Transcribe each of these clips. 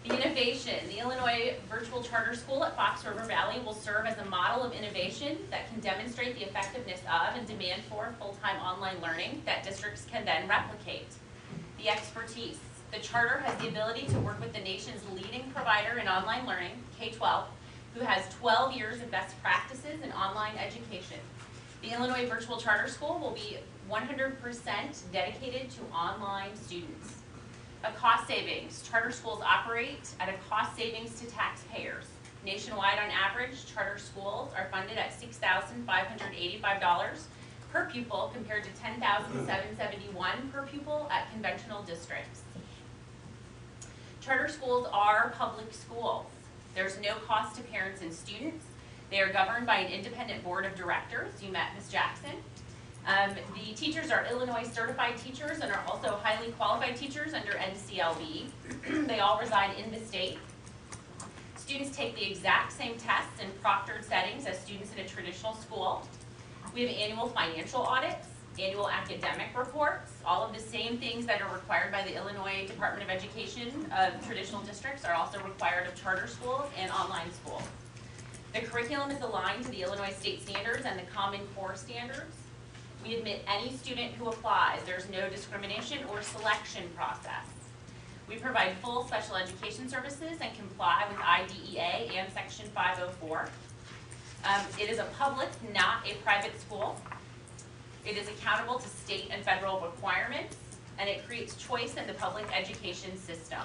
The innovation. The Illinois Virtual Charter School at Fox River Valley will serve as a model of innovation that can demonstrate the effectiveness of and demand for full-time online learning that districts can then replicate. The expertise. The charter has the ability to work with the nation's leading provider in online learning, K-12, who has 12 years of best practices in online education. The Illinois Virtual Charter School will be 100% dedicated to online students. A cost savings. Charter schools operate at a cost savings to taxpayers. Nationwide, on average, charter schools are funded at $6,585 per pupil compared to $10,771 per pupil at conventional districts. Charter schools are public schools. There's no cost to parents and students. They are governed by an independent board of directors. You met Ms. Jackson. The teachers are Illinois certified teachers and are also highly qualified teachers under NCLB. They all reside in the state. Students take the exact same tests in proctored settings as students in a traditional school. We have annual financial audits, annual academic reports. All of the same things that are required by the Illinois Department of Education of traditional districts are also required of charter schools and online schools. The curriculum is aligned to the Illinois state standards and the Common Core standards. We admit any student who applies. There's no discrimination or selection process. We provide full special education services and comply with IDEA and Section 504. It is a public, not a private school. It is accountable to state and federal requirements, and it creates choice in the public education system.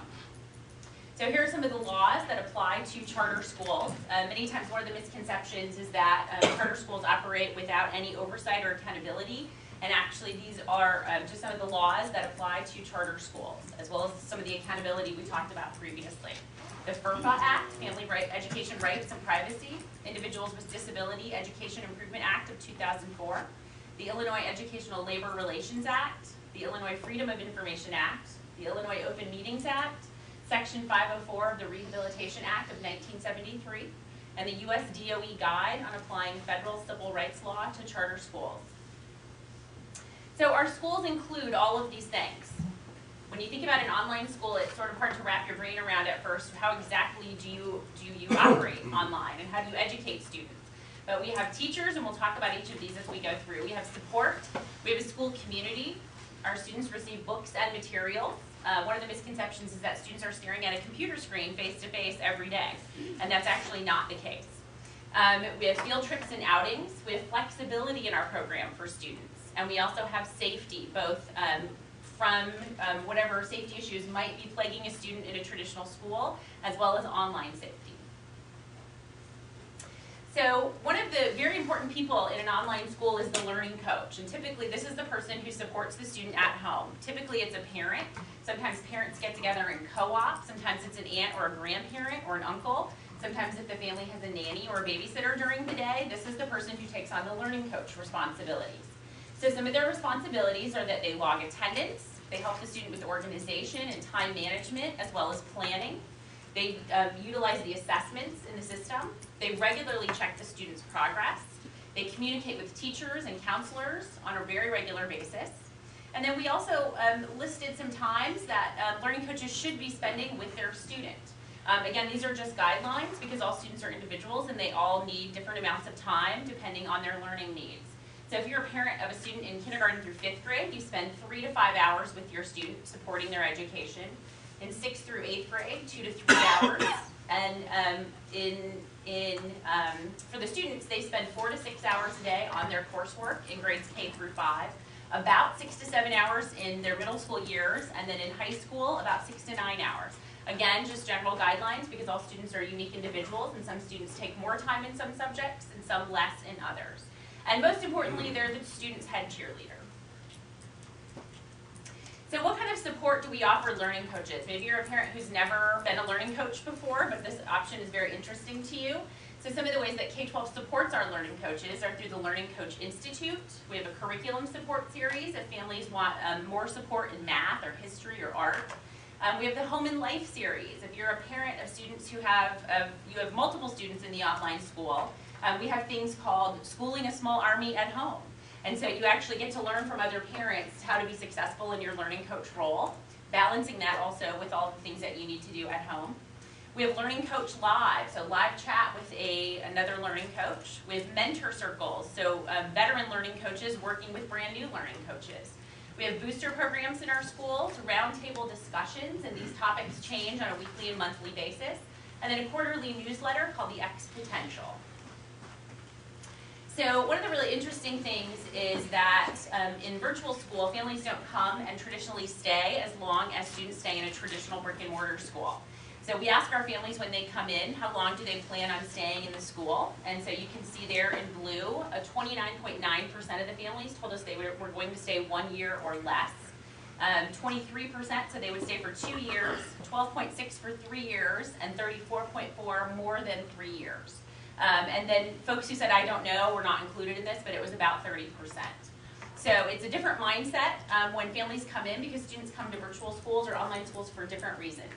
So here are some of the laws that apply to charter schools. Many times one of the misconceptions is that charter schools operate without any oversight or accountability, and actually these are just some of the laws that apply to charter schools, as well as some of the accountability we talked about previously. The FERPA Act, Family Education Rights and Privacy, Individuals with Disability Education Improvement Act of 2004, the Illinois Educational Labor Relations Act, the Illinois Freedom of Information Act, the Illinois Open Meetings Act, Section 504 of the Rehabilitation Act of 1973, and the U.S. DOE Guide on Applying Federal Civil Rights Law to Charter Schools. So our schools include all of these things. When you think about an online school, it's sort of hard to wrap your brain around at first. How exactly do you operate online, and how do you educate students? But we have teachers, and we'll talk about each of these as we go through. We have support. We have a school community. Our students receive books and materials. One of the misconceptions is that students are staring at a computer screen face-to-face every day, and that's actually not the case. We have field trips and outings. We have flexibility in our program for students, and we also have safety, both from whatever safety issues might be plaguing a student in a traditional school, as well as online safety. So one of the very important people in an online school is the learning coach, and typically this is the person who supports the student at home. Typically it's a parent. Sometimes parents get together in co-op. Sometimes it's an aunt or a grandparent or an uncle. Sometimes if the family has a nanny or a babysitter during the day, this is the person who takes on the learning coach responsibilities. So some of their responsibilities are that they log attendance, they help the student with organization and time management as well as planning. They utilize the assessments in the system. They regularly check the student's progress. They communicate with teachers and counselors on a very regular basis. And then we also listed some times that learning coaches should be spending with their student. Again, these are just guidelines because all students are individuals and they all need different amounts of time depending on their learning needs. So if you're a parent of a student in kindergarten through 5th grade, you spend 3 to 5 hours with your student supporting their education. In 6th through 8th grade, 2 to 3 hours. And for the students, they spend 4 to 6 hours a day on their coursework in grades K through 5. About 6 to 7 hours in their middle school years, and then in high school, about 6 to 9 hours. Again, just general guidelines because all students are unique individuals, and some students take more time in some subjects and some less in others. And most importantly, they're the student's head cheerleader. So what kind of support do we offer learning coaches? Maybe you're a parent who's never been a learning coach before, but this option is very interesting to you. So some of the ways that K-12 supports our learning coaches are through the Learning Coach Institute. We have a curriculum support series if families want more support in math or history or art. We have the Home and Life series. If you're a parent of students who have, you have multiple students in the online school, we have things called Schooling a Small Army at Home. And so you actually get to learn from other parents how to be successful in your learning coach role. balancing that also with all the things that you need to do at home. We have Learning Coach Live, so live chat with another learning coach. We have mentor circles, so veteran learning coaches working with brand new learning coaches. We have booster programs in our schools, roundtable discussions, and these topics change on a weekly and monthly basis. And then a quarterly newsletter called the X Potential. So one of the really interesting things is that in virtual school, families don't come and traditionally stay as long as students stay in a traditional brick and mortar school. So we ask our families when they come in, how long do they plan on staying in the school? And so you can see there in blue, 29.9% of the families told us they were going to stay 1 year or less. 23% said they would stay for 2 years, 12.6% for 3 years, and 34.4% more than 3 years. And then folks who said, I don't know, were not included in this, but it was about 30%. So it's a different mindset when families come in because students come to virtual schools or online schools for different reasons.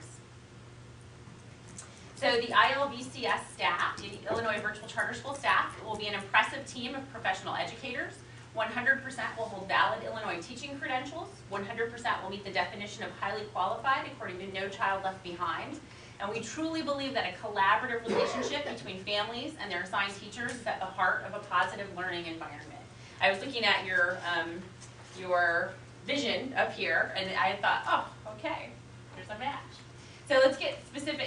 So the ILVCS staff, the Illinois Virtual Charter School staff, will be an impressive team of professional educators. 100% will hold valid Illinois teaching credentials. 100% will meet the definition of highly qualified according to No Child Left Behind. And we truly believe that a collaborative relationship between families and their assigned teachers is at the heart of a positive learning environment. I was looking at your vision up here, and I thought, oh, okay, there's a match. So let's get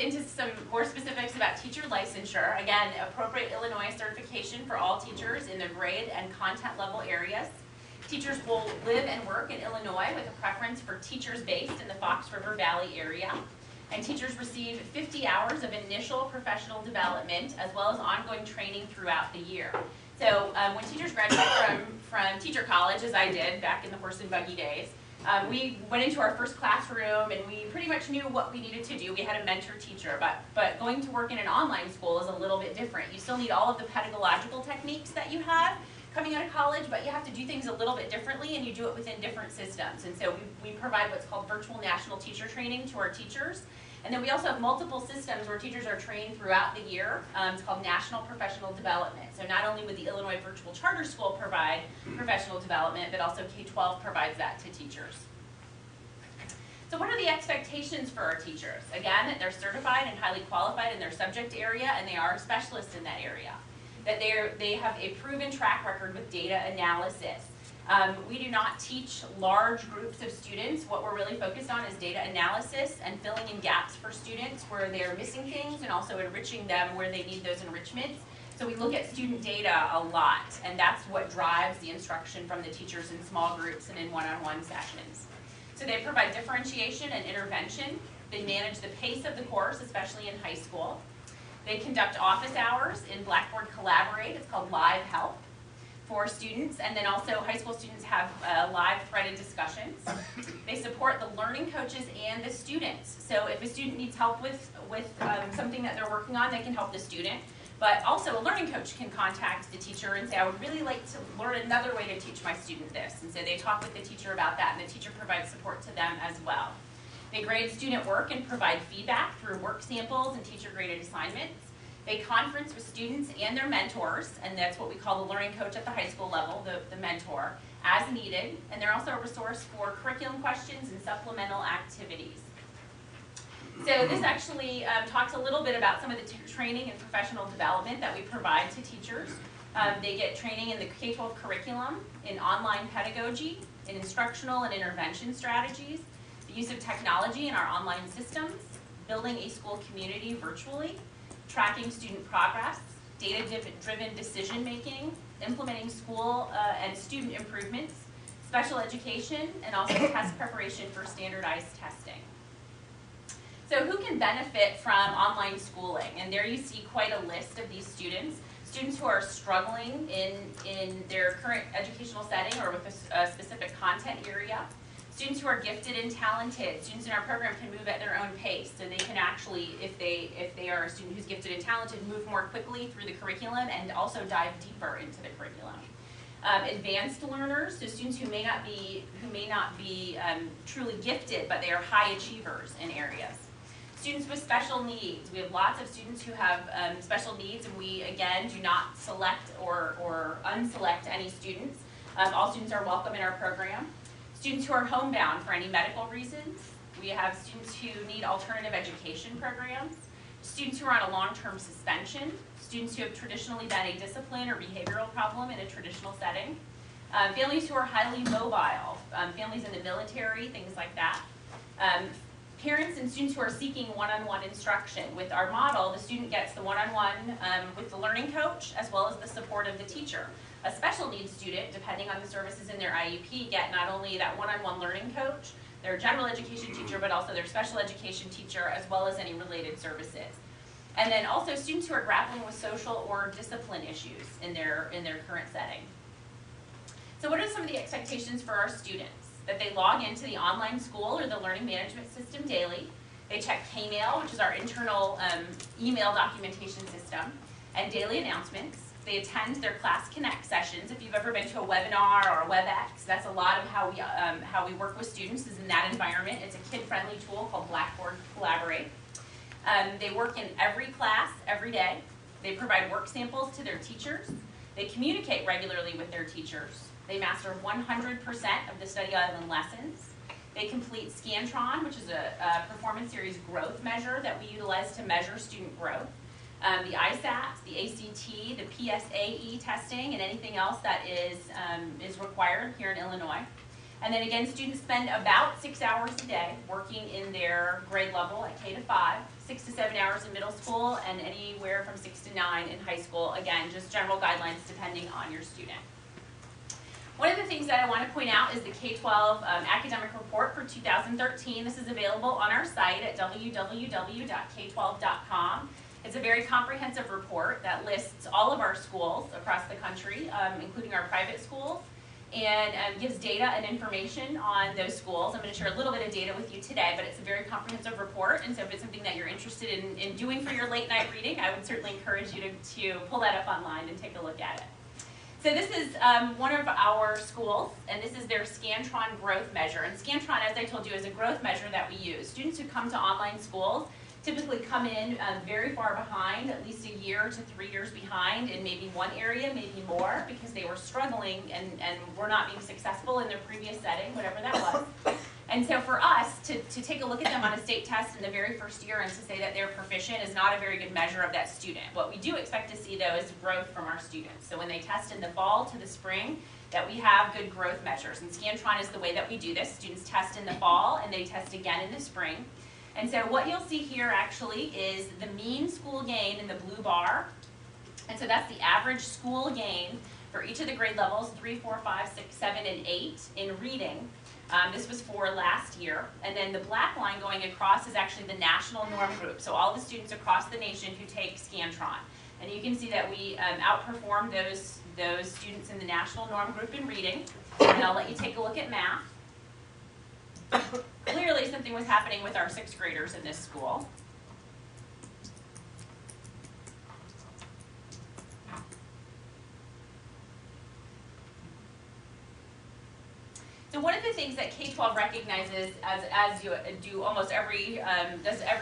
into some more specifics about teacher licensure. Again, appropriate Illinois certification for all teachers in their grade and content level areas. Teachers will live and work in Illinois with a preference for teachers based in the Fox River Valley area. And teachers receive 50 hours of initial professional development as well as ongoing training throughout the year. So when teachers graduate from teacher college, as I did back in the horse and buggy days, we went into our first classroom and we pretty much knew what we needed to do. We had a mentor teacher, but going to work in an online school is a little bit different. You still need all of the pedagogical techniques that you have coming out of college, but you have to do things a little bit differently and you do it within different systems. And so we provide what's called virtual national teacher training to our teachers. And then we also have multiple systems where teachers are trained throughout the year. It's called National Professional Development. So not only would the Illinois Virtual Charter School provide professional development, but also K-12 provides that to teachers. So what are the expectations for our teachers? Again, that they're certified and highly qualified in their subject area, and they are specialists in that area. That they have a proven track record with data analysis. We do not teach large groups of students. What we're really focused on is data analysis and filling in gaps for students where they're missing things and also enriching them where they need those enrichments. So we look at student data a lot, and that's what drives the instruction from the teachers in small groups and in one-on-one sessions. So they provide differentiation and intervention. They manage the pace of the course, especially in high school. They conduct office hours in Blackboard Collaborate. It's called Live Help for students, and then also high school students have live threaded discussions. They support the learning coaches and the students. So if a student needs help with something that they're working on, they can help the student. But also a learning coach can contact the teacher and say, I would really like to learn another way to teach my student this. And so they talk with the teacher about that, and the teacher provides support to them as well. They grade student work and provide feedback through work samples and teacher-graded assignments. They conference with students and their mentors, and that's what we call the learning coach at the high school level, the mentor, as needed. And they're also a resource for curriculum questions and supplemental activities. So this actually talks a little bit about some of the training and professional development that we provide to teachers. They get training in the K-12 curriculum, in online pedagogy, in instructional and intervention strategies, the use of technology in our online systems, building a school community virtually, tracking student progress, data-driven decision-making, implementing school and student improvements, special education, and also test preparation for standardized testing. So who can benefit from online schooling? And there you see quite a list of these students. Students who are struggling in their current educational setting or with a specific content area. Students who are gifted and talented. Students in our program can move at their own pace, so they can actually, if they are a student who's gifted and talented, move more quickly through the curriculum and also dive deeper into the curriculum. Advanced learners, so students who may not be truly gifted, but they are high achievers in areas. Students with special needs. We have lots of students who have special needs, and we, again, do not select or unselect any students. All students are welcome in our program. Students who are homebound for any medical reasons. We have students who need alternative education programs, students who are on a long-term suspension, students who have traditionally been a discipline or behavioral problem in a traditional setting, families who are highly mobile, families in the military, things like that. Parents and students who are seeking one-on-one instruction. With our model, the student gets the one-on-one with the learning coach as well as the support of the teacher. A special needs student, depending on the services in their IEP, get not only that one-on-one learning coach, their general education teacher, but also their special education teacher as well as any related services. And then also students who are grappling with social or discipline issues in their current setting. So what are some of the expectations for our students? That they log into the online school or the learning management system daily. They check K-mail, which is our internal email documentation system, and daily announcements. They attend their Class Connect sessions. If you've ever been to a webinar or a WebEx, that's a lot of how we work with students is in that environment. It's a kid-friendly tool called Blackboard Collaborate. They work in every class, every day. They provide work samples to their teachers. They communicate regularly with their teachers. They master 100% of the Study Island lessons. They complete Scantron, which is a performance series growth measure that we utilize to measure student growth. The ISATs, the ACT, the PSAE testing, and anything else that is required here in Illinois. And then again, students spend about 6 hours a day working in their grade level at K to 5, 6 to 7 hours in middle school, and anywhere from 6 to 9 in high school. Again, just general guidelines depending on your student. One of the things that I want to point out is the K-12 academic report for 2013. This is available on our site at www.k12.com. It's a very comprehensive report that lists all of our schools across the country, including our private schools, and gives data and information on those schools. I'm going to share a little bit of data with you today, but it's a very comprehensive report, and so if it's something that you're interested in doing for your late night reading, I would certainly encourage you to pull that up online and take a look at it. So this is one of our schools, and this is their Scantron growth measure. And Scantron, as I told you, is a growth measure that we use. Students who come to online schools typically come in very far behind, at least a year to 3 years behind in maybe one area, maybe more, because they were struggling and were not being successful in their previous setting, whatever that was. And so for us to take a look at them on a state test in the very first year and to say that they're proficient is not a very good measure of that student. What we do expect to see, though, is growth from our students. So when they test in the fall to the spring, that we have good growth measures. And Scantron is the way that we do this. Students test in the fall and they test again in the spring. And so what you'll see here actually is the mean school gain in the blue bar. And so that's the average school gain for each of the grade levels, 3, 4, 5, 6, 7, and 8 in reading. This was for last year. And then the black line going across is actually the national norm group. So all the students across the nation who take Scantron. And you can see that we outperform those students in the national norm group in reading. And I'll let you take a look at math. Clearly something was happening with our 6th graders in this school. So one of the things that K-12 recognizes, as you do almost every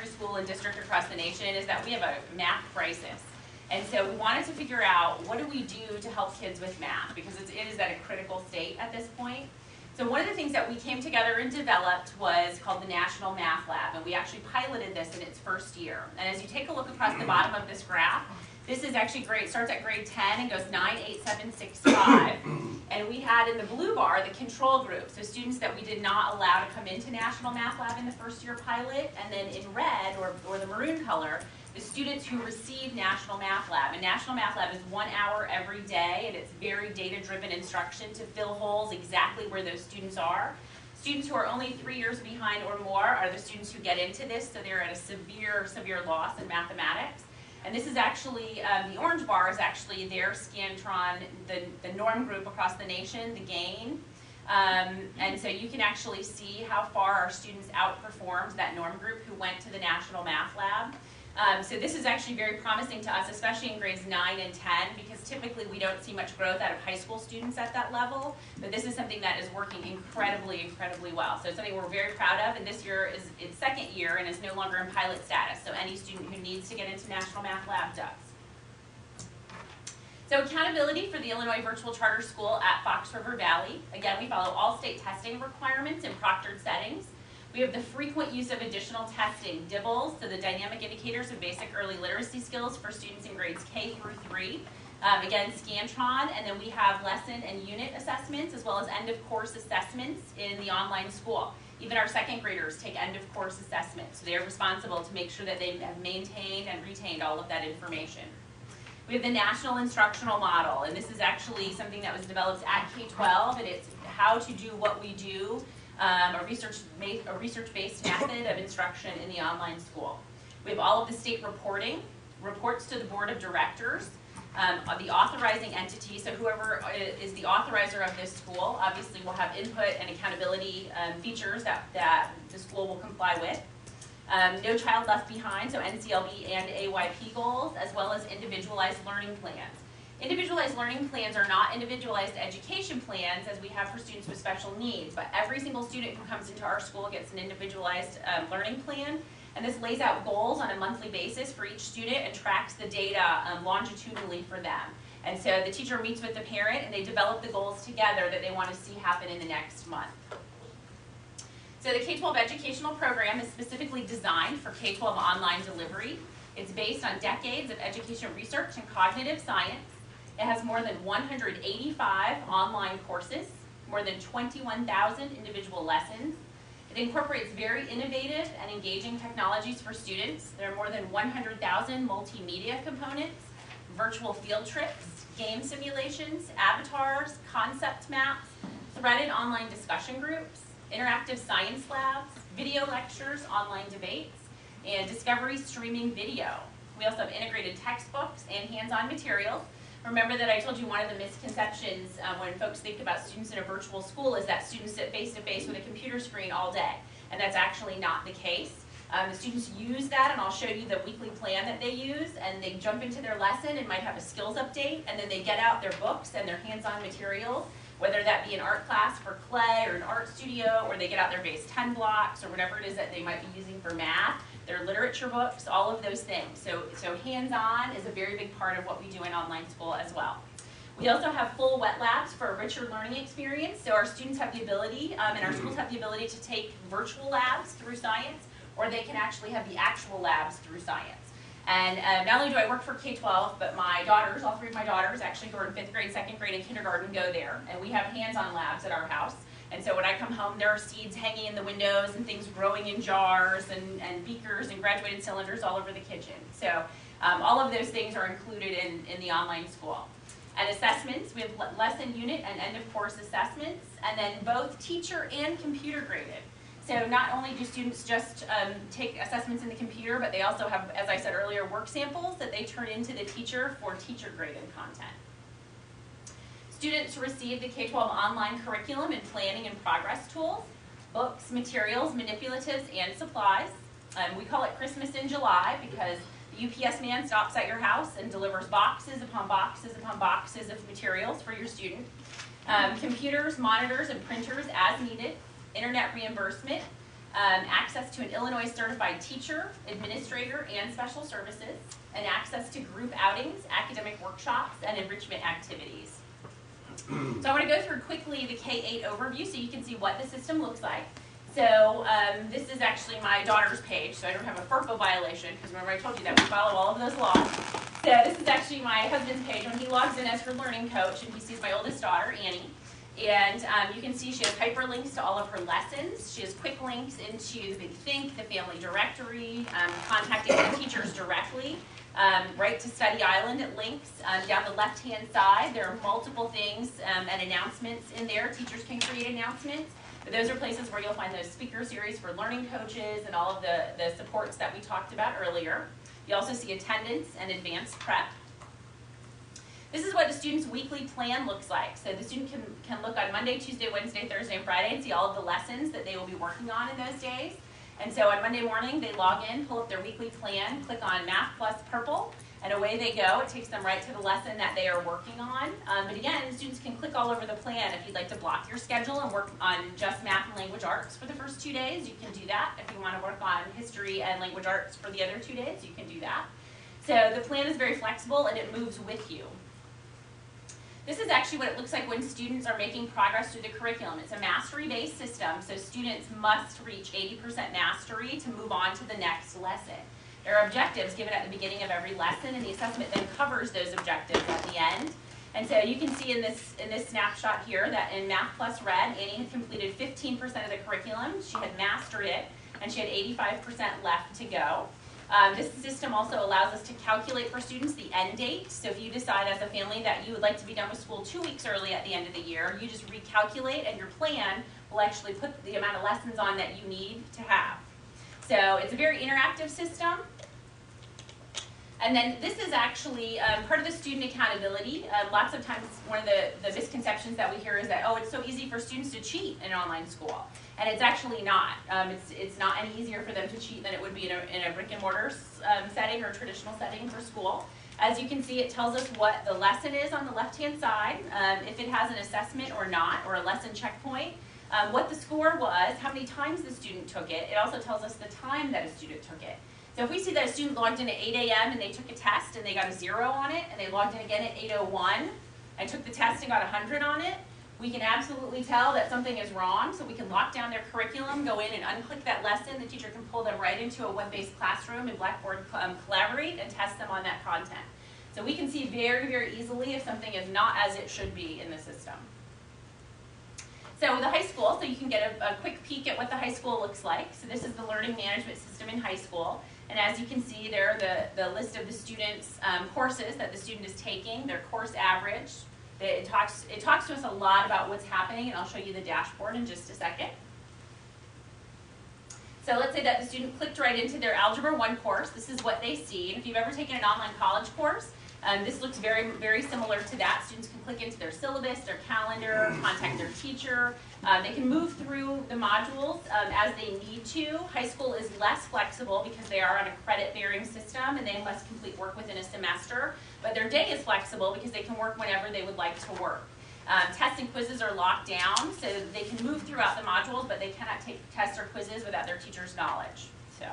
school and district across the nation, is that we have a math crisis. And so we wanted to figure out, what do we do to help kids with math? Because it is at a critical state at this point. So one of the things that we came together and developed was called the National Math Lab, and we actually piloted this in its first year. And as you take a look across the bottom of this graph, this is actually starts at grade 10 and goes 9, 8, 7, 6, 5. And we had in the blue bar the control group, so students that we did not allow to come into National Math Lab in the first year pilot, and then in red, or the maroon color, the students who received National Math Lab. And National Math Lab is 1 hour every day, and it's very data-driven instruction to fill holes exactly where those students are. Students who are only 3 years behind or more are the students who get into this, so they're at a severe loss in mathematics. And this is actually, the orange bar is actually their Scantron, the norm group across the nation, the gain. And so you can actually see how far our students outperformed that norm group who went to the National Math Lab. So this is actually very promising to us, especially in grades 9 and 10, because typically we don't see much growth out of high school students at that level. But this is something that is working incredibly well. So it's something we're very proud of, and this year is its 2nd year and is no longer in pilot status. So any student who needs to get into National Math Lab does. So accountability for the Illinois Virtual Charter School at Fox River Valley. Again, we follow all state testing requirements in proctored settings. We have the frequent use of additional testing, DIBELS, so the Dynamic Indicators of Basic Early Literacy Skills for students in grades K through 3. Again, Scantron, and then we have lesson and unit assessments as well as end-of-course assessments in the online school. Even our second graders take end-of-course assessments, so they're responsible to make sure that they have maintained and retained all of that information. We have the National Instructional Model, and this is actually something that was developed at K-12, and it's how to do what we do, a research-based method of instruction in the online school. We have all of the state reports to the Board of Directors, the authorizing entity, so whoever is the authorizer of this school obviously will have input and accountability features that the school will comply with. No Child Left Behind, so NCLB and AYP goals, as well as individualized learning plans. Individualized learning plans are not individualized education plans as we have for students with special needs, but every single student who comes into our school gets an individualized learning plan, and this lays out goals on a monthly basis for each student and tracks the data longitudinally for them. And so the teacher meets with the parent and they develop the goals together that they want to see happen in the next month. So the K-12 educational program is specifically designed for K-12 online delivery. It's based on decades of education research and cognitive science. It has more than 185 online courses, more than 21,000 individual lessons. It incorporates very innovative and engaging technologies for students. There are more than 100,000 multimedia components, virtual field trips, game simulations, avatars, concept maps, threaded online discussion groups, interactive science labs, video lectures, online debates, and discovery streaming video. We also have integrated textbooks and hands-on materials. Remember that I told you one of the misconceptions when folks think about students in a virtual school is that students sit face-to-face with a computer screen all day, and that's actually not the case. The students use that, and I'll show you the weekly plan that they use, and they jump into their lesson and might have a skills update, and then they get out their books and their hands-on materials, whether that be an art class for clay or an art studio, or they get out their base 10 blocks or whatever it is that they might be using for math, their literature books, all of those things. So hands-on is a very big part of what we do in online school as well. We also have full wet labs for a richer learning experience. So our students have the ability, and our schools have the ability to take virtual labs through science, or they can actually have the actual labs through science. And not only do I work for K-12, but my daughters, all three of my daughters, actually who are in 5th grade, 2nd grade, and kindergarten go there. And we have hands-on labs at our house. And so when I come home, there are seeds hanging in the windows and things growing in jars and beakers and graduated cylinders all over the kitchen. So all of those things are included in the online school. And assessments, we have lesson unit and end-of-course assessments, and then both teacher and computer graded. So not only do students just take assessments in the computer, but they also have, as I said earlier, work samples that they turn into the teacher for teacher-graded content. Students receive the K-12 online curriculum and planning and progress tools, books, materials, manipulatives, and supplies. We call it Christmas in July because the UPS man stops at your house and delivers boxes upon boxes upon boxes of materials for your student. Computers, monitors, and printers as needed. Internet reimbursement, access to an Illinois certified teacher, administrator, and special services, and access to group outings, academic workshops, and enrichment activities. So I want to go through quickly the K-8 overview so you can see what the system looks like. So this is actually my daughter's page, so I don't have a FERPA violation, because remember I told you that we follow all of those laws. So this is actually my husband's page when he logs in as her learning coach, and he sees my oldest daughter, Annie. And you can see she has hyperlinks to all of her lessons. She has quick links into the Big Think, the family directory, contacting the teachers directly. Right to Study Island it links. Down the left-hand side, there are multiple things and announcements in there. Teachers can create announcements. But those are places where you'll find those speaker series for learning coaches and all of the supports that we talked about earlier. You also see attendance and advanced prep. This is what the student's weekly plan looks like. So the student can look on Monday, Tuesday, Wednesday, Thursday, and Friday and see all of the lessons that they will be working on in those days. And so on Monday morning, they log in, pull up their weekly plan, click on Math Plus Purple, and away they go. It takes them right to the lesson that they are working on. But again, students can click all over the plan. If you'd like to block your schedule and work on just math and language arts for the first 2 days, you can do that. If you want to work on history and language arts for the other 2 days, you can do that. So the plan is very flexible and it moves with you. This is actually what it looks like when students are making progress through the curriculum. It's a mastery-based system, so students must reach 80% mastery to move on to the next lesson. There are objectives given at the beginning of every lesson, and the assessment then covers those objectives at the end. And so you can see in this snapshot here that in Math Plus Red, Annie had completed 15% of the curriculum. She had mastered it, and she had 85% left to go. This system also allows us to calculate for students the end date. So if you decide as a family that you would like to be done with school 2 weeks early at the end of the year, you just recalculate, and your plan will actually put the amount of lessons on that you need to have. So it's a very interactive system. And then this is actually part of the student accountability. Lots of times one of the misconceptions that we hear is that, oh, it's so easy for students to cheat in online school. And it's actually not. It's not any easier for them to cheat than it would be in a brick and mortar setting or traditional setting for school. As you can see, it tells us what the lesson is on the left-hand side, if it has an assessment or not, or a lesson checkpoint, what the score was, how many times the student took it. It also tells us the time that a student took it. So if we see that a student logged in at 8 a.m. and they took a test and they got a 0 on it, and they logged in again at 8:01 and took the test and got 100 on it, we can absolutely tell that something is wrong. So we can lock down their curriculum, go in and unclick that lesson. The teacher can pull them right into a web-based classroom and Blackboard Collaborate and test them on that content. So we can see very, very easily if something is not as it should be in the system. So the high school, so you can get a quick peek at what the high school looks like. So this is the learning management system in high school. And as you can see there, the list of the students' courses that the student is taking, their course average. It talks to us a lot about what's happening, and I'll show you the dashboard in just a second. So let's say that the student clicked right into their Algebra 1 course. This is what they see. And if you've ever taken an online college course, this looks very, very similar to that. Students can click into their syllabus, their calendar, contact their teacher. They can move through the modules as they need to. High school is less flexible because they are on a credit-bearing system and they must complete work within a semester. But their day is flexible because they can work whenever they would like to work. Tests and quizzes are locked down, so they can move throughout the modules, but they cannot take tests or quizzes without their teacher's knowledge. So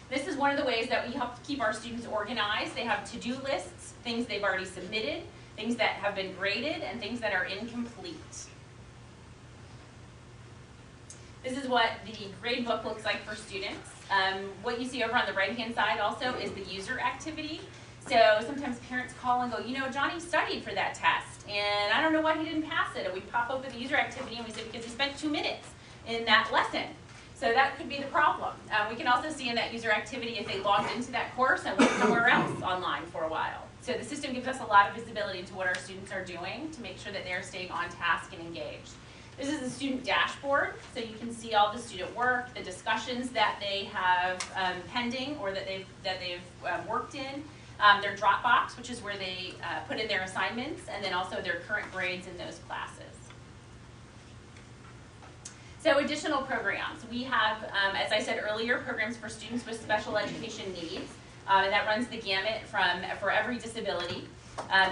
this is one of the ways that we help keep our students organized. They have to-do lists, things they've already submitted, things that have been graded, and things that are incomplete. This is what the grade book looks like for students. What you see over on the right-hand side also is the user activity. So sometimes parents call and go, you know, Johnny studied for that test, and I don't know why he didn't pass it. And we pop open the user activity and we say, because he spent 2 minutes in that lesson. So that could be the problem. We can also see in that user activity if they logged into that course and went somewhere else online for a while. So the system gives us a lot of visibility into what our students are doing to make sure that they're staying on task and engaged. This is the student dashboard, so you can see all the student work, the discussions that they have pending or that they've worked in, their Dropbox, which is where they put in their assignments, and then also their current grades in those classes. So additional programs. We have, as I said earlier, programs for students with special education needs. And that runs the gamut for every disability.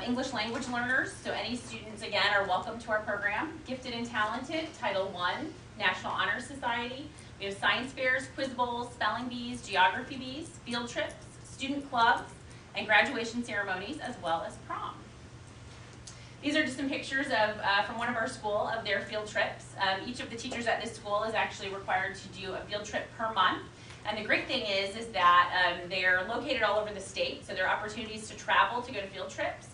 English language learners, so any students, again, are welcome to our program. Gifted and talented, Title I, National Honor Society. We have science fairs, quiz bowls, spelling bees, geography bees, field trips, student clubs, and graduation ceremonies, as well as prom. These are just some pictures from one of our school of their field trips. Each of the teachers at this school is actually required to do a field trip per month. And the great thing is that they're located all over the state, so there are opportunities to travel to go to field trips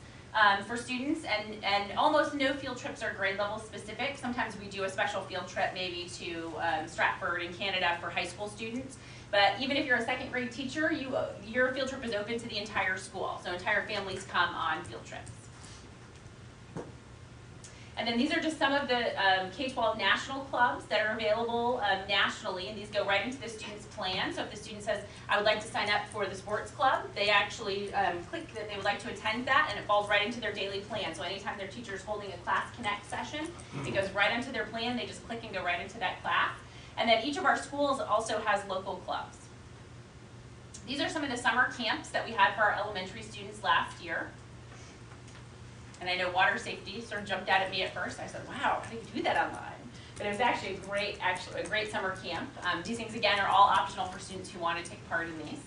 for students, and almost no field trips are grade level specific. Sometimes we do a special field trip maybe to Stratford in Canada for high school students. But even if you're a second grade teacher, your field trip is open to the entire school, so entire families come on field trips. And then these are just some of the K-12 national clubs that are available nationally, and these go right into the student's plan. So if the student says, I would like to sign up for the sports club, they actually click that they would like to attend that, and it falls right into their daily plan. So anytime their teacher is holding a Class Connect session, it goes right into their plan. They just click and go right into that class. And then each of our schools also has local clubs. These are some of the summer camps that we had for our elementary students last year. And I know water safety sort of jumped out at me at first. I said, wow, how do you do that online? But it was actually a great summer camp. These things, again, are all optional for students who want to take part in these.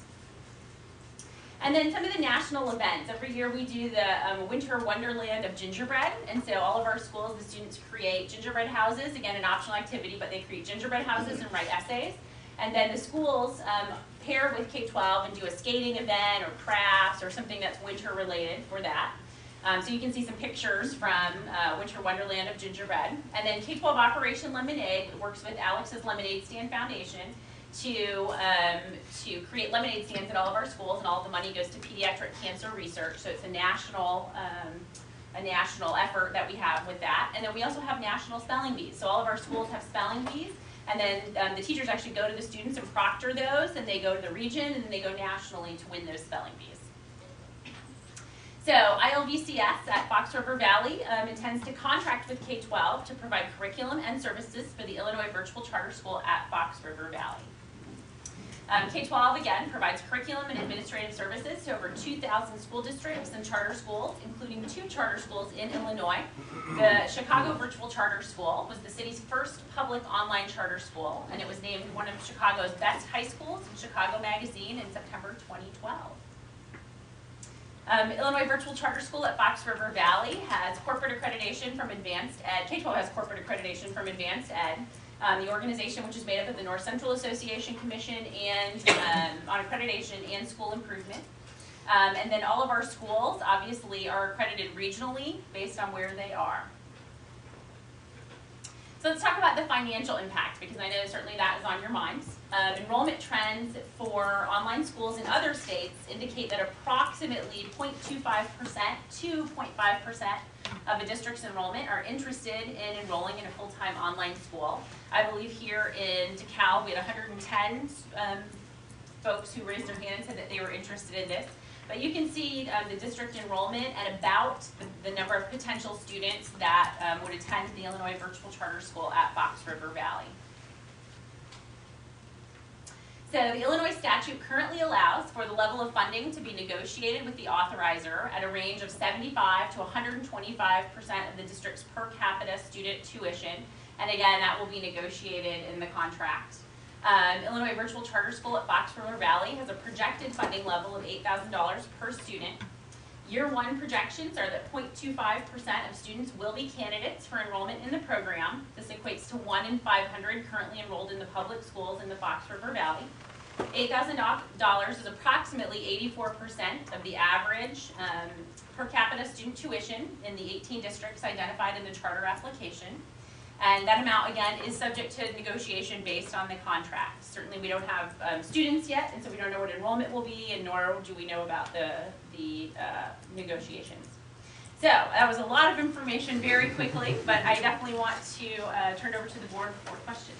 And then some of the national events. Every year we do the Winter Wonderland of Gingerbread. And so all of our schools, the students create gingerbread houses. Again, an optional activity, but they create gingerbread houses and write essays. And then the schools pair with K-12 and do a skating event or crafts or something that's winter related for that. So you can see some pictures from Winter Wonderland of Gingerbread. And then K-12 Operation Lemonade works with Alex's Lemonade Stand Foundation to create lemonade stands at all of our schools, and all of the money goes to pediatric cancer research. So it's a national effort that we have with that. And then we also have national spelling bees. So all of our schools have spelling bees, and then the teachers actually go to the students and proctor those, and they go to the region, and then they go nationally to win those spelling bees. So ILVCS at Fox River Valley intends to contract with K-12 to provide curriculum and services for the Illinois Virtual Charter School at Fox River Valley. K-12, again, provides curriculum and administrative services to over 2,000 school districts and charter schools, including 2 charter schools in Illinois. The Chicago Virtual Charter School was the city's first public online charter school, and it was named one of Chicago's best high schools in Chicago Magazine in September 2012. Illinois Virtual Charter School at Fox River Valley has corporate accreditation from Advanced Ed. K-12 has corporate accreditation from Advanced Ed. The organization, which is made up of the North Central Association Commission and on accreditation and school improvement. And then all of our schools obviously are accredited regionally based on where they are. So let's talk about the financial impact, because I know certainly that is on your minds. Enrollment trends for online schools in other states indicate that approximately 0.25% to 0.5% of a district's enrollment are interested in enrolling in a full-time online school. I believe here in DeKalb we had 110 folks who raised their hand and said that they were interested in this. But you can see the district enrollment and about the number of potential students that would attend the Illinois Virtual Charter School at Fox River Valley. So the Illinois statute currently allows for the level of funding to be negotiated with the authorizer at a range of 75 to 125% of the district's per capita student tuition. And again, that will be negotiated in the contract. Illinois Virtual Charter School at Fox River Valley has a projected funding level of $8,000 per student. Year 1 projections are that 0.25% of students will be candidates for enrollment in the program. This equates to 1 in 500 currently enrolled in the public schools in the Fox River Valley. $8,000 is approximately 84% of the average per capita student tuition in the 18 districts identified in the charter application. And that amount, again, is subject to negotiation based on the contract. Certainly we don't have students yet, and so we don't know what enrollment will be, and nor do we know about the negotiations. So that was a lot of information very quickly, but I definitely want to turn it over to the board for questions.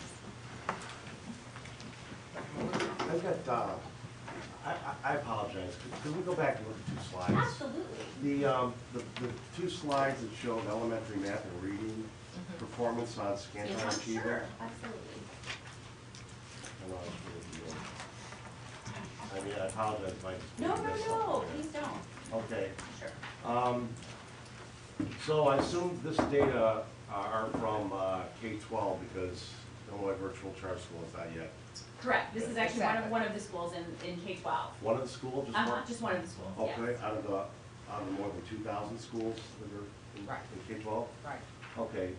I've got, I apologize. Could we go back and look at 2 slides? Absolutely. The 2 slides that showed elementary math and reading performance on scan time achievement. Sure, absolutely. I mean, I apologize if I just No, please don't. Okay. Sure. So I assume this data are from K-12 because Illinois Virtual Charter School is not yet. Correct. This is actually one of the schools in K-12. One of the schools? Just one of the schools. Okay. Yes. Out of the more than 2,000 schools that are in K-12. Right. Okay.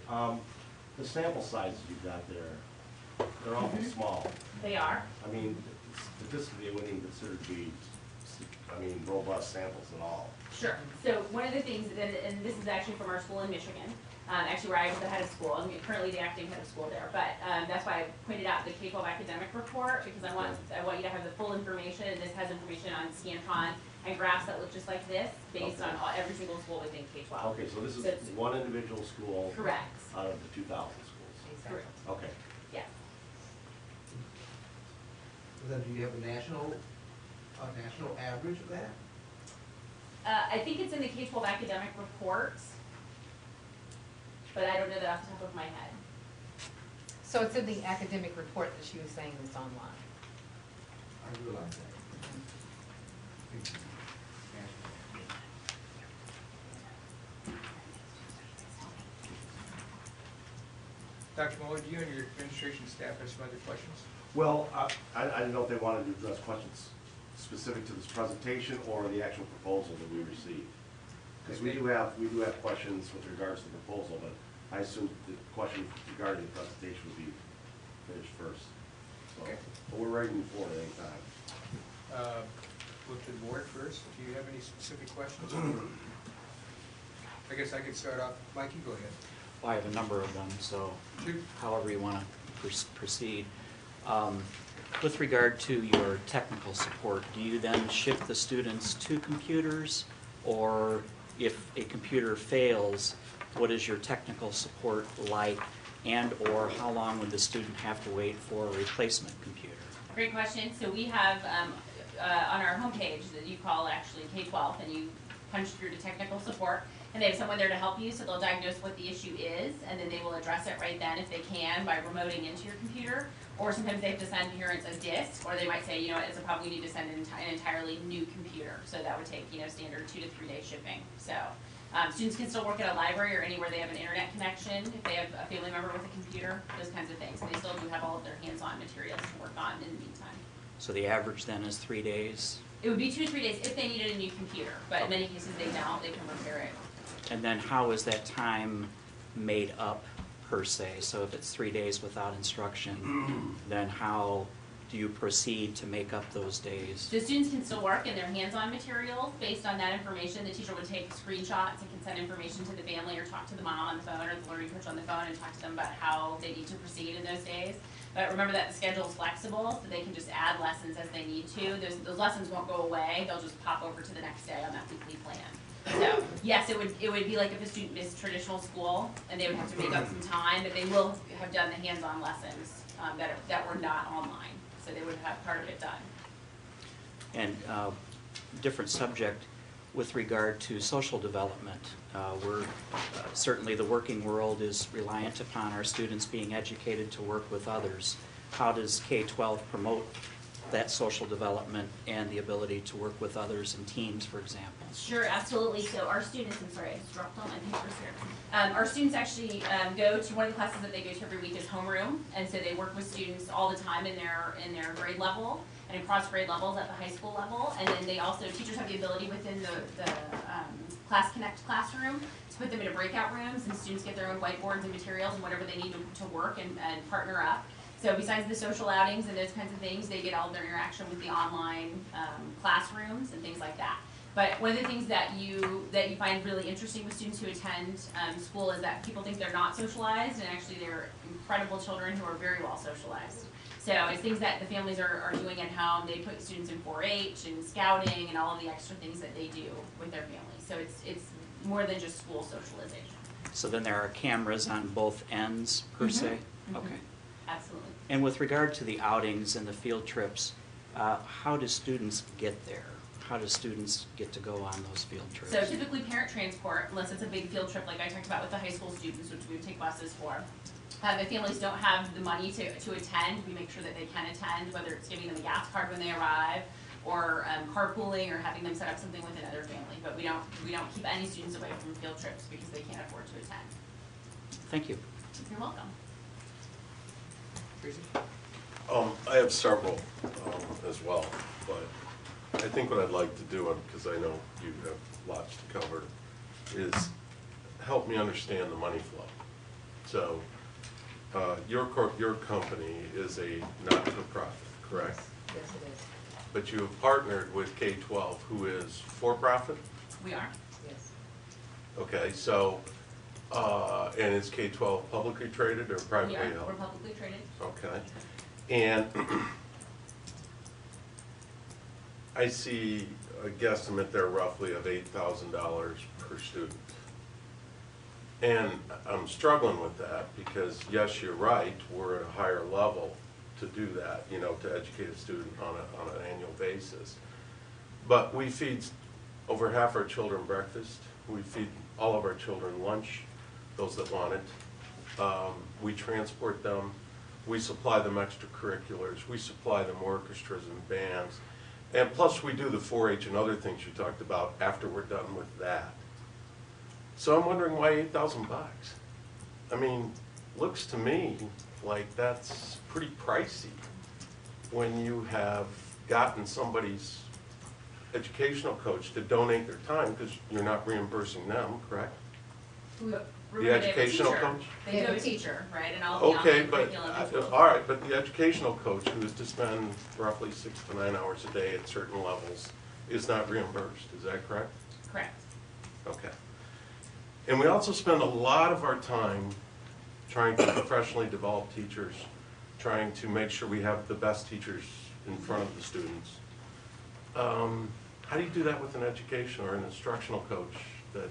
The sample sizes you've got there, they're awful small. They are. I mean, statistically, it wouldn't even consider to be, robust samples at all. Sure. So one of the things, and this is actually from our school in Michigan, actually where I was the head of school. I'm currently the acting head of school there, but that's why I pointed out the K-12 academic report, because I want you to have the full information, and this has information on Scantron and graphs that look just like this, based on every single school within K-12. Okay, so this is one individual school. Correct. Out of the 2,000 schools. Exactly. Okay. Yes. So then, do you have a national average of that? I think it's in the K-12 academic report, but I don't know that off the top of my head. So it's in the academic report that she was saying that's online. I realize that. Dr. Muller, do you and your administration staff have some other questions? Well, I didn't know if they wanted to address questions specific to this presentation or the actual proposal that we received? Because we do have questions with regards to the proposal, but I assume the question regarding the presentation would be finished first. So, Okay. but we're ready to move forward at any time. Look to the board first. Do you have any specific questions? I guess I could start off. Mike, you go ahead. Well, I have a number of them, so Sure. however you want to proceed. With regard to your technical support, do you then shift the students to computers? Or if a computer fails, what is your technical support like? And/or how long would the student have to wait for a replacement computer? Great question. So we have on our homepage that you call actually K-12, and you punch through to technical support, and they have someone there to help you, so they'll diagnose what the issue is, and then they will address it right then if they can by remoting into your computer, or sometimes they have to send parents a disk, or they might say, you know what, it's a problem, we need to send an entirely new computer, so that would take, you know, standard 2 to 3 day shipping. So students can still work at a library or anywhere they have an internet connection, if they have a family member with a computer, those kinds of things. They still do have all of their hands-on materials to work on in the meantime. So the average then is 3 days? It would be 2 to 3 days if they needed a new computer, but in many cases they don't, they can repair it. And then how is that time made up per se? So if it's 3 days without instruction, then how do you proceed to make up those days? So students can still work in their hands-on materials. Based on that information, the teacher would take screenshots and can send information to the family or talk to the mom on the phone or the learning coach on the phone and talk to them about how they need to proceed in those days. But remember that the schedule is flexible, so they can just add lessons as they need to. Those lessons won't go away. They'll just pop over to the next day on that weekly plan. So yes, it would be like if a student missed traditional school and they would have to make up some time, but they will have done the hands-on lessons that were not online. So they would have part of it done. And different subject with regard to social development. Certainly the working world is reliant upon our students being educated to work with others. How does K-12 promote that social development and the ability to work with others in teams, for example? Sure, absolutely. So our students, I'm sorry, I just dropped all my papers here. Our students actually go to, one of the classes that they go to every week is homeroom, and so they work with students all the time in their grade level and across grade levels at the high school level. And then they also, teachers have the ability within the Class Connect classroom to put them into breakout rooms, and students get their own whiteboards and materials and whatever they need to work and partner up. So besides the social outings and those kinds of things, they get all of their interaction with the online classrooms and things like that. But one of the things that you find really interesting with students who attend school is that people think they're not socialized, and actually they're incredible children who are very well socialized. So it's things that the families are doing at home. They put students in 4-H and scouting and all of the extra things that they do with their families. So it's more than just school socialization. So then there are cameras on both ends, per se? Mhm. Okay. Absolutely. And with regard to the outings and the field trips, how do students get there? How do students get to go on those field trips? So typically parent transport, unless it's a big field trip like I talked about with the high school students, which we would take buses for. If families don't have the money to attend, we make sure that they can attend, whether it's giving them a gas card when they arrive, or carpooling, or having them set up something with another family. But we don't keep any students away from field trips because they can't afford to attend. Thank you. You're welcome. Tracy? I have several as well, but I think what I'd like to do, because I know you have lots to cover, is help me understand the money flow. So your company is a not-for-profit, correct? Yes, it is. But you have partnered with K-12, who is for-profit? We are. Yes. Okay, so, and is K-12 publicly traded or privately We are. held? We're publicly traded. Okay. And I see a guesstimate there roughly of $8,000 per student. And I'm struggling with that because, yes, you're right, we're at a higher level to do that, you know, to educate a student on an annual basis. But we feed over half our children breakfast. We feed all of our children lunch, those that want it. We transport them. We supply them extracurriculars. We supply them orchestras and bands. And plus we do the 4-H and other things you talked about after we're done with that. So I'm wondering why $8,000? I mean, looks to me like that's pretty pricey when you have gotten somebody's educational coach to donate their time, because you're not reimbursing them, correct? Remember, The they have a educational teacher. coach? They do have a teacher, right, and all the Okay, online but, curriculum and tools. all right, but the educational coach, who is to spend roughly 6 to 9 hours a day at certain levels, is not reimbursed, is that correct? Correct. Okay. And we also spend a lot of our time trying to professionally develop teachers, trying to make sure we have the best teachers in front of the students. How do you do that with an education or an instructional coach that?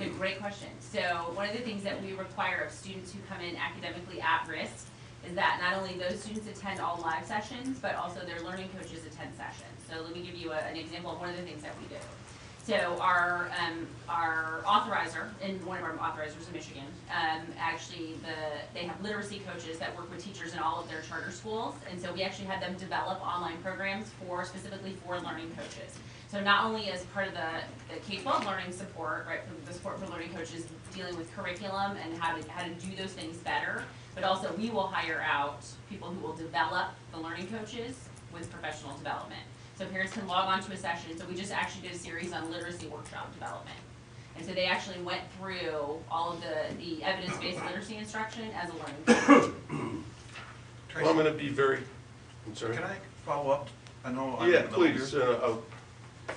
A great question. So one of the things that we require of students who come in academically at risk is that not only those students attend all live sessions, but also their learning coaches attend sessions. So let me give you an example of one of the things that we do. So our authorizer, and one of our authorizers in Michigan, they have literacy coaches that work with teachers in all of their charter schools, and so we actually had them develop online programs specifically for learning coaches. So not only as part of the K-12 learning support, right, the support for learning coaches dealing with curriculum and how to do those things better, but also we will hire out people who will develop the learning coaches with professional development. So parents can log on to a session. So we just actually did a series on literacy workshop development. And so they actually went through all of the evidence-based literacy instruction as a learning coach. Well, I'm going to be very, I'm sorry. Can I follow up? I know I'm Yeah, in the middle please. here.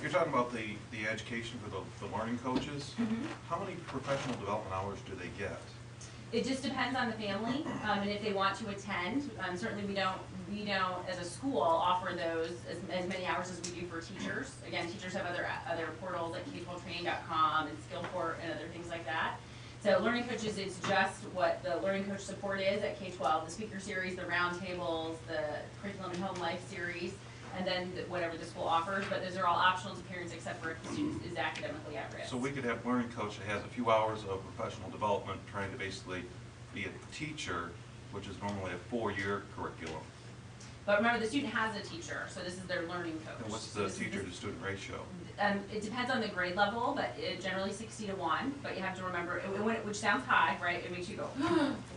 You're talking about the education for the learning coaches. Mm-hmm. How many professional development hours do they get? It just depends on the family, and if they want to attend. Certainly we don't, as a school, offer those as many hours as we do for teachers. Again, teachers have other portals like K12training.com and Skillport and other things like that. So learning coaches is just what the learning coach support is at K12, the speaker series, the roundtables, the curriculum and home life series, and then whatever the school offers, but those are all optional to parents except for if the student is academically at risk. So we could have a learning coach that has a few hours of professional development trying to basically be a teacher, which is normally a 4-year curriculum. But remember, the student has a teacher, so this is their learning coach. And what's So the this is teacher-to-student ratio? It depends on the grade level, but generally 60-1. But you have to remember, which sounds high, right? It makes you go,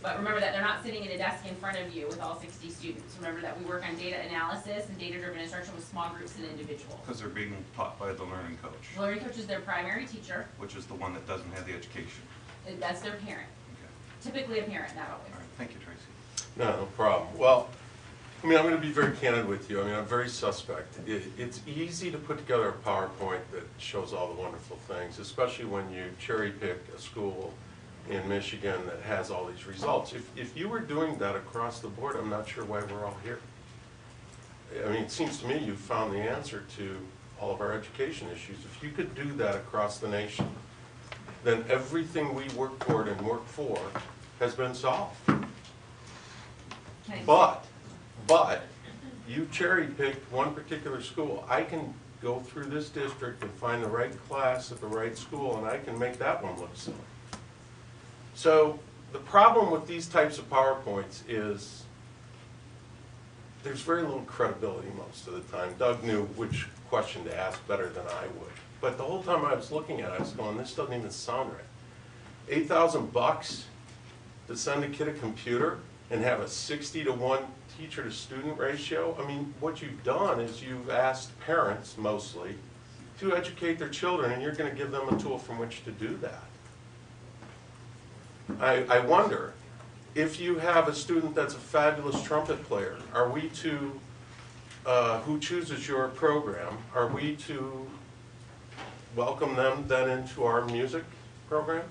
but remember that they're not sitting at a desk in front of you with all 60 students. Remember that we work on data analysis and data-driven instruction with small groups and individuals. Because they're being taught by the learning coach, The learning coach is their primary teacher. which is the one that doesn't have the education. That's their parent. Okay. Typically a parent, not always. All right. Thank you, Tracy. No problem. Well, I mean, I'm going to be very candid with you. I mean, I'm very suspect. It's easy to put together a PowerPoint that shows all the wonderful things, especially when you cherry pick a school in Michigan that has all these results. If you were doing that across the board, I'm not sure why we're all here. I mean, it seems to me you've found the answer to all of our education issues. If you could do that across the nation, then everything we work toward and work for has been solved. Okay. But you cherry-picked one particular school. I can go through this district and find the right class at the right school, and I can make that one look silly. So the problem with these types of PowerPoints is there's very little credibility most of the time. Doug knew which question to ask better than I would. But the whole time I was looking at it, I was going, this doesn't even sound right. $8,000 to send a kid a computer and have a 60-1 teacher-to-student ratio? I mean, what you've done is you've asked parents, mostly, to educate their children, and you're going to give them a tool from which to do that. I wonder, if you have a student that's a fabulous trumpet player, are we to, who chooses your program, are we to welcome them then into our music program?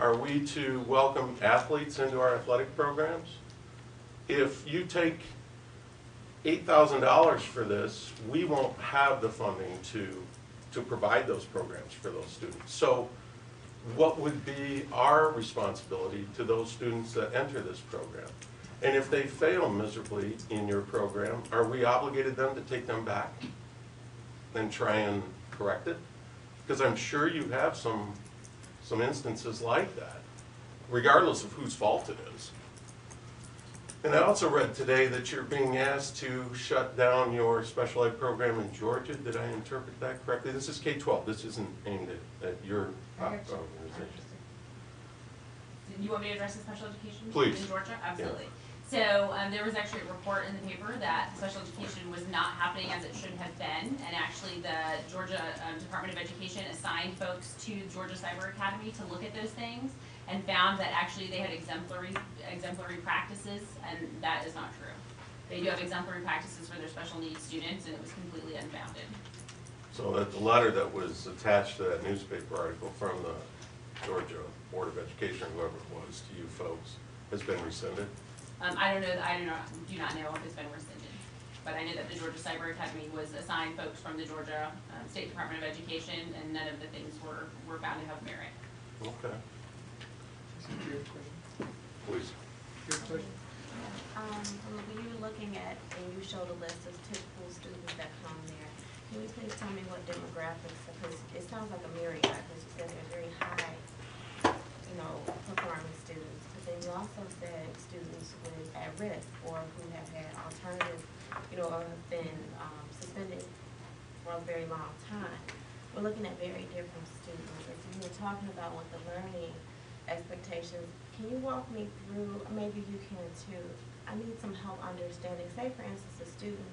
Are we to welcome athletes into our athletic programs? If you take $8,000 for this, we won't have the funding to provide those programs for those students. So what would be our responsibility to those students that enter this program? And if they fail miserably in your program, are we obligated then to take them back and try and correct it? Because I'm sure you have some instances like that, regardless of whose fault it is. And I also read today that you're being asked to shut down your special ed program in Georgia. Did I interpret that correctly? This is K-12. This isn't aimed at your organization. You want me to address the special education Please. in Georgia? Absolutely. So there was actually a report in the paper that special education was not happening as it should have been, and actually the Georgia Department of Education assigned folks to Georgia Cyber Academy to look at those things, and found that actually they had exemplary practices, and that is not true. They do have exemplary practices for their special needs students, and it was completely unfounded. So that the letter that was attached to that newspaper article from the Georgia Board of Education, or whoever it was, to you folks, has been rescinded? I don't know, I do not know if it's been rescinded, but I know that the Georgia Cyber Academy was assigned folks from the Georgia State Department of Education, and none of the things were found to have merit. Okay, Do you have a question? please. Do you have a question? When you were looking at, and you showed a list of typical students that come there, can you please tell me what demographics, because it sounds like a myriad, because you said they're very high, performing students, but then you also said students with at risk, or who have had alternative, or have been suspended for a very long time. We're looking at very different students. If you were talking about what the learning expectations, can you walk me through, maybe you can too, I need some help understanding, say for instance a student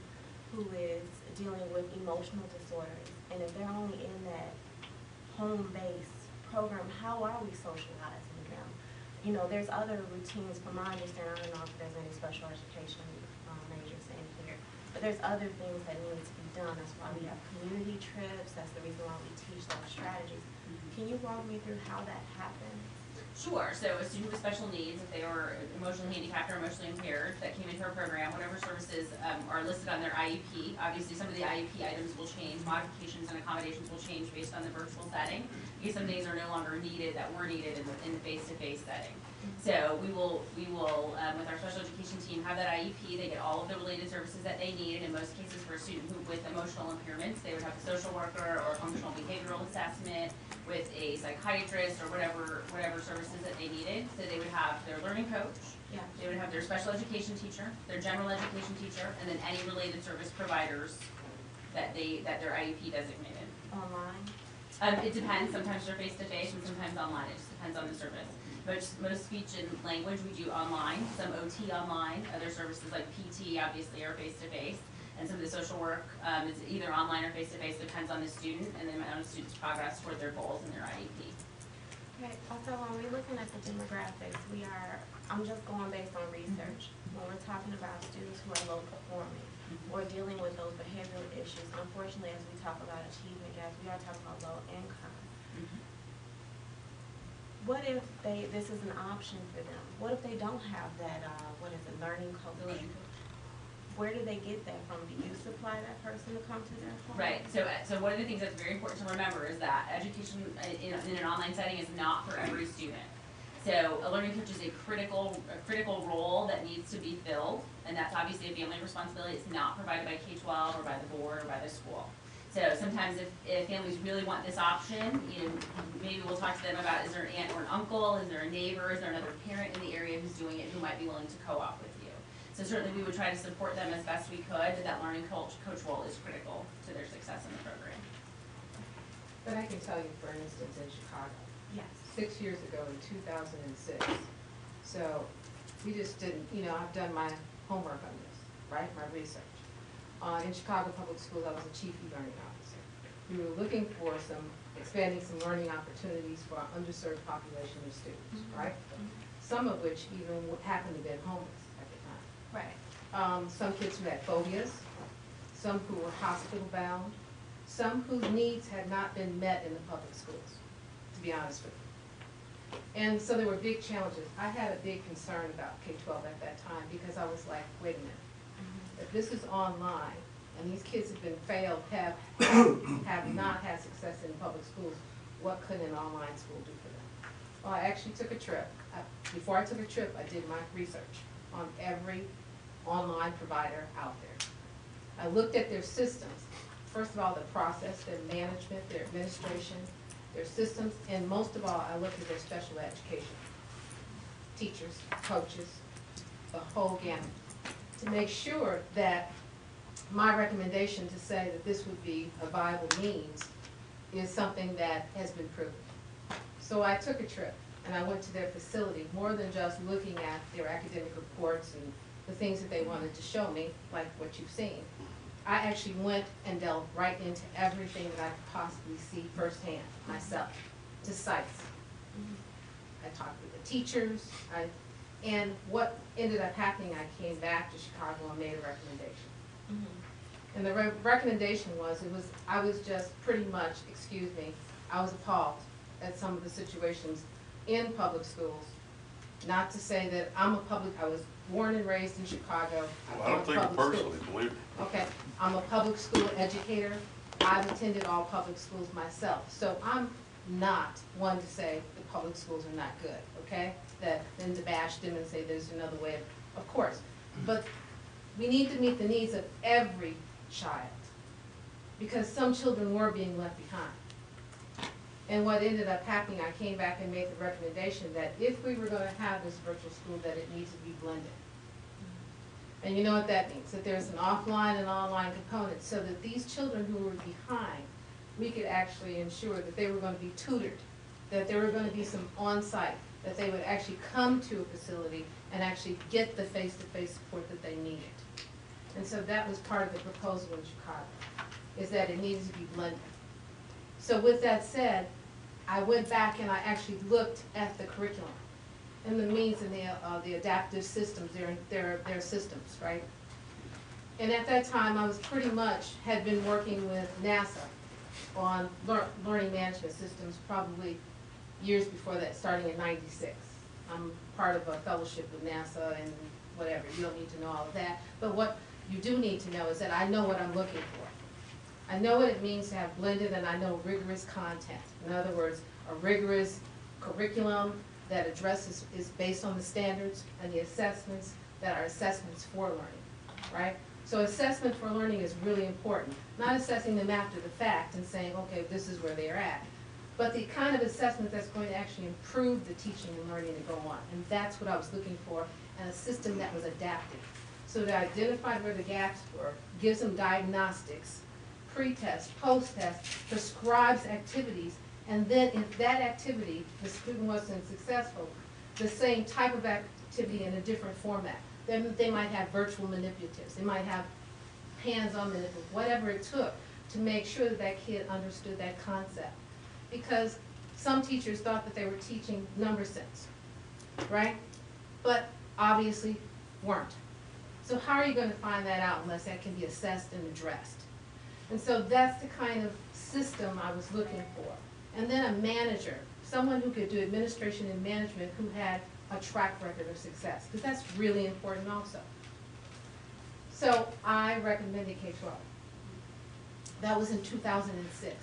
who is dealing with emotional disorders, and if they're only in that home-based program, how are we socializing them? There's other routines from my understanding, I don't know if there's any special education majors in here, but there's other things that need to be done. That's why we have community trips, that's the reason why we teach those strategies. Can you walk me through how that happens? Sure, so a student with special needs, if they were emotionally handicapped or emotionally impaired, that came into our program, whatever services are listed on their IEP, obviously some of the IEP items will change, modifications and accommodations will change based on the virtual setting, because some things are no longer needed that were needed in the face-to-face setting. So we will, with our special education team, have that IEP, they get all of the related services that they need, and in most cases for a student with emotional impairments, they would have a social worker or functional behavioral assessment with a psychiatrist or whatever services that they needed. So they would have their learning coach, Yeah. they would have their special education teacher, their general education teacher, and then any related service providers that their IEP designated. Online? It depends, sometimes they're face-to-face and sometimes online, it just depends on the service. Most speech and language we do online, some OT online, other services like PT obviously are face-to-face, and some of the social work is either online or face-to-face, depends on the student and the amount of students' progress toward their goals and their IEP. Okay, also when we're looking at the demographics, I'm just going based on research. When we're talking about students who are low performing or dealing with those behavioral issues, unfortunately as we talk about achievement gaps, we are talking about low income. What if this is an option for them? What if they don't have that, learning coach? Where do they get that from? Do you supply that person to come to their home? Right, so one of the things that's very important to remember is that education in an online setting is not for every student. So a learning coach is a critical role that needs to be filled, and that's obviously a family responsibility. It's not provided by K-12 or by the board or by the school. So sometimes if families really want this option, maybe we'll talk to them about, is there an aunt or an uncle, is there a neighbor, is there another parent in the area who's doing it who might be willing to co-op with you. So certainly we would try to support them as best we could, but that learning coach role is critical to their success in the program. But I can tell you, for instance, in Chicago, Yes. 6 years ago in 2006, so we just didn't, I've done my homework on this, right, my research. In Chicago Public Schools, I was the chief e-learning officer. We were looking for expanding some learning opportunities for our underserved population of students, right? Some of which even happened to be homeless at the time. Right. Some kids who had phobias, some who were hospital bound, some whose needs had not been met in the public schools, to be honest with you. And so there were big challenges. I had a big concern about K-12 at that time because I was like, wait a minute. If this is online, and these kids have been failed, have not had success in public schools, what could an online school do for them? Well, I actually took a trip. Before I took a trip, I did my research on every online provider out there. I looked at their systems. First of all, the process, their management, their administration, their systems, and most of all, I looked at their special education. Teachers, coaches, the whole gamut. To make sure that my recommendation to say that this would be a viable means is something that has been proven. So I took a trip and I went to their facility, more than just looking at their academic reports and the things that they wanted to show me, like what you've seen. I actually went and delved right into everything that I could possibly see firsthand myself, to sites. I talked with the teachers, and what ended up happening, I came back to Chicago and made a recommendation. And the recommendation was, I was just pretty much, excuse me, I was appalled at some of the situations in public schools. Not to say that I was born and raised in Chicago. I don't take it personally, believe me. Okay, I'm a public school educator. I've attended all public schools myself. So I'm not one to say the public schools are not good, okay? Then to bash them and say there's another way, of course. But we need to meet the needs of every child, because some children were being left behind. And what ended up happening, I came back and made the recommendation that if we were gonna have this virtual school, that it needs to be blended. And you know what that means, that there's an offline and online component, so that these children who were behind, we could actually ensure that they were gonna be tutored, that there were gonna be some on-site, that they would actually come to a facility and actually get the face-to-face support that they needed. And so that was part of the proposal in Chicago, is that it needs to be blended. So with that said, I went back and I actually looked at the curriculum and the means and the adaptive systems, their systems, right? And at that time, I was pretty much, had been working with NASA on learning management systems probably years before that, starting in '96. I'm part of a fellowship with NASA and whatever, you don't need to know all of that. But what you do need to know is that I know what I'm looking for. I know what it means to have blended, and I know rigorous content. In other words, a rigorous curriculum that addresses, is based on the standards and the assessments that are assessments for learning, right? So assessment for learning is really important. Not assessing them after the fact and saying, okay, this is where they're at, but the kind of assessment that's going to actually improve the teaching and learning to go on. And that's what I was looking for, and a system that was adaptive. So to identify where the gaps were, gives them diagnostics, pre-test, post-test, prescribes activities, and then if that activity, the student wasn't successful, the same type of activity in a different format. Then they might have virtual manipulatives, they might have hands-on manipulatives, whatever it took to make sure that that kid understood that concept. Because some teachers thought that they were teaching number sense, right? But obviously weren't. So how are you going to find that out unless that can be assessed and addressed? And so that's the kind of system I was looking for. And then a manager, someone who could do administration and management who had a track record of success, because that's really important also. So I recommended K-12. That was in 2006.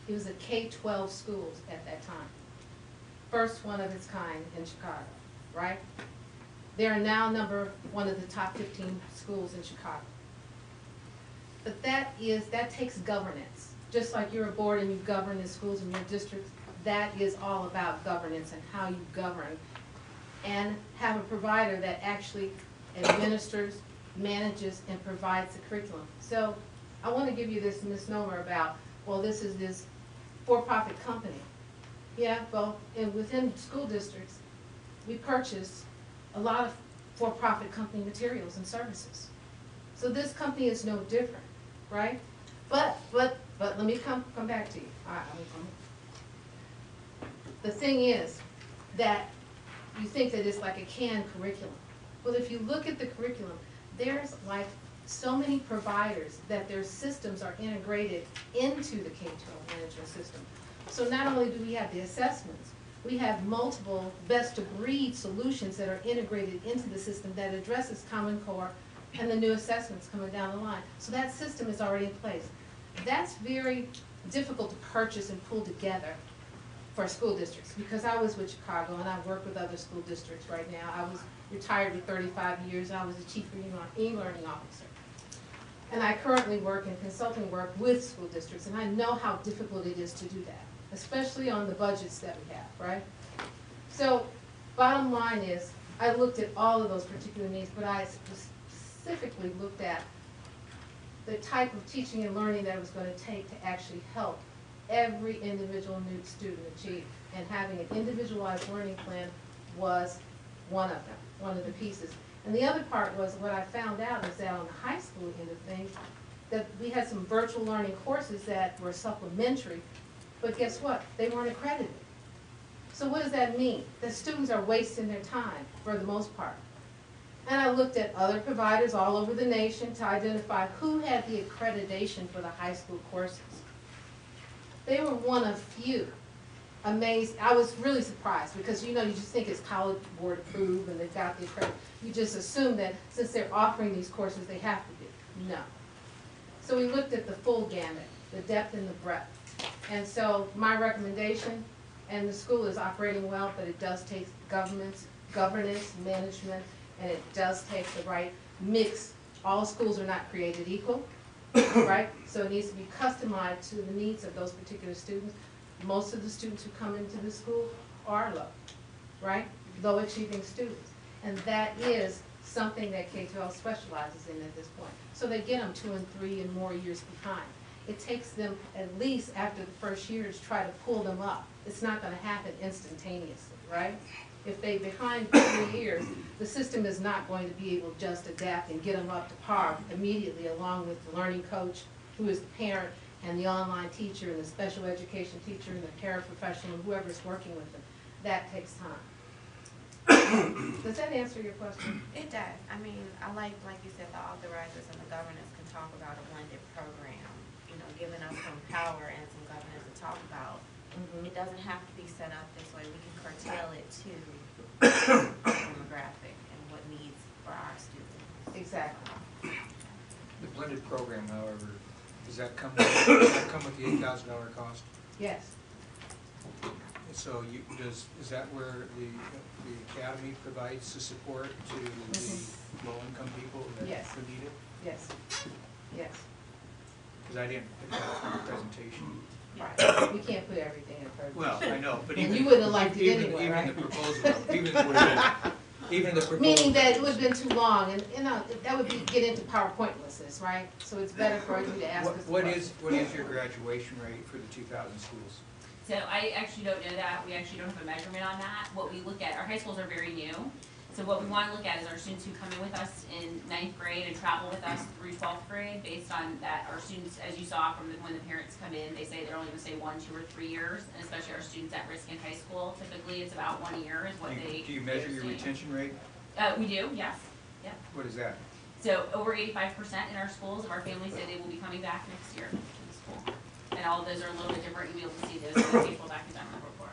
It was a K-12 schools at that time. First one of its kind in Chicago, right? They are now one of the top 15 schools in Chicago. But that takes governance. Just like you're a board and you govern the schools in your districts, that is all about governance and how you govern and have a provider that actually administers, manages, and provides the curriculum. So I want to give you this misnomer about, well, this is this for-profit company. Yeah, well, within school districts, we purchase a lot of for-profit company materials and services. So this company is no different, right? But let me come back to you. The thing is that you think that it's like a canned curriculum. Well, if you look at the curriculum, there's like so many providers that their systems are integrated into the K-12 management system. So not only do we have the assessments, we have multiple best-of-breed solutions that are integrated into the system that addresses Common Core and the new assessments coming down the line. So that system is already in place. That's very difficult to purchase and pull together for school districts, because I was with Chicago and I work with other school districts right now. I was retired with 35 years. I was the chief e-learning officer. And I currently work in consulting work with school districts, and I know how difficult it is to do that, especially on the budgets that we have, right? So bottom line is, I looked at all of those particular needs, but I specifically looked at the type of teaching and learning that it was going to take to actually help every individual new student achieve. And having an individualized learning plan was one of them, one of the pieces. And the other part was, what I found out is that on the high school end of things, that we had some virtual learning courses that were supplementary, but guess what? They weren't accredited. So what does that mean? The students are wasting their time for the most part. And I looked at other providers all over the nation to identify who had the accreditation for the high school courses. They were one of few. Amazed, I was really surprised because you just think it's College Board approved and they've got the accreditation. You just assume that since they're offering these courses, they have to be. No. So we looked at the full gamut, the depth and the breadth. And so my recommendation, and the school is operating well, but it does take governance, management, and it does take the right mix. All schools are not created equal, right? So it needs to be customized to the needs of those particular students. Most of the students who come into the school are low, right? Low achieving students. And that is something that K-12 specializes in at this point. So they get them 2 and 3 and more years behind. It takes them at least after the first year to try to pull them up. It's not going to happen instantaneously, right? If they're behind 3 years, the system is not going to be able to just adapt and get them up to par immediately, along with the learning coach, who is the parent, and the online teacher, and the special education teacher, and the paraprofessional, and whoever's working with them. That takes time. Does that answer your question? It does. I mean, I like you said, the authorizers and the governors can talk about a blended program, giving us some power and some governance to talk about. It doesn't have to be set up this way. We can curtail it to our demographic and what needs for our students. Exactly. The blended program, however, does that come with the $8,000 cost? Yes. So is that where the academy provides the support to the low-income people that Yes. who need it? Yes. Yes. Because I didn't pick that up from the presentation. Right. We can't put everything in a Well, presentation. I know, but And even you wouldn't have liked it even anyway, even right? the proposal, even the proposal. Meaning that it would have been too long, and that would be get into PowerPointlessness, right? So it's better for you to ask us the What question. is your graduation rate for the 2,000 schools? So I actually don't know that. We actually don't have a measurement on that. What we look at, our high schools are very new. So what we want to look at is our students who come in with us in 9th grade and travel with us through 12th grade, based on that our students, as you saw from when the parents come in, they say they're only going to stay 1, 2, or 3 years, and especially our students at risk in high school. Typically, it's about 1 year is what Do you measure your retention rate? We do, yes. Yep. What is that? So over 85% in our schools of our families say they will be coming back next year to the school. And all of those are a little bit different. You'll be able to see those in the April academic report.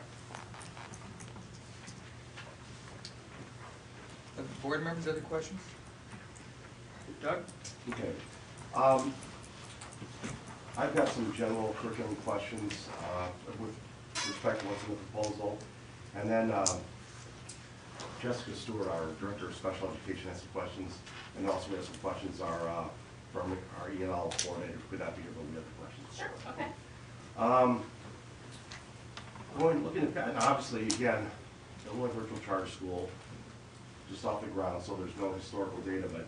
Board members, other questions? Doug? Okay. I've got some general curriculum questions with respect to what's in the proposal. And then Jessica Stewart, our Director of Special Education, has some questions. And also we have some questions from our ENL coordinator, who could not be here, but we have the questions. Sure, okay. Looking at that, and obviously, again, Illinois Virtual Charter School, just off the ground, so there's no historical data, but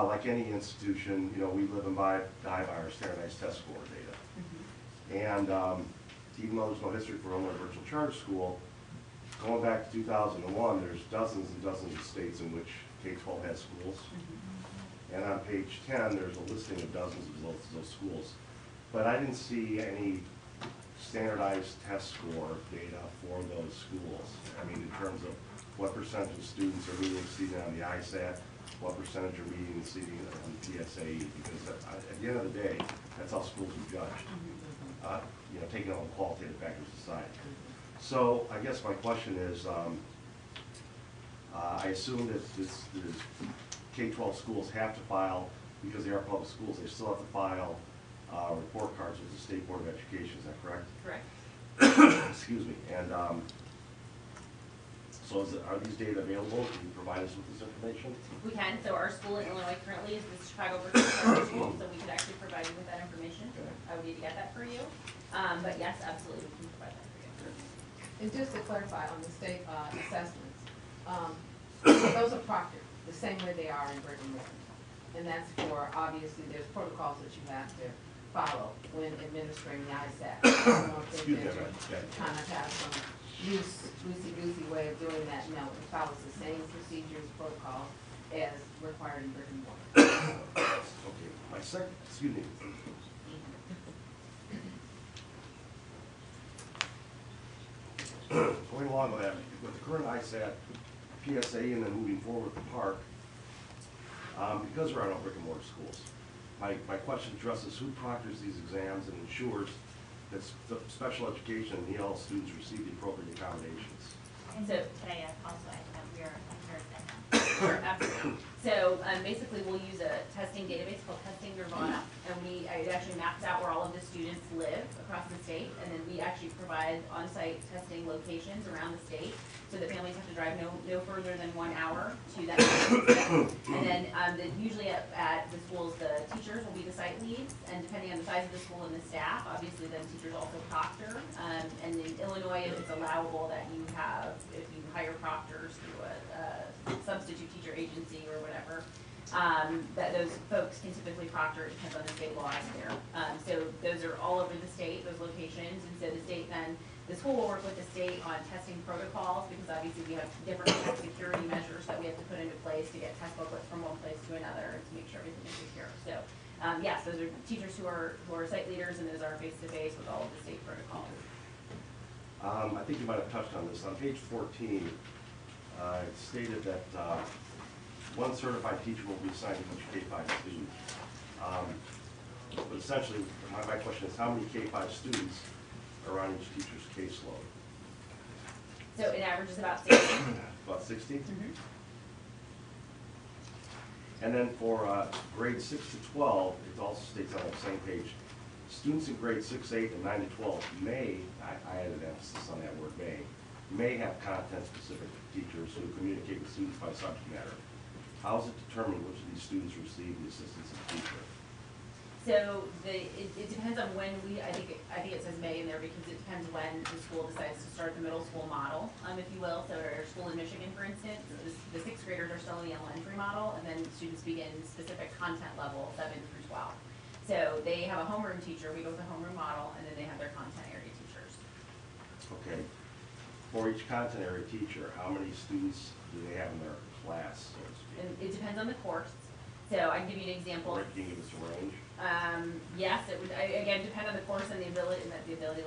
like any institution, we live and die by our standardized test score data. And even though there's no history for Illinois Virtual Charter School, going back to 2001, there's dozens and dozens of states in which K-12 has schools. And on page 10, there's a listing of dozens of those schools. But I didn't see any standardized test score data for those schools. I mean, in terms of what percentage of students are meeting and exceeding on the ISAT, what percentage are meeting and exceeding on the TSAE, because at the end of the day, that's how schools are judged. Taking all the qualitative factors aside. So I guess my question is, I assume that the K-12 schools have to file, because they are public schools, they still have to file report cards with the State Board of Education, is that correct? Correct. Excuse me. And so are these data available? Can you provide us with this information? We can. So our school in Illinois currently is the Chicago Virtual Charter School, so we could actually provide you with that information. Okay. I would need to get that for you. But yes, absolutely, we can provide that for you. And just to clarify on the state assessments, those are proctored the same way they are in Brigham Young. And that's for, obviously, there's protocols that you have to follow when administering the ISAT. Excuse me, right. Kind of have some loosey-goosey way of doing that. No, it follows the same procedures, protocols as required in brick and mortar. Okay, my second, excuse me. Going along with that, with the current ISAT PSA and then moving forward with the park, because there are no brick and mortar schools, my question addresses who proctors these exams and ensures that special education and EL students receive the appropriate accommodations. And so today I also added that we are here at Sure, absolutely. So basically we'll use a testing database called Testing Nirvana, and it actually maps out where all of the students live across the state, and then we actually provide on-site testing locations around the state, so that families have to drive no further than 1 hour to that. And then usually at the schools, the teachers will be the site leads, and depending on the size of the school and the staff, obviously then teachers also proctor. And in Illinois, it's allowable that you have, if you hire proctors through a substitute teacher agency or whatever, that those folks can typically proctor. It depends on the state laws there. So those are all over the state, those locations, and so the state then, the school will work with the state on testing protocols, because obviously we have different security measures that we have to put into place to get test booklets from one place to another to make sure everything is secure. So yes, those are teachers who are site leaders, and those are face-to-face with all of the state protocols. I think you might have touched on this. On page 14, it stated that one certified teacher will be assigned to each K-5 student. But essentially, my question is, how many K-5 students are on each teacher's caseload? So it averages about 60. About 60? Mm-hmm. And then for grades 6 to 12, it also states on that same page, students in grades 6, 8, and 9 to 12 may, I added emphasis on that word may have content-specific teachers who communicate with students by subject matter. How is it determined which of these students receive the assistance of the teacher? So it depends on when I think it says May in there, because it depends when the school decides to start the middle school model, if you will. So our school in Michigan, for instance, the 6th graders are still in the elementary model, and then students begin specific content level 7 through 12. So they have a homeroom teacher, we go with the homeroom model, and then they have their content area teachers. Okay. For each content area teacher, how many students do they have in their class, so to speak? And it depends on the course. So I can give you an example. Can you give us a range? Yes, it would, again, depend on the course and the ability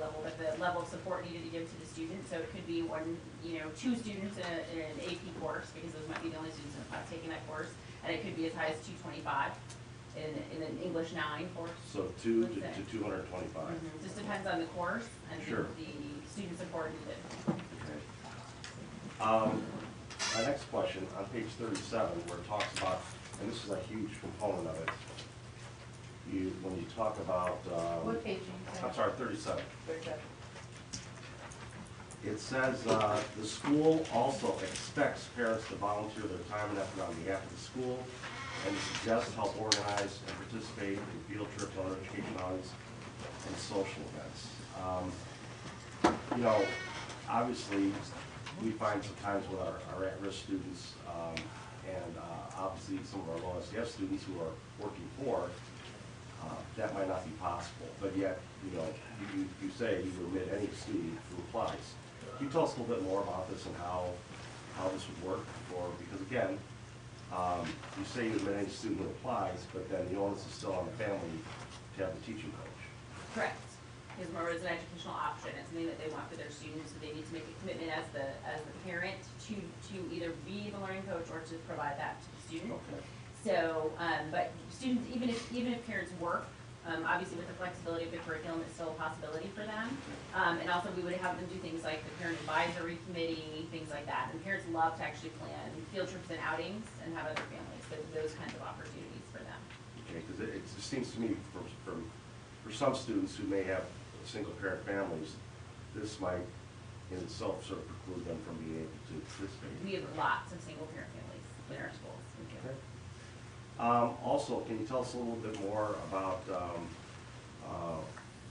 level, but the level of support needed to give to the student. So it could be 2 students in an AP course, because those might be the only students in the class taking that course, and it could be as high as 225 in an English 9 course. So 2 to 225. Mm-hmm. Just depends on the course and Sure. the student support needed. Okay. My next question, on page 37, where it talks about, and this is a huge component of it, when you talk about, What page are you I'm sorry, 37. 37. It says, the school also expects parents to volunteer their time and effort on behalf of the school and to suggest help organize and participate in field trips, other education outings, and social events. Obviously, we find sometimes with our at-risk students, and obviously some of our low SES students who are working poor, that might not be possible. But yet, you say you admit any student who applies. Can you tell us a little bit more about this and how this would work? Because again, you say you admit any student who applies, but then the onus is still on the family to have the teaching coach. Correct. Because remember, it's an educational option. It's something that they want for their students, so they need to make a commitment as the parent to either be the learning coach or to provide that to the student. Okay. So, but students, even if parents work, obviously with the flexibility of the curriculum, it's still a possibility for them. And also we would have them do things like the parent advisory committee, things like that. And parents love to actually plan field trips and outings and have other families, so those kinds of opportunities for them. Okay, because it just seems to me for some students who may have single-parent families, this might in itself sort of preclude them from being able to participate. We have lots of single-parent families in our schools. Okay. Also, can you tell us a little bit more about,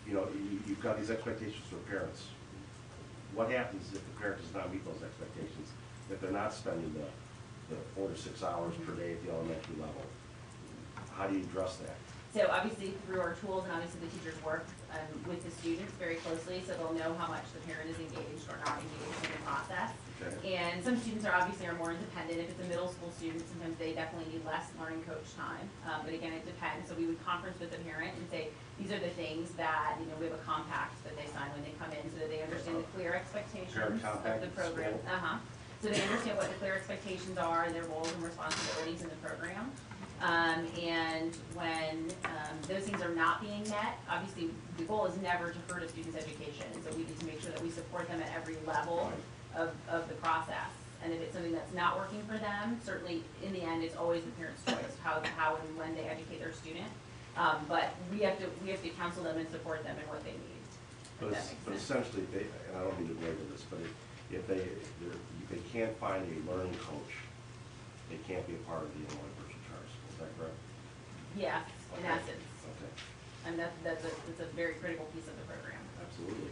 you've got these expectations for parents. What happens if the parent does not meet those expectations, if they're not spending the 4 to 6 hours per day at the elementary level? How do you address that? So obviously through our tools, and obviously the teachers work with the students very closely, so they'll know how much the parent is engaged or not engaged in the process. Okay. And some students are more independent. If it's a middle school student, sometimes they definitely need less learning coach time. But again, it depends. So we would conference with the parent and say, these are the things that, we have a compact that they sign when they come in so that they understand the clear expectations Parent of compact the at program. school? So they understand what the clear expectations are and their roles and responsibilities in the program. And when those things are not being met, obviously the goal is never to hurt a student's education. So we need to make sure that we support them at every level of the process. And if it's something that's not working for them, certainly in the end, it's always the parent's choice, how and when they educate their student. But we have to counsel them and support them in what they need. But If that makes but sense. essentially, and I don't mean to belabor this, but if they can't find a learning coach, they can't be a part of the Illinois Virtual Charter School, is that correct? Yes, in Okay. essence. Okay, And that's a very critical piece of the program. absolutely.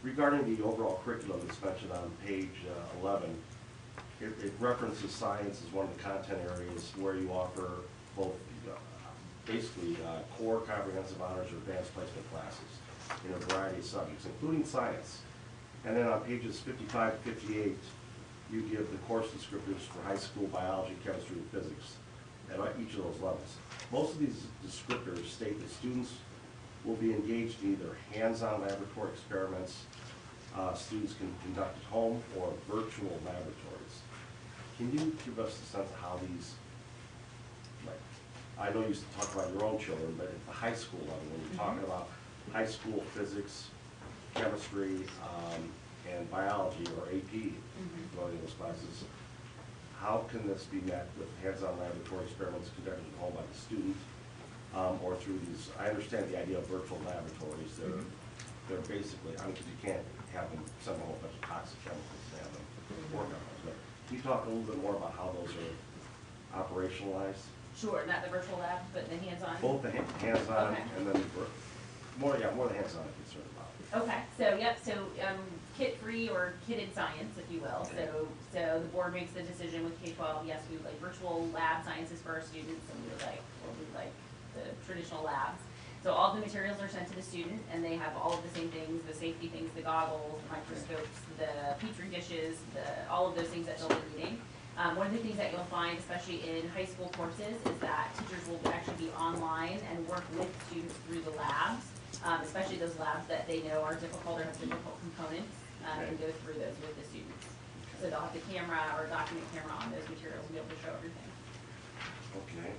Regarding the overall curriculum that's mentioned on page 11, it references science as one of the content areas where you offer both basically core comprehensive honors or advanced placement classes in a variety of subjects, including science. And then on pages 55 to 58, you give the course descriptors for high school biology, chemistry, and physics at each of those levels. Most of these descriptors state that students will be engaged in either hands-on laboratory experiments students can conduct at home or virtual laboratories. Can you give us a sense of how these, like, I know you talk about your own children, but at the high school level, when you're talking about high school physics, chemistry, and biology, or AP, running those classes, how can this be met with hands-on laboratory experiments conducted at home by the student, or through these, I understand the idea of virtual laboratories, they're basically, I mean, because you can't have them send a whole bunch of toxic chemicals to have them work on those, but can you talk a little bit more about how those are operationalized? Sure, not the virtual lab, but the hands-on. Both the hands-on Okay. and then more the hands-on I'm concerned about. Okay, so kit-free or kitted science, if you will. So the board makes the decision with K-12, yes, we would like virtual lab sciences for our students, and we would like the traditional labs. So all the materials are sent to the student, and they have all of the same things, the safety things, the goggles, the microscopes, the petri dishes, all of those things that they'll be needing. One of the things that you'll find, especially in high school courses, is that teachers will actually be online and work with students through the labs, especially those labs that they know are difficult or have difficult components, and go through those with the students. So they'll have the camera or document camera on those materials and be able to show everything. Okay.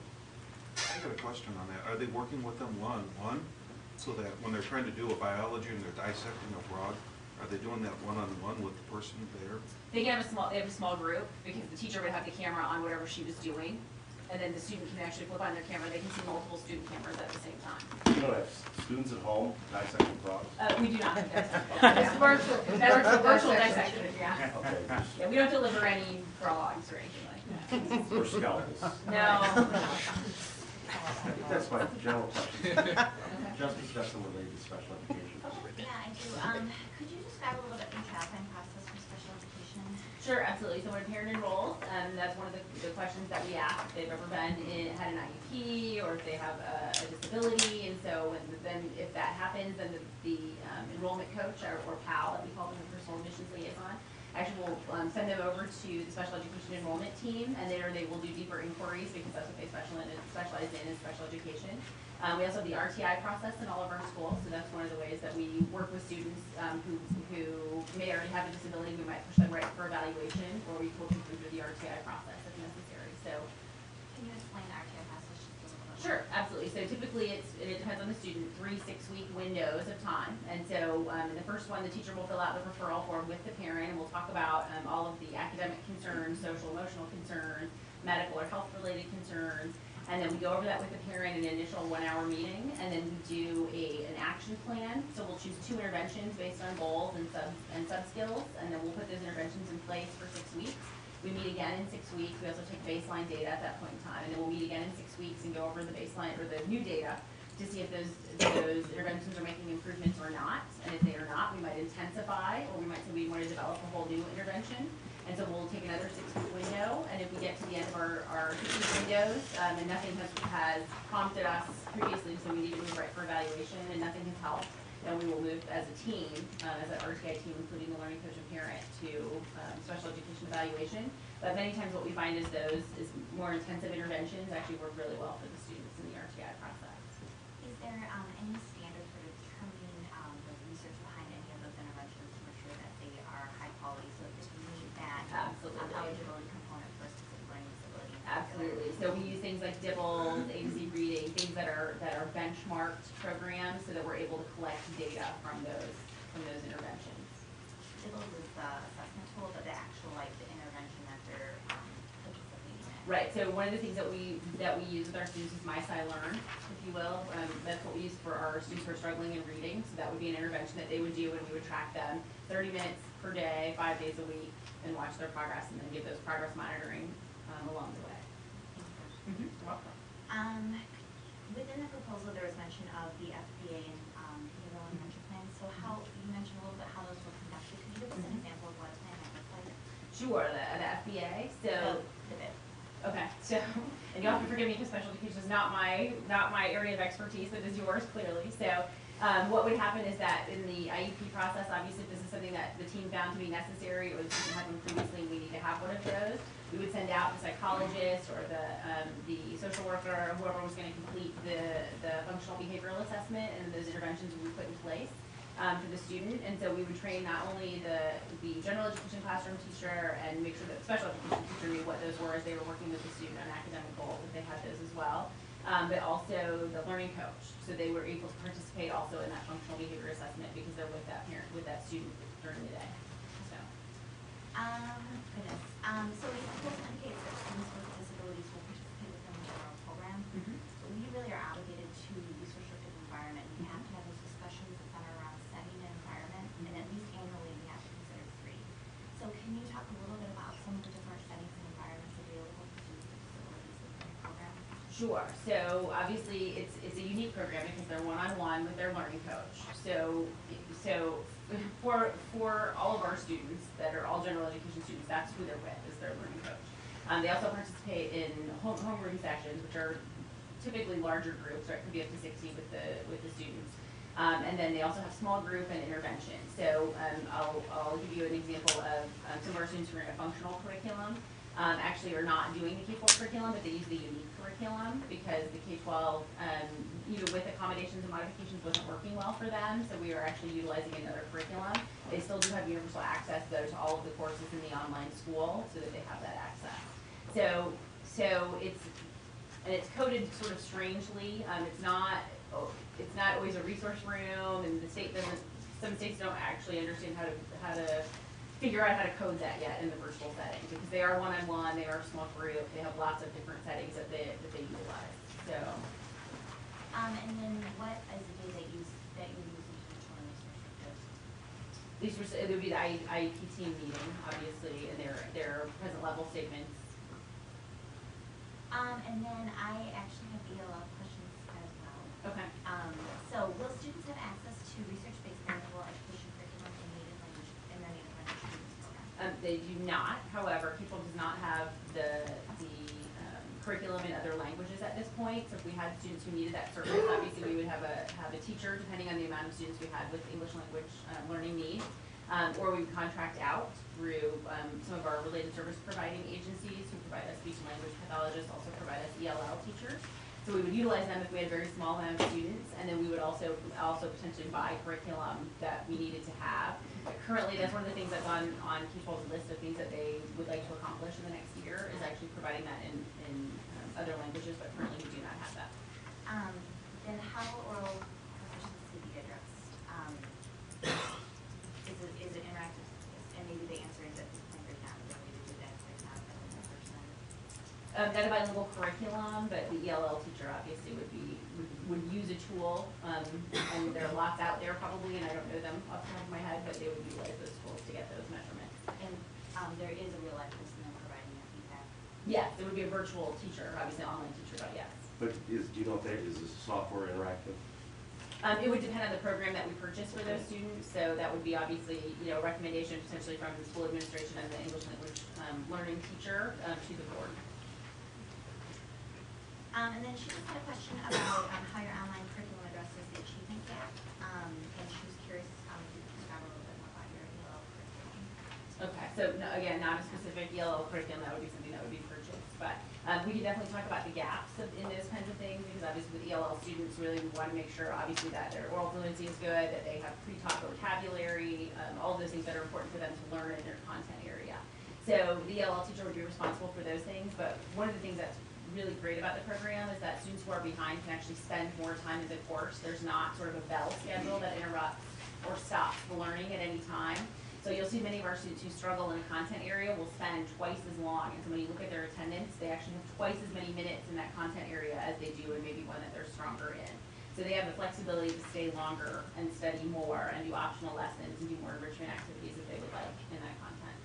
I got a question on that. Are they working with them one-on-one? So that when they're trying to do a biology and they're dissecting a frog, are they doing that one-on-one with the person there? They have a small group, because the teacher would have the camera on whatever she was doing, and then the student can actually flip on their camera, they can see multiple student cameras at the same time. You don't have students at home dissecting frogs? We do not have It's virtual. That's virtual dissection, yeah. Okay, Yeah, we don't deliver any frogs or anything like that. or skeletons. No. I think that's my general question. Justice got some related to special education. Yeah, I do. Could you describe a little bit the traveling process for special education? Sure, absolutely. So when a parent enrolls, that's one of the questions that we ask, if they've ever had an IEP, or if they have a disability. And so then if that happens, then the enrollment coach, or PAL, that we call them, the personal admissions liaison, actually will send them over to the special education enrollment team, and there they will do deeper inquiries, because that's what they specialize in is special education. We also have the RTI process in all of our schools, so that's one of the ways that we work with students who may already have a disability. We might push them right for evaluation, or we pull them through the RTI process if necessary. So, Can you explain the RTO process just a little bit? sure, absolutely. So typically it depends on the student, 3 6-week windows of time. And so in the first one, the teacher will fill out the referral form with the parent, and we'll talk about all of the academic concerns, social emotional concerns, medical or health related concerns. And then we go over that with the parent in an initial 1-hour meeting, and then we do an action plan. So we'll choose 2 interventions based on goals and sub skills, and then we'll put those interventions in place for 6 weeks. We meet again in 6 weeks. We also take baseline data at that point in time, and then we'll meet again in 6 weeks and go over the baseline or the new data to see if those interventions are making improvements or not. And if they are not, we might intensify, or we might say we want to develop a whole new intervention. And so we'll take another 6-week window, and if we get to the end of our 6-week windows, and nothing has prompted us previously, so we need to move right for evaluation, and nothing has helped, then we will move as a team, as an RTI team, including the learning coach and parent, to special education evaluation. But many times what we find is those more intensive interventions actually work really well for the students in the RTI process. Is there any standard for determining the research behind any of those interventions to ensure that they are high quality, so that you meet that Absolutely. eligibility component for a specific learning disability? Absolutely. So we use things like DeKalb, A to Z reading, things that are benchmarked programs, so that we're able to collect data from those interventions. DeKalb is the assessment tool, but the actual the intervention that they're participating in. Right. So one of the things that we use with our students is MySci-Learn, if you will. That's what we use for our students who are struggling in reading. So that would be an intervention that they would do, and we would track them 30 minutes per day, 5 days a week, and watch their progress, and then give those progress monitoring along the way. Thank you. You're welcome. Within the proposal, there was mention of the FBA and behavioral intervention plans. So you mentioned a little bit how those were conducted. Could you give us an example of what a plan might look like? Sure, the FBA. So. The bit. Okay, so, and you'll have to forgive me because special education is not my area of expertise, it is yours clearly. So what would happen is that in the IEP process, obviously if this is something that the team found to be necessary, it was something that happened previously, we need to have one of those. We would send out the psychologist or the social worker or whoever was going to complete the functional behavioral assessment, and those interventions would be put in place for the student. And so we would train not only the general education classroom teacher and make sure that the special education teacher knew what those were as they were working with the student on academic goals, if they had those as well, but also the learning coach. So they were able to participate also in that functional behavior assessment because they're with that parent, with that student during the day. So. Goodness. So the proposal indicates that students with disabilities will participate within the general program. But we really are obligated to use restricted environment. We have to have those discussions that center around setting and environment, and at least annually we have to consider 3. So can you talk a little bit about some of the different settings and environments available for students with disabilities within the program? Sure. So obviously it's a unique program because they're one-on-one with their learning coach. So for all of our students that are all general education students, that's who they're with, is their learning coach. They also participate in homeroom sessions, which are typically larger groups, right? Could be up to 60 with the students. And then they also have small group and intervention. So I'll give you an example of some of our students who are in a functional curriculum. Actually are not doing the K-12 curriculum, but they use the unique curriculum because the K-12, either with accommodations and modifications, wasn't working well for them, so we are actually utilizing another curriculum. They still do have universal access, though, to all of the courses in the online school, so that they have that access. So it's coded sort of strangely. It's not always a resource room, and the state doesn't. Some states don't actually understand how to figure out how to code that yet in the virtual setting, because they are one-on-one, they are a small group, they have lots of different settings that they utilize. So. And then what is the day that you use to determine these restrictives? It would be the IEP team meeting, obviously, and their present level statements. And then I actually have ELL questions as well. Okay. So will students have access to research-based manual education curriculum in native language in their native language students program? They do not. However, K-12 does not have the curriculum in other languages at this point. So if we had students who needed that service, obviously we would have a teacher, depending on the amount of students we had with English language learning needs, or we would contract out through some of our related service providing agencies who provide us speech and language pathologists, also provide us ELL teachers. So we would utilize them if we had a very small amount of students, and then we would also potentially buy curriculum that we needed to have. Currently, that's one of the things that's on K-12's list of things that they would like to accomplish in the next year, is actually providing that in other languages, but currently we do not have that. Then how will oral proficiency be addressed? Is it interactive? And maybe the answer is that this point there's not the ability to do that, there's not a in person. Not a bilingual curriculum, but the ELL teacher obviously would use a tool, and there are lots out there probably, and I don't know them off the top of my head, but they would utilize those tools to get those measurements. And there is a real life person then providing that feedback. Yes, it would be a virtual teacher, obviously an online teacher, but yes. But do you know if is this software interactive? It would depend on the program that we purchase for those students, so that would be obviously, a recommendation potentially from the school administration and the English language learning teacher to the board. And then she just had a question about how your online curriculum addresses the achievement gap. And she was curious if you could describe a little bit more about your ELL curriculum. Okay, so no, again, not a specific ELL curriculum, that would be something that would be purchased, but we can definitely talk about the gaps in those kinds of things, because obviously with ELL students, really we want to make sure obviously that their oral fluency is good, that they have pre-taught vocabulary, all of those things that are important for them to learn in their content area. So the ELL teacher would be responsible for those things, but one of the things that's really great about the program is that students who are behind can actually spend more time in the course. There's not sort of a bell schedule that interrupts or stops the learning at any time. So you'll see many of our students who struggle in a content area will spend twice as long. And so when you look at their attendance, they actually have twice as many minutes in that content area as they do in maybe one that they're stronger in. So they have the flexibility to stay longer and study more and do optional lessons and do more enrichment activities if they would like in that content.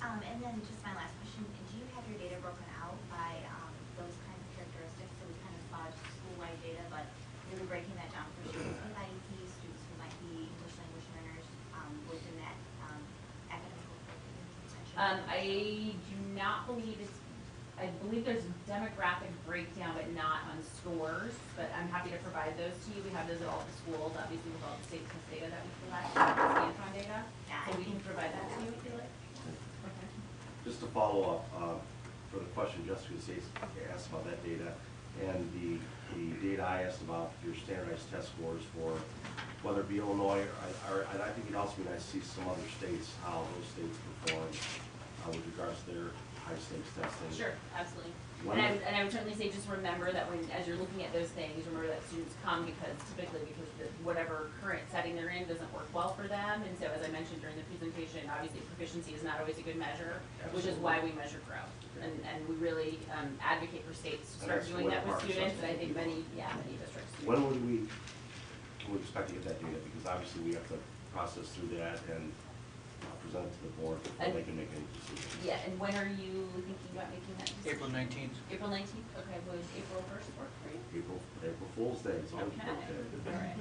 And then just my last question, do you have your data broken out by those kinds of characteristics? So we kind of saw just school-wide data, but really breaking that down for students with IEP, students who might be English language learners within that academic curriculum. I do not believe I believe there's a demographic breakdown, but not on scores, but I'm happy to provide those to you. We have those at all the schools, obviously with all the state test data that we collect, Scantron data, so we can provide that to you if you like. Okay. Just to follow up, for the question Jessica asked about that data, and the data I asked about your standardized test scores for whether it be Illinois, and I think it'd also be nice to see some other states, how those states perform with regards to their high stakes testing. Sure, absolutely. And I would certainly say just remember that as you're looking at those things, remember that students come because whatever current setting they're in doesn't work well for them. And so as I mentioned during the presentation, obviously proficiency is not always a good measure, which is why we measure growth. And we really advocate for states to start doing that with students, and I think many districts do. When can we expect to get that data? Because obviously we have to process through that and present it to the board before they can make any decisions. Yeah, and when are you thinking about making that decision? April 19th. April 19th? Okay, would April 1st work for you? April Fool's Day, it's always Okay. birthday. All right.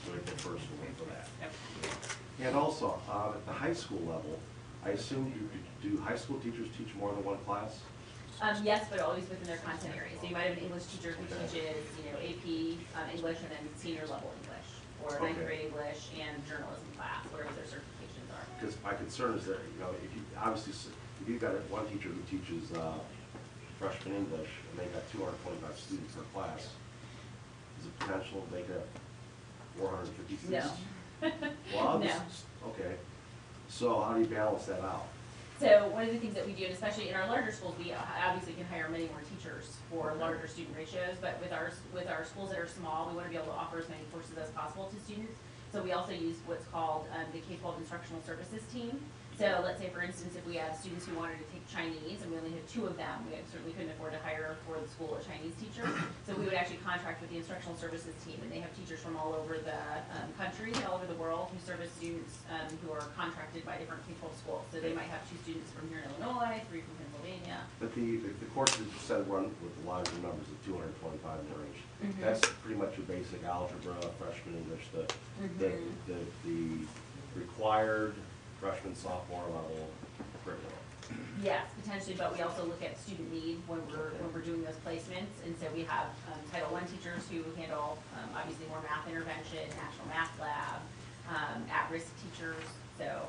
So April 1st will wait for that. Okay. And also, at the high school level, I assume do high school teachers teach more than one class? Yes, but always within their content area. So you might have an English teacher who teaches, AP, English, and then senior level English, or ninth Okay. grade English and journalism class, whatever their certifications are. Because my concern is that, if you, obviously, if you've got one teacher who teaches freshman English, and they've got 225 students per class, is it potential they could have 450 students? No. Well, No. okay. So how do you balance that out? So one of the things that we do, and especially in our larger schools, we obviously can hire many more teachers for larger student ratios, but with our schools that are small, we want to be able to offer as many courses as possible to students. So we also use what's called the K-12 Instructional Services Team. So let's say, for instance, if we have students who wanted to take Chinese and we only had 2 of them, we certainly couldn't afford to hire for the school a Chinese teacher. So we would actually contract with the Instructional Services Team, and they have teachers from all over the country, all over the world, who service students who are contracted by different K-12 schools. So they might have 2 students from here in Illinois, 3 from Pennsylvania. But the courses you said run with the larger numbers of 225 in the range. Mhm. That's pretty much your basic algebra, freshman English, the required freshman, sophomore level curriculum. Yes, potentially, but we also look at student need when we're doing those placements, and so we have Title I teachers who handle obviously more math intervention, National Math Lab, at-risk teachers. So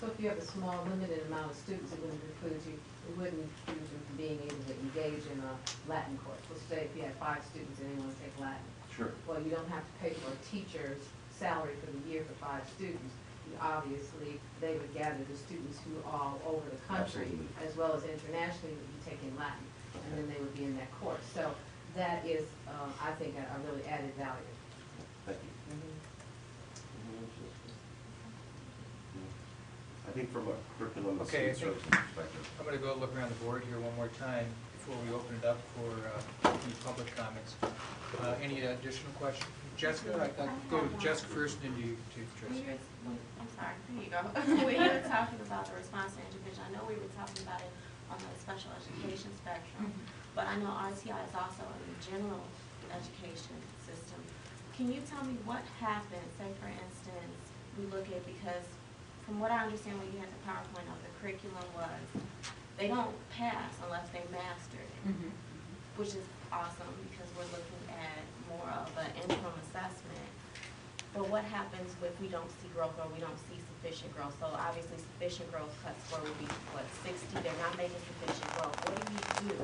So if you have a small, limited amount of students, it wouldn't preclude you from being able to engage in a Latin course. Let's say if you had 5 students and they want to take Latin. Sure. Well, you don't have to pay for a teacher's salary for the year for 5 students. Obviously, they would gather the students who are all over the country, Absolutely. as well as internationally, would be taking Latin, and then they would be in that course. So that is, I think, a really added value. Thank you. I think from a curriculum and Okay, I student think- services perspective. I'm going to go look around the board here one more time before we open it up for any public comments. Any additional questions? Jessica, I'll go with Jessica first, and then you to Tracy. I'm sorry, here you go. When you were talking about the response to intervention, I know we were talking about it on the special education spectrum, but I know RTI is also in the general education system. Can you tell me what happens, say for instance, we look at, because from what I understand when you had the PowerPoint of the curriculum was, they don't pass unless they master it, which is awesome because we're looking at more of an interim assessment. But what happens if we don't see growth or we don't see sufficient growth? So obviously sufficient growth cut score would be, what, 60, they're not making sufficient growth. What do you do?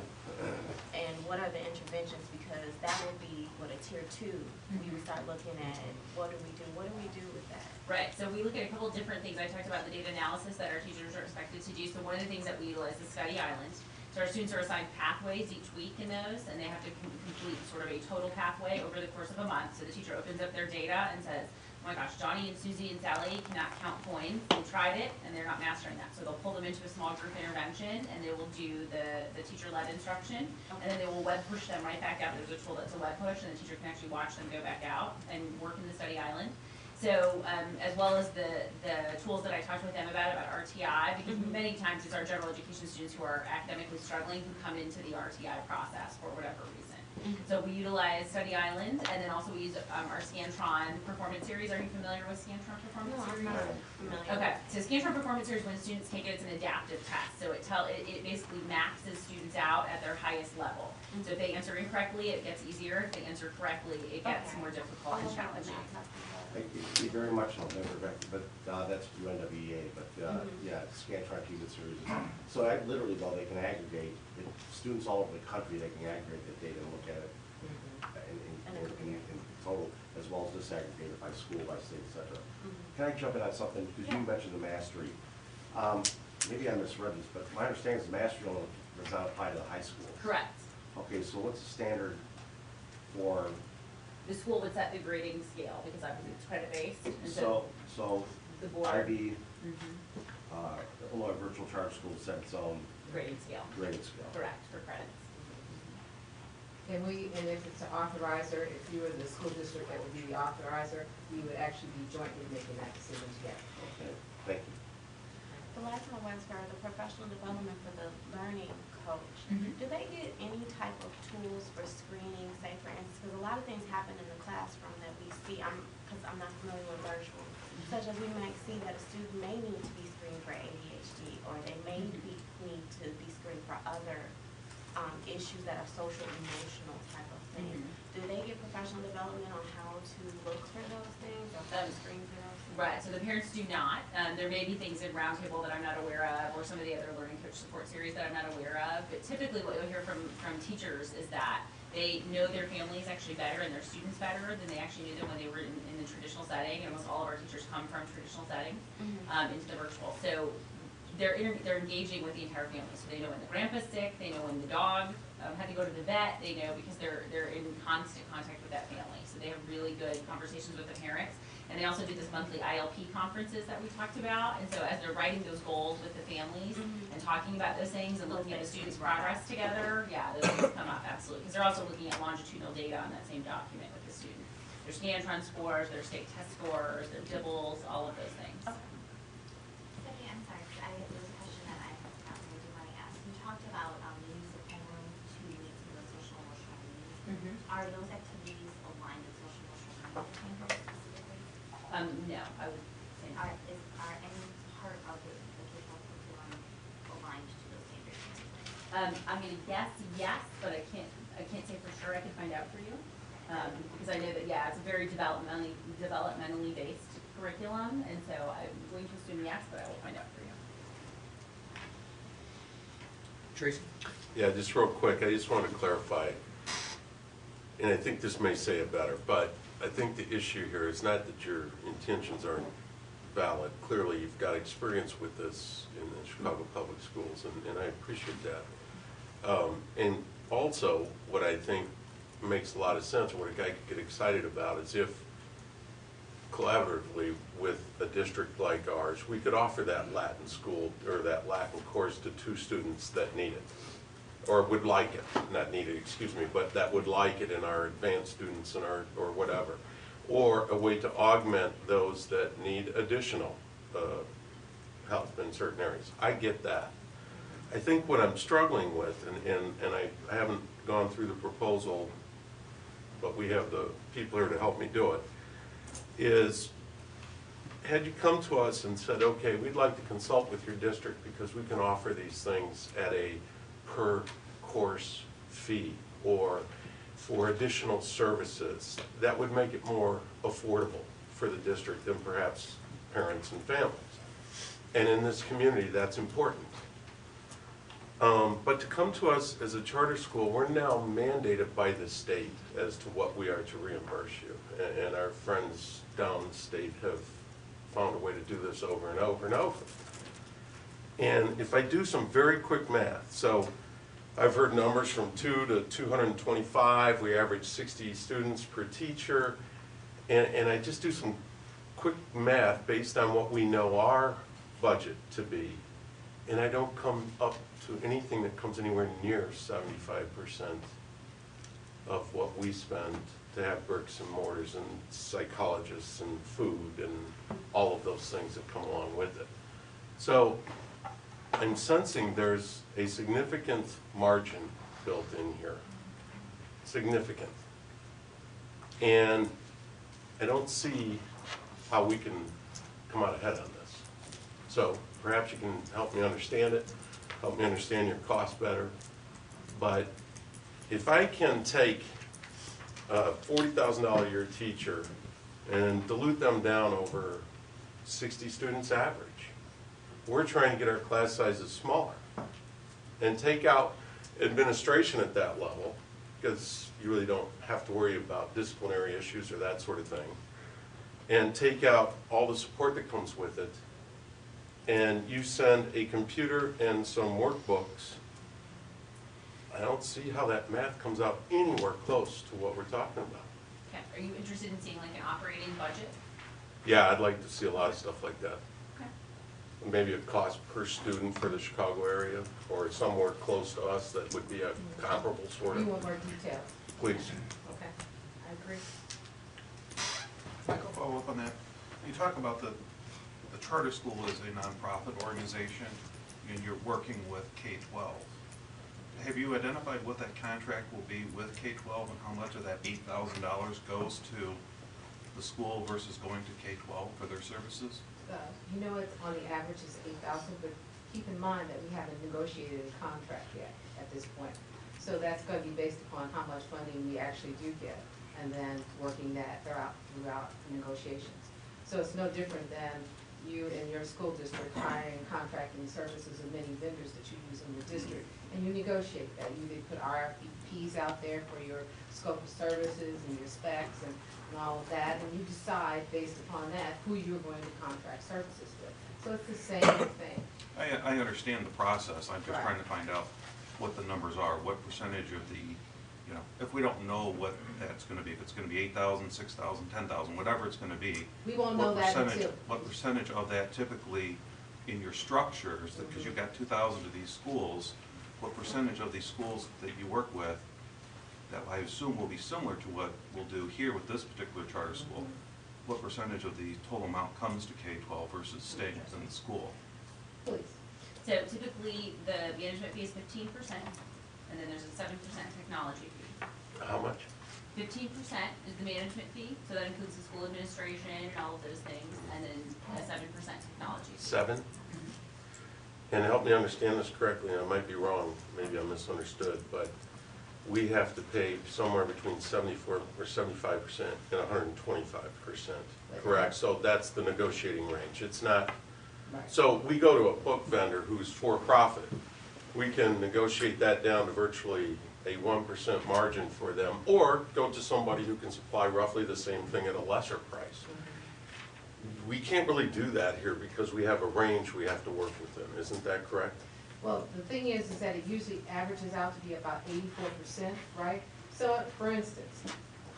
And what are the interventions? Because that would be, what, a tier 2. We would start looking at, what do we do? What do we do with that? Right, so we look at a couple different things. I talked about the data analysis that our teachers are expected to do. So one of the things that we utilize is study islands. So our students are assigned pathways each week in those, and they have to complete sort of a total pathway over the course of a month. So the teacher opens up their data and says, oh my gosh, Johnny and Susie and Sally cannot count coins. They tried it, and they're not mastering that. So they'll pull them into a small group intervention, and they will do the teacher-led instruction, and then they will web push them right back out. There's a tool that's a web push, and the teacher can actually watch them go back out and work in the study island. So, as well as the tools that I talked with them about RTI, because many times it's our general education students who are academically struggling who come into the RTI process for whatever reason. So we utilize Study Island, and then also we use our Scantron Performance Series. Are you familiar with Scantron Performance Series? No, I'm not familiar. Okay, so Scantron Performance Series, when students take it, it's an adaptive test. So it basically maxes students out at their highest level. So if they answer incorrectly, it gets easier. If they answer correctly, it gets more difficult and challenging. Thank you very much, I'll never back, but that's UNWEA, but yeah, Scantron Achievement Series. So literally, though, they can aggregate, students all over the country, they can aggregate the data and look at it in total, as well as disaggregate it by school, by state, et cetera. Can I jump in on something, because you mentioned the mastery. Maybe I misread this, but my understanding is the mastery only does not apply to the high school. Correct. Okay, so what's the standard for? The school would set the grading scale because obviously it's credit-based. And So the board. IB, Illinois Virtual Charter School set its own Grading scale. grading scale. Correct, for credits. And if it's an authorizer, if you were the school district that would be the authorizer, we would actually be jointly making that decision together. Okay, thank you. The last one was for the professional development for the learning coach. Do they get any type of tools for screening, say for instance, because a lot of things happen in the classroom that we see, because I'm not familiar with virtual, such as we might see that a student may need to be screened for ADHD, or they may need to be screened for other issues that are social, emotional type of things. Do they get professional development on how to look for those things, or how to screen for those things? Right, so the parents do not. There may be things in Roundtable that I'm not aware of, or some of the other learning coach support series that I'm not aware of, but typically what you'll hear from teachers is that they know their families actually better and their students better than they actually knew them when they were in the traditional setting, and almost all of our teachers come from traditional settings into the virtual. So they're engaging with the entire family, so they know when the grandpa's sick, they know when the dog had to go to the vet, they know because they're in constant contact with that family. So they have really good conversations with the parents. And they also do this monthly ILP conferences that we talked about. And so as they're writing those goals with the families and talking about those things and looking at the students' progress together, yeah, those things come up, absolutely. Because they're also looking at longitudinal data on that same document with the student. Their Scantron scores, their state test scores, their DIBELs, all of those things. Stephanie, I'm sorry, there's a question that I do want to ask. You talked about the use of homeroom to meet some of the social emotional needs. Are those activities aligned with social emotional needs specifically? No, I would say not. Are any part of the K-12 curriculum aligned to those standards? I'm gonna guess yes, but I can't say for sure. I can find out for you. Because I know that, yeah, it's a very developmentally based curriculum, and so I'm going to assume yes, but I will find out for you. Tracy? Yeah, just real quick, I just want to clarify, and I think this may say it better, but I think the issue here is not that your intentions aren't valid. Clearly, you've got experience with this in the Chicago Public Schools, and I appreciate that. And also, what I think makes a lot of sense, what a guy could get excited about, is if collaboratively with a district like ours, we could offer that Latin school, or that Latin course to 2 students that need it, or would like it, not need it, excuse me, but that would like it in our advanced students and or whatever. Or a way to augment those that need additional help in certain areas. I get that. I think what I'm struggling with, and I haven't gone through the proposal but we have the people here to help me do it, is had you come to us and said, okay, we'd like to consult with your district because we can offer these things at a per course fee or for additional services, that would make it more affordable for the district and perhaps parents and families. And in this community, that's important. But to come to us as a charter school, we're now mandated by the state as to what we are to reimburse you. And our friends downstate have found a way to do this over and over and over. And if I do some very quick math, so I've heard numbers from 2 to 225, we average 60 students per teacher, and I just do some quick math based on what we know our budget to be, and I don't come up to anything that comes anywhere near 75% of what we spend to have bricks and mortars and psychologists and food and all of those things that come along with it. So I'm sensing there's a significant margin built in here, significant. And I don't see how we can come out ahead on this. So perhaps you can help me understand it, help me understand your cost better. But if I can take a $40,000 a year teacher and dilute them down over 60 students average, we're trying to get our class sizes smaller and take out administration at that level, because you really don't have to worry about disciplinary issues or that sort of thing, and take out all the support that comes with it, and you send a computer and some workbooks. I don't see how that math comes out anywhere close to what we're talking about. Okay, are you interested in seeing like an operating budget? Yeah, I'd like to see a lot of stuff like that. Okay. Maybe a cost per student for the Chicago area, or somewhere close to us that would be a comparable sort You of. want more details? Please. Okay, I agree. Michael, follow up on that. You talk about the charter school is a nonprofit organization and you're working with K-12. Have you identified what that contract will be with K-12 and how much of that $8,000 goes to the school versus going to K-12 for their services? You know, it's on the average is 8,000, but keep in mind that we haven't negotiated a contract yet at this point. So that's going to be based upon how much funding we actually do get, and then working that throughout negotiations. So it's no different than you and your school district hiring, contracting services of many vendors that you use in the district, and you negotiate that. You either put RFPs out there for your scope of services and your specs and all of that, and you decide based upon that who you're going to contract services with. So it's the same thing. I understand the process. I'm just Right. trying to find out what the numbers are, what percentage of the, you know, if we don't know what that's going to be, if it's going to be 8,000, 6,000, 10,000, whatever it's going to be. We won't know that until. What percentage of that typically in your structures, because you've got 2,000 of these schools, what percentage of these schools that you work with that I assume will be similar to what we'll do here with this particular charter school? What percentage of the total amount comes to K-12 versus staying within the school? Please. So typically, the management fee is 15%, and then there's a 7% technology fee. How much? 15% is the management fee, so that includes the school administration and all of those things, and then a 7% technology fee. 7? And help me understand this correctly, and I might be wrong, maybe I misunderstood, but we have to pay somewhere between 74 or 75% and 125%, correct? So that's the negotiating range. It's not, Right. so we go to a book vendor who's for profit. We can negotiate that down to virtually a 1% margin for them, or go to somebody who can supply roughly the same thing at a lesser price. We can't really do that here because we have a range we have to work within. Isn't that correct? Well, the thing is that it usually averages out to be about 84%, right? So, for instance,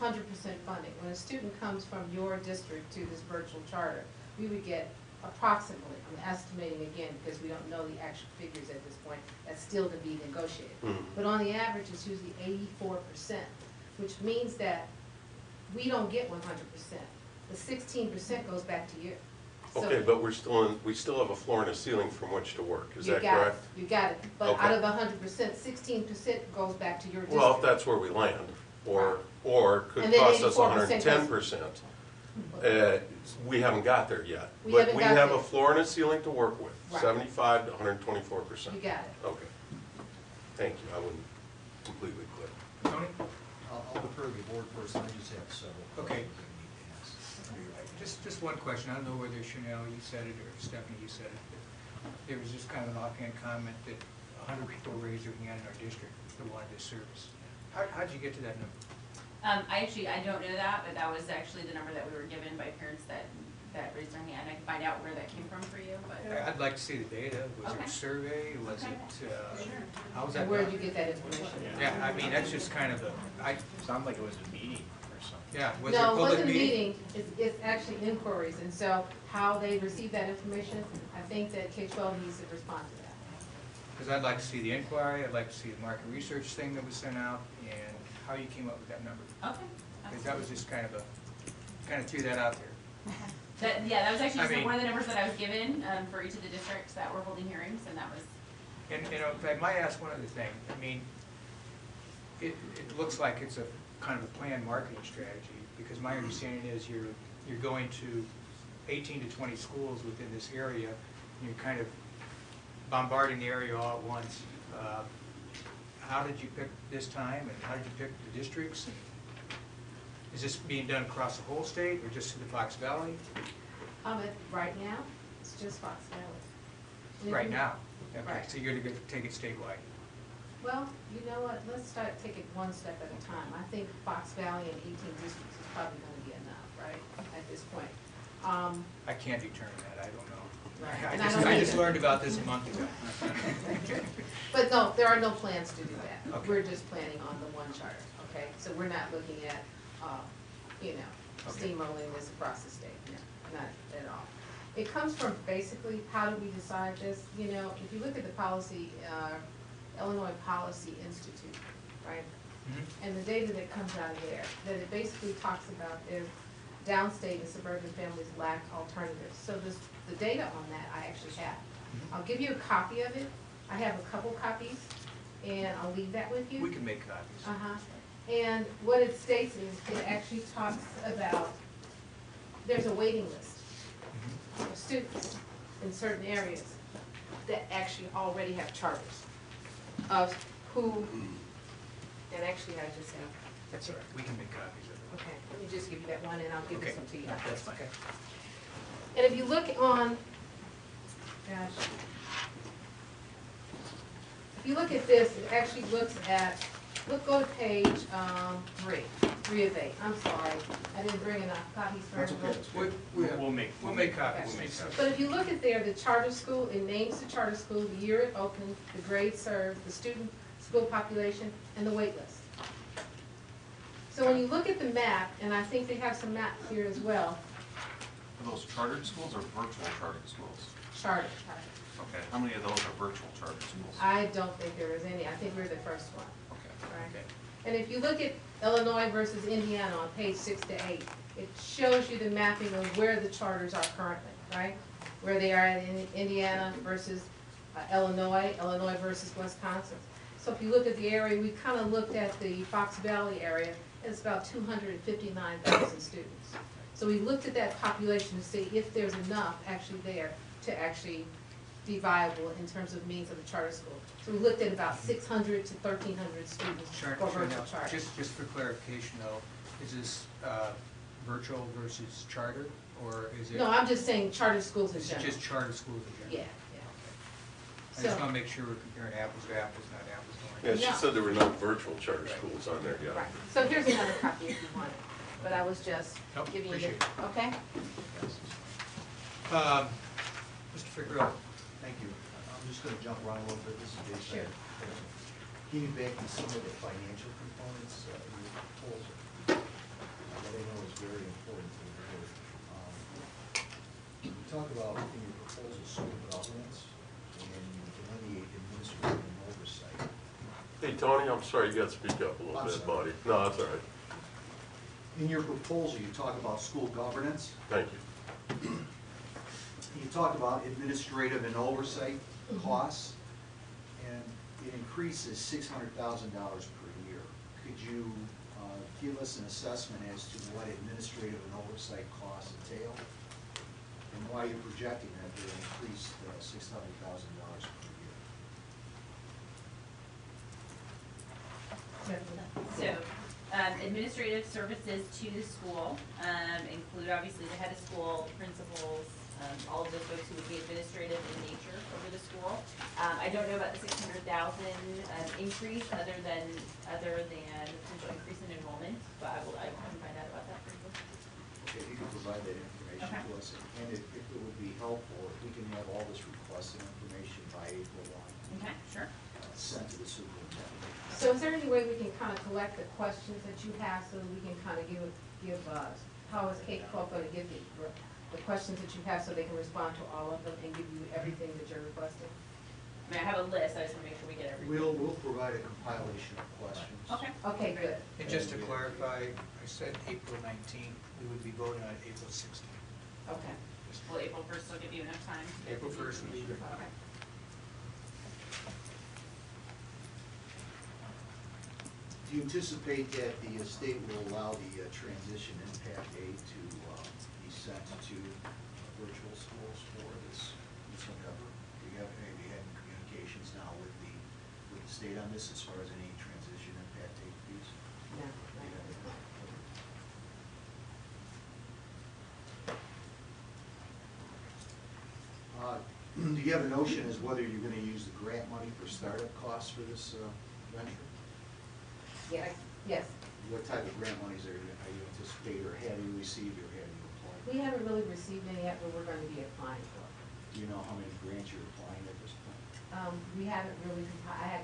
100% funding. When a student comes from your district to this virtual charter, we would get approximately, I'm estimating again because we don't know the actual figures at this point, that's still to be negotiated. But on the average, it's usually 84%, which means that we don't get 100%. The 16% goes back to you. So Okay, but we still have a floor and a ceiling from which to work. Is that you got it, correct? you got it. But Okay. out of the 100%, 16% goes back to your district. Well, if that's where we land, or or could And then cost us 84% 110%. We haven't got there yet. We But haven't we got have there. a floor and a ceiling to work with, Right. 75 to 124%. You got it. Okay. Thank you, I wasn't completely clear. Tony? I'll defer to the board first, I just have several Okay. questions I need to ask. Just one question, I don't know whether Chanel, you said it, or Stephanie, you said it, but there was just kind of an offhand comment that 100 people raised their hand in our district that wanted this service. How'd you get to that number? I don't know that, but that was actually the number that we were given by parents that raised their hand. I can find out where that came from for you, but. I'd like to see the data, was it Okay. a survey, was Okay. it, Sure. how was that And where done? did you get that information? Yeah, I mean, that's just kind of Sounded like it was a meeting or something. yeah, was it a No, it public wasn't a meeting? meeting, it's actually inquiries, and so how they receive that information, I think that K-12 needs to respond to that. Because I'd like to see the inquiry, I'd like to see the market research thing that was sent out, and how you came up with that number. Okay. Because that was just kind of threw that out there. That was actually I just mean- one of the numbers that I was given, for each of the districts that were holding hearings, and that was. And, you know, if I might ask one other thing, I mean, it looks like it's a kind of a planned marketing strategy, because my understanding is you're going to 18 to 20 schools within this area, and you're kind of bombarding the area all at once. How did you pick this time, and how did you pick the districts? And is this being done across the whole state, or just to the Fox Valley? Right now, it's just Fox Valley. Right now? Okay, Right. so you're going to take it statewide? Well, you know what, let's take it one step at a time. I think Fox Valley and 18 districts is probably gonna be enough, right, at this point. I can't determine that, I don't know. Right. I And I just, don't I just either. learned about this a month ago. But no, there are no plans to do that. Okay. We're just planning on the one charter, okay? So we're not looking at, you know, Okay. steamrolling this across the state, no, not at all. It comes from basically, how do we decide this? You know, if you look at the policy, Illinois Policy Institute, right? Mhm. And the data that comes out of there, that it basically talks about if downstate and suburban families lack alternatives. So the data on that I actually have. I'll give you a copy of it. I have a couple copies, and I'll leave that with you. We can make copies. Uh-huh. And what it states is, it actually talks about, there's a waiting list of students in certain areas that actually already have charters of who, and actually I just have, That's all right, we can make copies of it. okay, let me just give you that one and I'll give you Okay, some to you. that's fine. And if you look on, gosh, if you look at this, it actually looks at, go to page 3 of 8. I'm sorry, I didn't bring enough copies for That's everyone. okay. We'll make copies. Okay. But if you look at there, the charter school, it names the charter school, the year it opened, the grade served, the student school population, and the wait list. So when you look at the map, and I think they have some maps here as well, Are those chartered schools or virtual chartered schools? charter. Okay, how many of those are virtual chartered schools? I don't think there is any, I think we're the first one, Okay. right? Okay. And if you look at Illinois versus Indiana on page 6 to 8, it shows you the mapping of where the charters are currently, right? Where they are in Indiana versus Illinois, Illinois versus Wisconsin. So if you look at the area, we kind of looked at the Fox Valley area, it's about 259,000 students. So we looked at that population to see if there's enough actually there to actually be viable in terms of means of a charter school. So we looked at about 600 to 1,300 students for virtual Now, charter. just for clarification though, is this virtual versus charter, or is it? No, I'm just saying charter schools in Is it general. just charter schools in general? Yeah, I just So- want to make sure we're comparing apples to apples, not apples to Yeah, oranges. she said there were no virtual charter schools on there yet. right. So here's another copy if you want it, but I was just Nope, giving you appreciate the, okay? Mr. Figueroa, Thank you. I'm just gonna jump around a little bit, this is based Sure. on piggybacking some of the financial components in your proposal. That I know is very important to the board. You talk about in your proposal school governance, and you delineate administrative and oversight. Hey, Tony, I'm sorry, you gotta speak up a little I'm bit, sorry. buddy. No, that's all right. In your proposal, you talk about school governance, Thank you. you talk about administrative and oversight costs, and it increases $600,000 per year. Could you give us an assessment as to what administrative and oversight costs entail, and why you're projecting that they'll increase $600,000 per year. So, administrative services to the school, include obviously the head of school, the principals, all of those folks who would be administrative in nature over the school. I don't know about the 600,000 increase, other than potential increase in enrollment, but I can find out about that for you. Okay, if you can provide that information Okay. to us, and if it would be helpful, if we can have all this requested information by April 1, Okay, sure. sent to the superintendent. So is there any way we can kind of collect the questions that you have so that we can kind of how is K-12 going to give the questions that you have so they can respond to all of them and give you everything that you're requesting? I mean, I have a list, I just want to make sure we get everything. We'll provide a compilation of questions. Okay. Okay, good. And just to clarify, I said April 19th, we would be voting on April 16th. Okay. Will April 1st will give you enough time? to get April the 1st would be information? good. Okay. Do you anticipate that the state will allow the transition impact aid to be sent to virtual schools for this endeavor? Do you have had communications now with the state on this as far as any transition impact aid fees? No, not at this point. Do you have a notion as whether you're going to use the grant money for startup costs for this venture? Yes, yes. What type of grant monies are you anticipating, or have you received, or have you applied? We haven't really received any yet, but we're going to be applying for. Do you know how many grants you're applying at this point? We haven't really,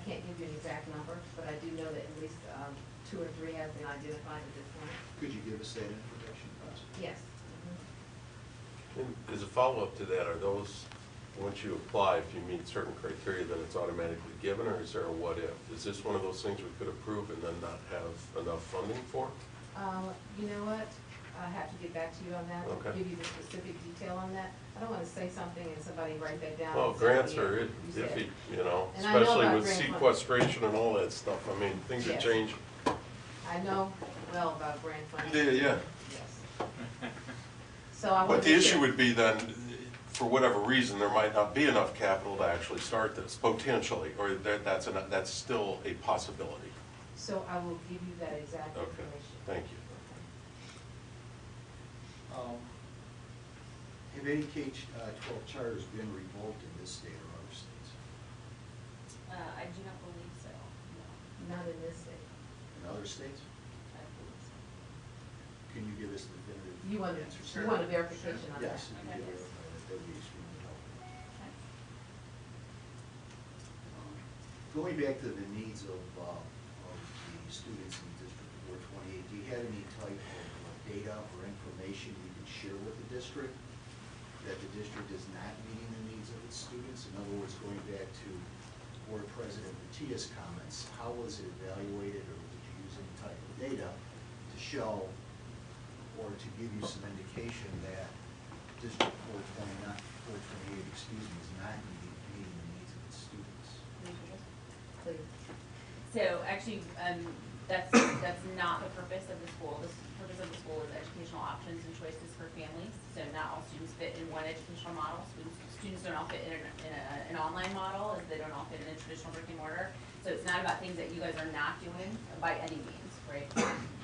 can't give you an exact number, but I do know that at least 2 or 3 have been identified at this point. Could you give us that information, possibly? Yes. And as a follow-up to that, are those, once you apply, if you meet certain criteria, then it's automatically given, or is there a what-if? Is this one of those things we could approve and then not have enough funding for? You know what? I have to get back to you on that. Okay. Give you the specific detail on that. I don't want to say something and somebody write that down. Well, and say, grants yeah, are you said. iffy, you know, And I know especially about with grant money. sequestration and all that stuff. I mean, things are Yes. changing. I know well about grant funding. Yeah. Yes. So I want But to the make issue sure. would be then, for whatever reason, there might not be enough capital to actually start this, potentially, or that's still a possibility. So I will give you that exact Okay, information. thank you. Have any K-12 charters been revoked in this state or other states? I do not believe so, no. Not in this state. In other states? I believe so. Can you give us the definitive You want, answers? you want a verification on that? Yes, if you Okay. could verify that, that would be extremely helpful. Okay. Going back to the needs of the students in District 428, do you have any type of data or information you can share with the district that the district is not meeting the needs of its students? In other words, going back to Board President Matia's comments, how was it evaluated, or did you use any type of data to show or to give you some indication that District 428, is not meeting the needs of its students? Please. So actually, that's not the purpose of the school. The purpose of the school is educational options and choices for families. So not all students fit in one educational model. Students don't all fit in an online model, as they don't all fit in a traditional brick and mortar. So it's not about things that you guys are not doing by any means, right?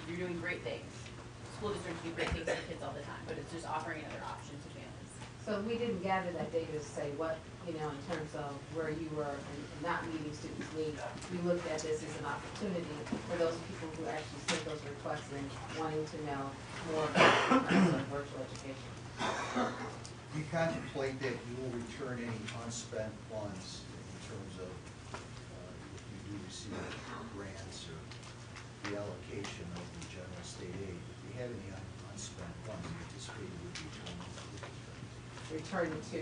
You're doing great things. School districts do great things for kids all the time, but it's just offering another option to families. So we didn't gather that data to say what, in terms of where you were and not meeting students' needs. We looked at this as an opportunity for those people who actually sent those requests and wanting to know more about virtual education. Do you contemplate that you will return any unspent funds in terms of if you do receive grants or the allocation of the general state aid? If you have any unspent funds, you anticipate you would be returning to the district? Returning to,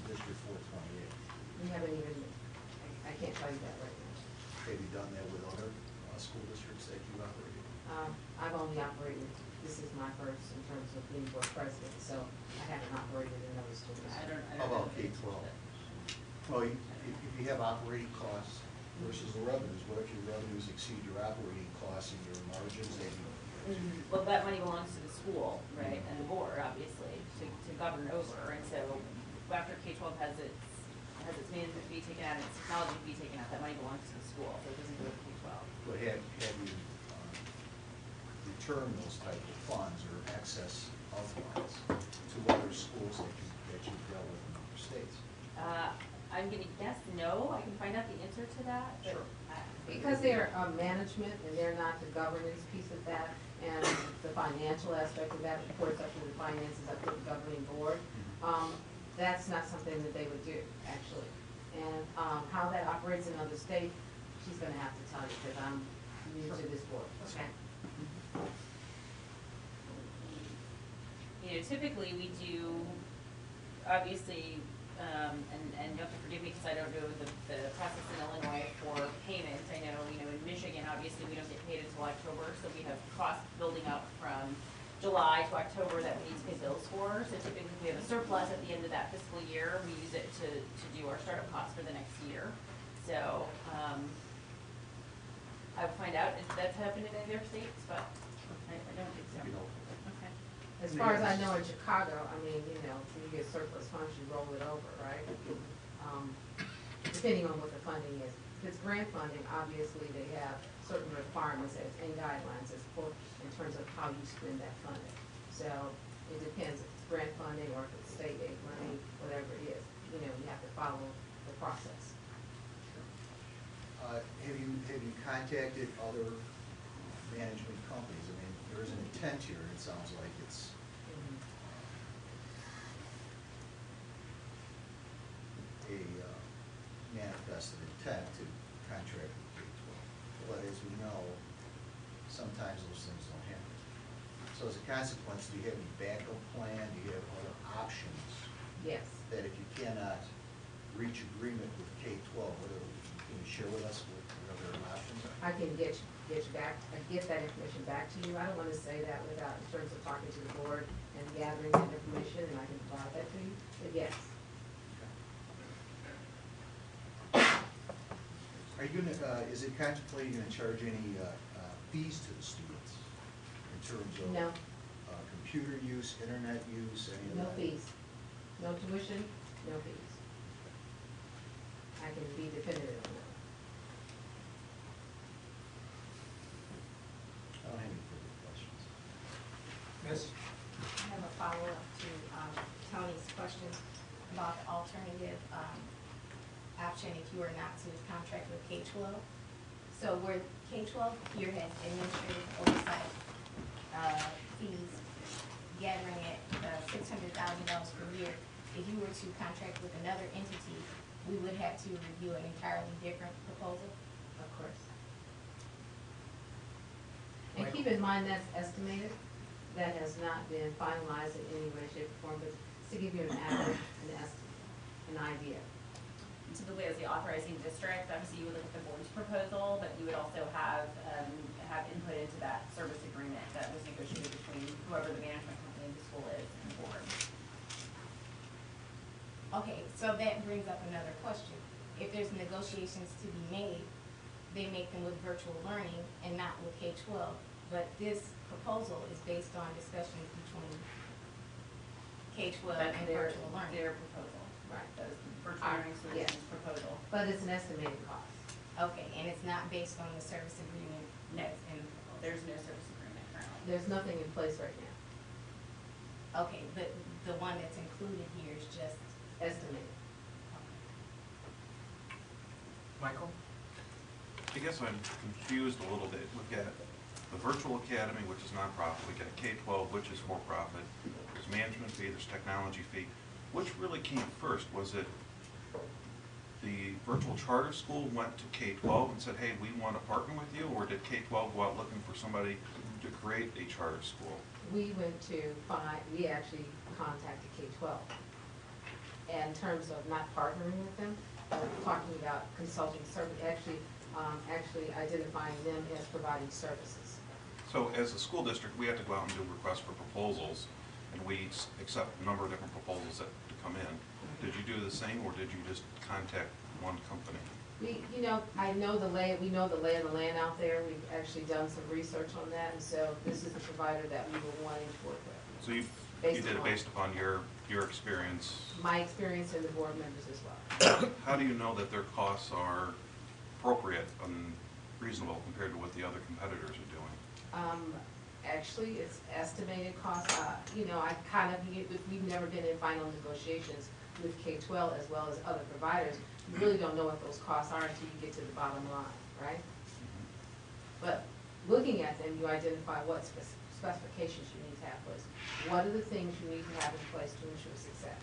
District 428. we haven't even, I can't tell you that right now. Have you done that with other school districts that you operated? I've only operated, this is my first in terms of being board president, so I haven't operated in other schools. I don't How know. about K-12? Well, if you have operating costs versus the revenues, what if your revenues exceed your operating costs and your margins that you Well, that money belongs to the school, right, and the board, obviously, to govern over, and so after K-12 has its management fee taken out, and its technology fee taken out, that money belongs to the school, so it doesn't go to K-12. But have you returned those type of funds or excess of funds to other schools that you've dealt with in other states? I'm gonna guess no, I can find out the answer to that, but. Sure. Because they're management and they're not the governance piece of that, and the financial aspect of that, reports up to the finances, up to the governing board, that's not something that they would do, actually. And how that operates in other states, she's gonna have to tell you, because I'm new to this board. Okay. You know, typically we do, obviously, and you'll have to forgive me because I don't know the process in Illinois for payment. I know, you know, in Michigan, obviously, we don't get paid until October, so we have costs building up from July to October that we need to pay bills for. So typically, if we have a surplus at the end of that fiscal year, we use it to do our startup costs for the next year. So, I will find out if that's happened in any other states, but I don't think so. Okay. As far as I know in Chicago, I mean, you know, you get surplus funds, you roll it over, right? Depending on what the funding is. If it's grant funding, obviously they have certain requirements and guidelines as for, in terms of how you spend that funding. So it depends if it's grant funding or if it's state aid money, whatever it is. You know, you have to follow the process. Have you contacted other management companies? I mean, there is an intent here, it sounds like it's a manifested intent to contract with K-12. But as we know, sometimes those things don't happen. So as a consequence, do you have any backup plan? Do you have other options? Yes. That if you cannot reach agreement with K-12, can you share with us what other options are? I can get that information back to you. I don't want to say that without, in terms of talking to the board and gathering that information, and I can provide that to you, but yes. Are you gonna, is it contemplating to charge any fees to the students in terms of No. computer use, internet use, any of No that? fees. No tuition, no fees. I can be definitive on that. I don't have any further questions. Miss? I have a follow-up to Tony's question about the alternative option if you were not to contract with K-12. So where K-12 here has administrative oversight fees gathering at $600,000 per year, if you were to contract with another entity, we would have to review an entirely different proposal? Of course. And keep in mind that's estimated. That has not been finalized in any way, shape, or form, but to give you an average, an estimate, an idea. Typically, as the authorizing district, obviously you would look at the board's proposal, but you would also have input into that service agreement that was negotiated between whoever the management company of the school is and the board. Okay, so that brings up another question. If there's negotiations to be made, they make them with virtual learning and not with K-12. But this proposal is based on discussions between K-12 That's and their virtual learning. proposal. Right. That is the virtual learning solutions proposal. But it's an estimated cost. Okay, and it's not based on the service agreement No, that's in the proposal? there's no service agreement currently. There's nothing in place right now. Okay, but the one that's included here is just, Estimated. Michael? I guess I'm confused a little bit. We've got the virtual academy, which is nonprofit, we got K-12, which is for-profit, there's management fee, there's technology fee. Which really came first? Was it the virtual charter school went to K-12 and said, hey, we want to partner with you, or did K-12 go out looking for somebody to create a charter school? We we actually contacted K-12. And in terms of not partnering with them, talking about consulting service, actually identifying them as providing services. So as a school district, we have to go out and do requests for proposals, and we accept a number of different proposals that come in. Did you do the same, or did you just contact one company? I know we know the lay of the land out there. We've actually done some research on that, and so this is the provider that we were wanting to work with. So you did it based upon your experience? My experience and the board members as well. How do you know that their costs are appropriate and reasonable compared to what the other competitors are doing? Actually, it's estimated cost. We've never been in final negotiations with K-12 as well as other providers. You really don't know what those costs are until you get to the bottom line, right? But looking at them, you identify what specifications you need to have in place. What are the things you need to have in place to ensure success?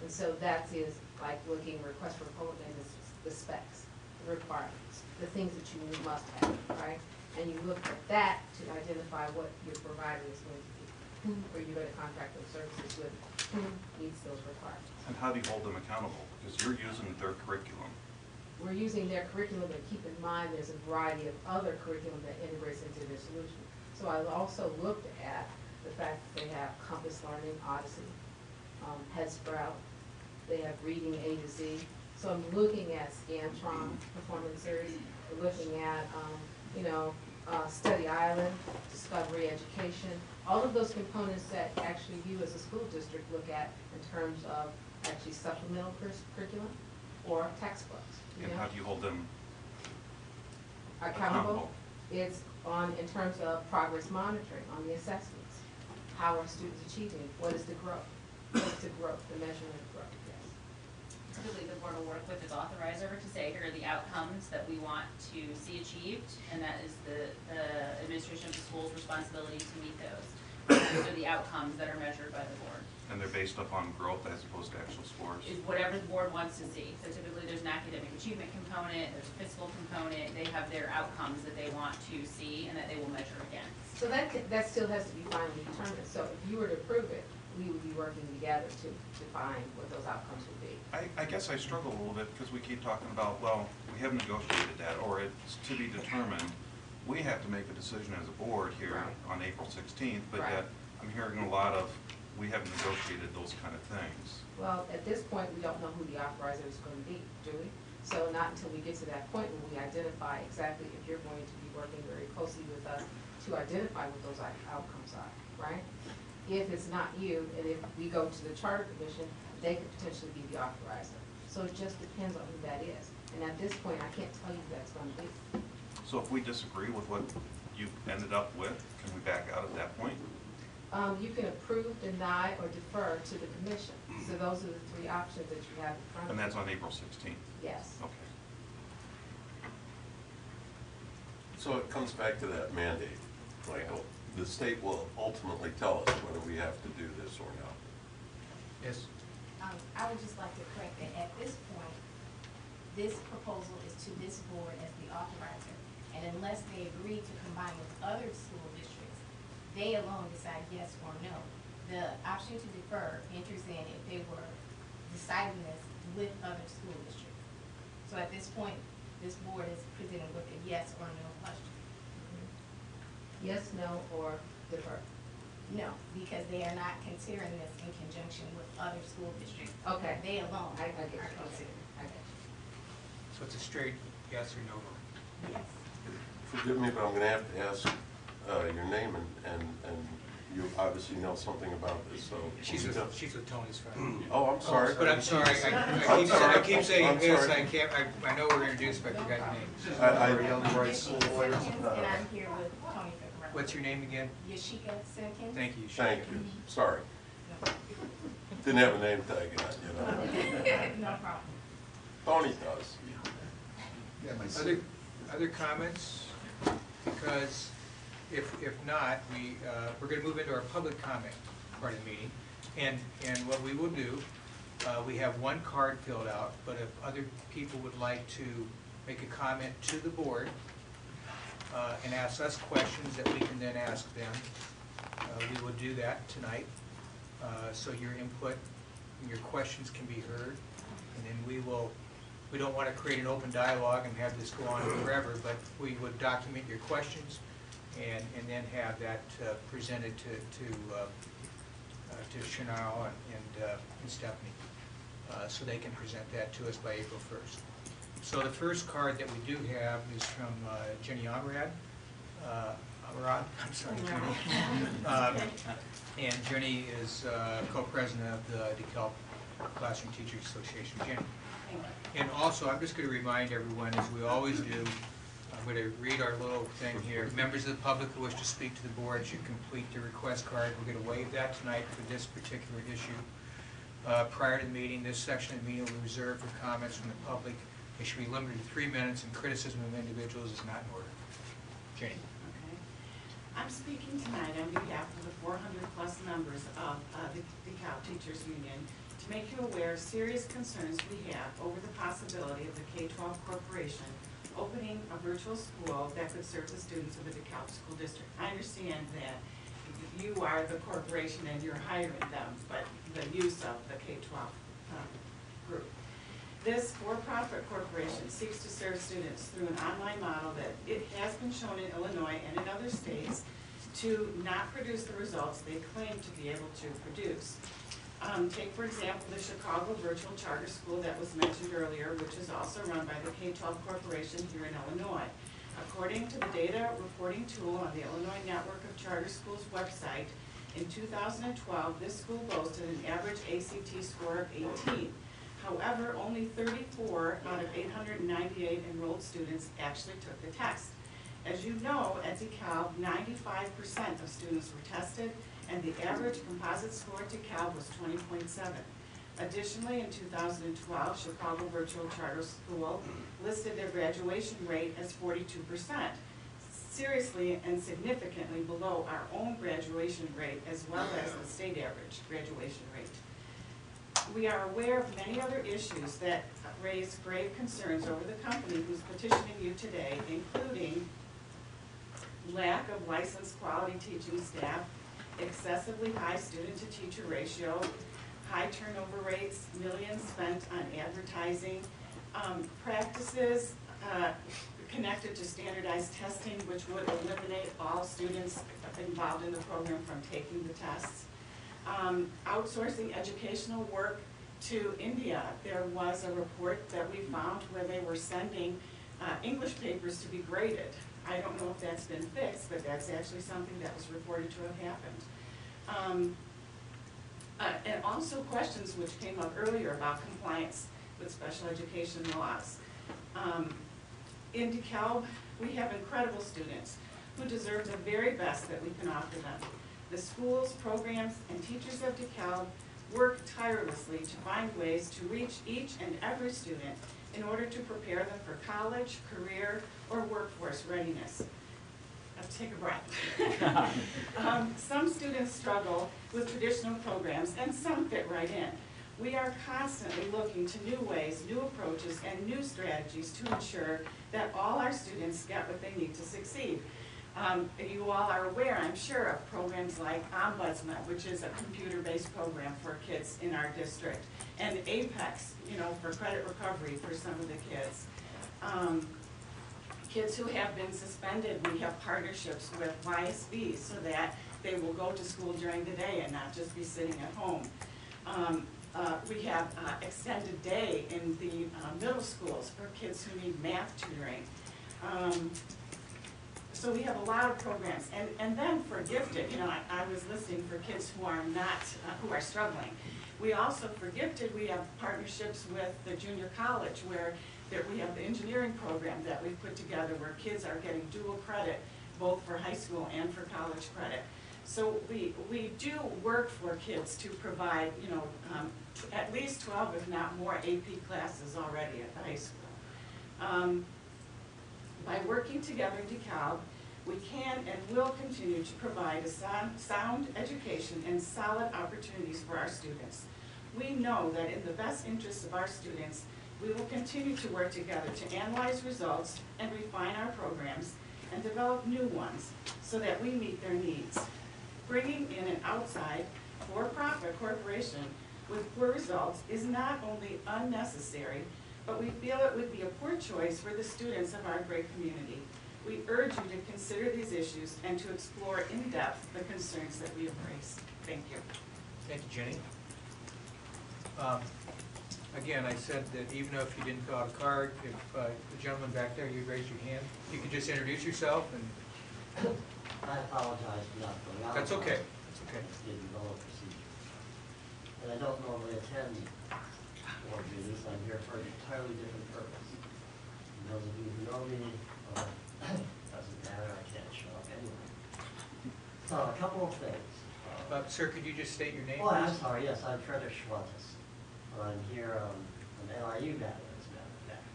And so that is like looking request for proposal and the specs, the requirements, the things that you must have, right? And you look at that to identify what your provider is going to be. Who are you going to contract those services with? Who meets those requirements? And how do you hold them accountable? Because you're using their curriculum. We're using their curriculum, but keep in mind there's a variety of other curriculum that integrates into their solution. So I also looked at the fact that they have Compass Learning, Odyssey, Headsprout, they have Reading A to Z. So I'm looking at Scantron Performance Series, we're looking at, Study Island, Discovery Education, all of those components that actually you as a school district look at in terms of actually supplemental curriculum or textbooks. And how do you hold them Accountable? It's in terms of progress monitoring on the assessments. How are students achieving? What is the growth? What's the growth, the measurement of growth, yes. Typically, the board will work with its authorizer to say, here are the outcomes that we want to see achieved, and that is the administration of the school's responsibility to meet those. Those are the outcomes that are measured by the board. and they're based upon growth as opposed to actual scores? Is whatever the board wants to see. So typically, there's an academic achievement component, there's a fiscal component, they have their outcomes that they want to see and that they will measure against. So that still has to be finally determined. So if you were to approve it, we would be working together to define what those outcomes would be. I guess I struggle a little bit because we keep talking about, well, we haven't negotiated that, or it's to be determined. We have to make a decision as a board here Right. on April 16th, but Right. yet I'm hearing a lot of, we haven't negotiated those kind of things. Well, at this point, we don't know who the authorizer is going to be, do we? So not until we get to that point when we identify exactly if you're going to be working very closely with us to identify what those outcomes are, right? If it's not you, and if we go to the charter commission, they could potentially be the authorizer. So it just depends on who that is. And at this point, I can't tell you who that's going to be. So if we disagree with what you ended up with, can we back out at that point? You can approve, deny, or defer to the commission. So those are the three options that you have in front of you. And that's on April 16th? Yes. Okay. So it comes back to that mandate, Michael. The state will ultimately tell us whether we have to do this or not. Yes. I would just like to correct that at this point, this proposal is to this board as the authorizer. And unless they agree to combine with other school districts, they alone decide yes or no. The option to defer enters in if they were deciding this with other school districts. So at this point, this board is presented with a yes or no question. Yes, no, or defer. No, because they are not considering this in conjunction with other school districts. Okay. They alone I are get you. considering. I get you. So it's a straight yes or no vote. Yes. Forgive me, but I'm gonna have to ask your name, and you obviously know something about this, so. She's with Tony's friend. Oh, I'm sorry. But I'm sorry, I keep saying this, I know we're introduced, but I forgot your name. I- Young Rights School lawyers. And I'm here with Tony Figueroa. What's your name again? Yashika Simpkins. Thank you. Thank you, sorry. Didn't have a name tag on, you know. No problem. Tony does. Yeah, my Other comments? Because if not, we're gonna move into our public comment part of the meeting. And what we will do, we have one card filled out, but if other people would like to make a comment to the board and ask us questions that we can then ask them, we will do that tonight. So your input and your questions can be heard. And then we don't want to create an open dialogue and have this go on forever, but we would document your questions and then have that presented to Chanel and Stephanie, so they can present that to us by April 1st. So the first card that we do have is from Jenny Amrad. Amrad, I'm sorry, Jenny. And Jenny is co-president of the DeKalb Classroom Teachers Association. Jenny. And also, I'm just going to remind everyone, as we always do, I'm going to read our little thing here. Members of the public who wish to speak to the board should complete the request card. We're going to waive that tonight for this particular issue. Prior to the meeting, this section of the meeting will be reserved for comments from the public. It should be limited to 3 minutes, and criticism of individuals is not in order. Jane. Okay. I'm speaking tonight on behalf of the 400-plus members of the DeKalb Teachers Union to make you aware of serious concerns we have over the possibility of the K-12 corporation opening a virtual school that could serve the students of the DeKalb School District. I understand that you are the corporation and you're hiring them, but the use of the K-12 group. This for-profit corporation seeks to serve students through an online model that it has been shown in Illinois and in other states to not produce the results they claim to be able to produce. Take, for example, the Chicago Virtual Charter School that was mentioned earlier, which is also run by the K-12 Corporation here in Illinois. According to the data reporting tool on the Illinois Network of Charter Schools website, in 2012, this school boasted an average ACT score of 18. However, only 34 out of 898 enrolled students actually took the test. As you know, at DeKalb, 95% of students were tested, and the average composite score at DeKalb was 20.7. Additionally, in 2012, Chicago Virtual Charter School listed their graduation rate as 42%, seriously and significantly below our own graduation rate as well as the state average graduation rate. We are aware of many other issues that raise grave concerns over the company who's petitioning you today, including lack of licensed quality teaching staff, excessively high student-to-teacher ratio, high turnover rates, millions spent on advertising, practices connected to standardized testing, which would eliminate all students involved in the program from taking the tests. Outsourcing educational work to India. There was a report that we found where they were sending English papers to be graded. I don't know if that's been fixed, but that's actually something that was reported to have happened. And also questions which came up earlier about compliance with special education laws. In DeKalb, we have incredible students who deserve the very best that we can offer them. The schools, programs, and teachers of DeKalb work tirelessly to find ways to reach each and every student in order to prepare them for college, career, or workforce readiness. Take a breath. Some students struggle with traditional programs and some fit right in. We are constantly looking to new ways, new approaches, and new strategies to ensure that all our students get what they need to succeed. You all are aware, I'm sure, of programs like Ombudsman, which is a computer-based program for kids in our district, and Apex, for credit recovery for some of the kids. Kids who have been suspended, we have partnerships with YSB so that they will go to school during the day and not just be sitting at home. We have extended day in the middle schools for kids who need math tutoring. So we have a lot of programs. And then for gifted, I was listening for kids who are not, who are struggling. We also, for gifted, we have partnerships with the junior college where we have the engineering program that we've put together where kids are getting dual credit, both for high school and for college credit. So we do work for kids to provide, at least 12, if not more, AP classes already at the high school. By working together in DeKalb, we can and will continue to provide a sound education and solid opportunities for our students. We know that in the best interest of our students, we will continue to work together to analyze results and refine our programs and develop new ones so that we meet their needs. Bringing in an outside for-profit corporation with poor results is not only unnecessary, but we feel it would be a poor choice for the students of our great community. We urge you to consider these issues and to explore in depth the concerns that we have raised. Thank you. Thank you, Jenny. again, I said that even if you didn't fill out a card, if the gentleman back there, you'd raise your hand, you could just introduce yourself and, I apologize for not going out. that's okay, that's okay. Didn't know the procedure. And I don't normally attend board meetings, I'm here for an entirely different purpose. And those of you who know me, doesn't matter, I can't show up anyway. So, a couple of things. Sir, could you just state your name, Oh, I'm please? sorry, yes, I'm Frederick Schwantes. I'm here on an NIU matter, as a matter of fact.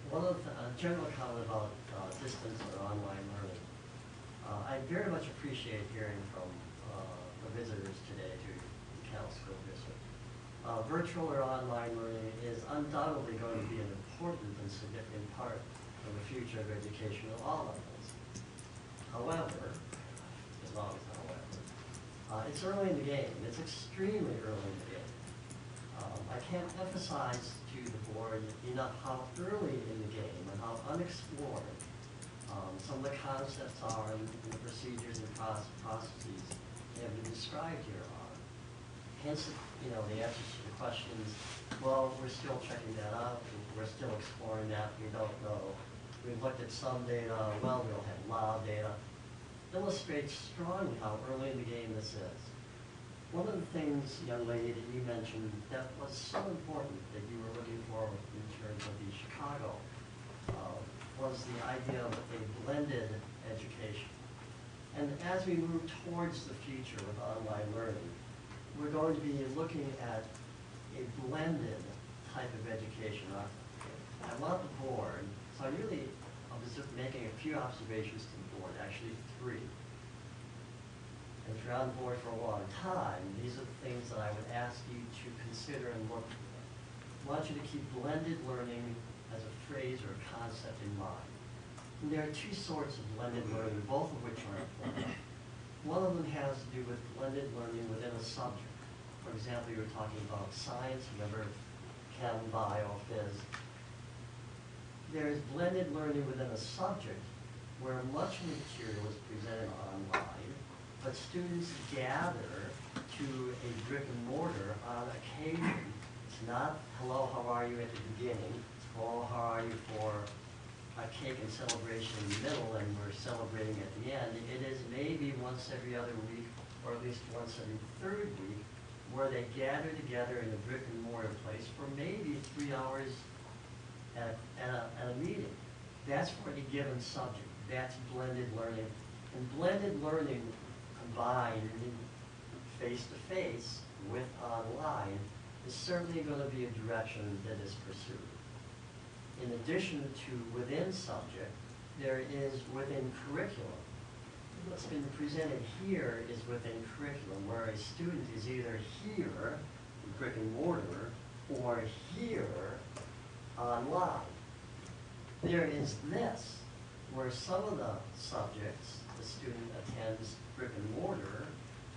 One of the, general comment about distance or online learning. I very much appreciate hearing from the visitors today to DeKalb School District. Virtual or online learning is undoubtedly going to be an important and significant part of the future of education at all levels. However, as long as it's early in the game. It's extremely early in the game. I can't emphasize to the board enough how early in the game and how unexplored some of the concepts are and the procedures and processes that have been described here are. Hence, the answers to the questions, well, we're still checking that out, we're still exploring that, we don't know. We've looked at some data, well, we don't have a lot of data. Illustrates strongly how early in the game this is. One of the things, young lady, that you mentioned that was so important that you were looking for in terms of the Chicago was the idea of a blended education. And as we move towards the future with online learning, we're going to be looking at a blended type of education. I want the board, so I'm just making a few observations to the board, actually 3. And if you're on board for a long time, these are the things that I would ask you to consider and look for. I want you to keep blended learning as a phrase or a concept in mind. And there are 2 sorts of blended learning, both of which are important. One of them has to do with blended learning within a subject. For example, you were talking about science, remember chem, bio, phys. There is blended learning within a subject where much material is presented online, but students gather to a brick and mortar on occasion. It's not, hello, how are you at the beginning, it's hello, how are you for a cake and celebration in the middle, and we're celebrating at the end. It is maybe once every other week, or at least once every 3rd week, where they gather together in a brick and mortar place for maybe 3 hours at a meeting. That's for a given subject. That's blended learning. And blended learning combined face-to-face with online is certainly going to be a direction that is pursued. In addition to within subject, there is within curriculum. What's been presented here is within curriculum, where a student is either here, brick and mortar, or here, online. There is this, where some of the subjects the student attends brick and mortar,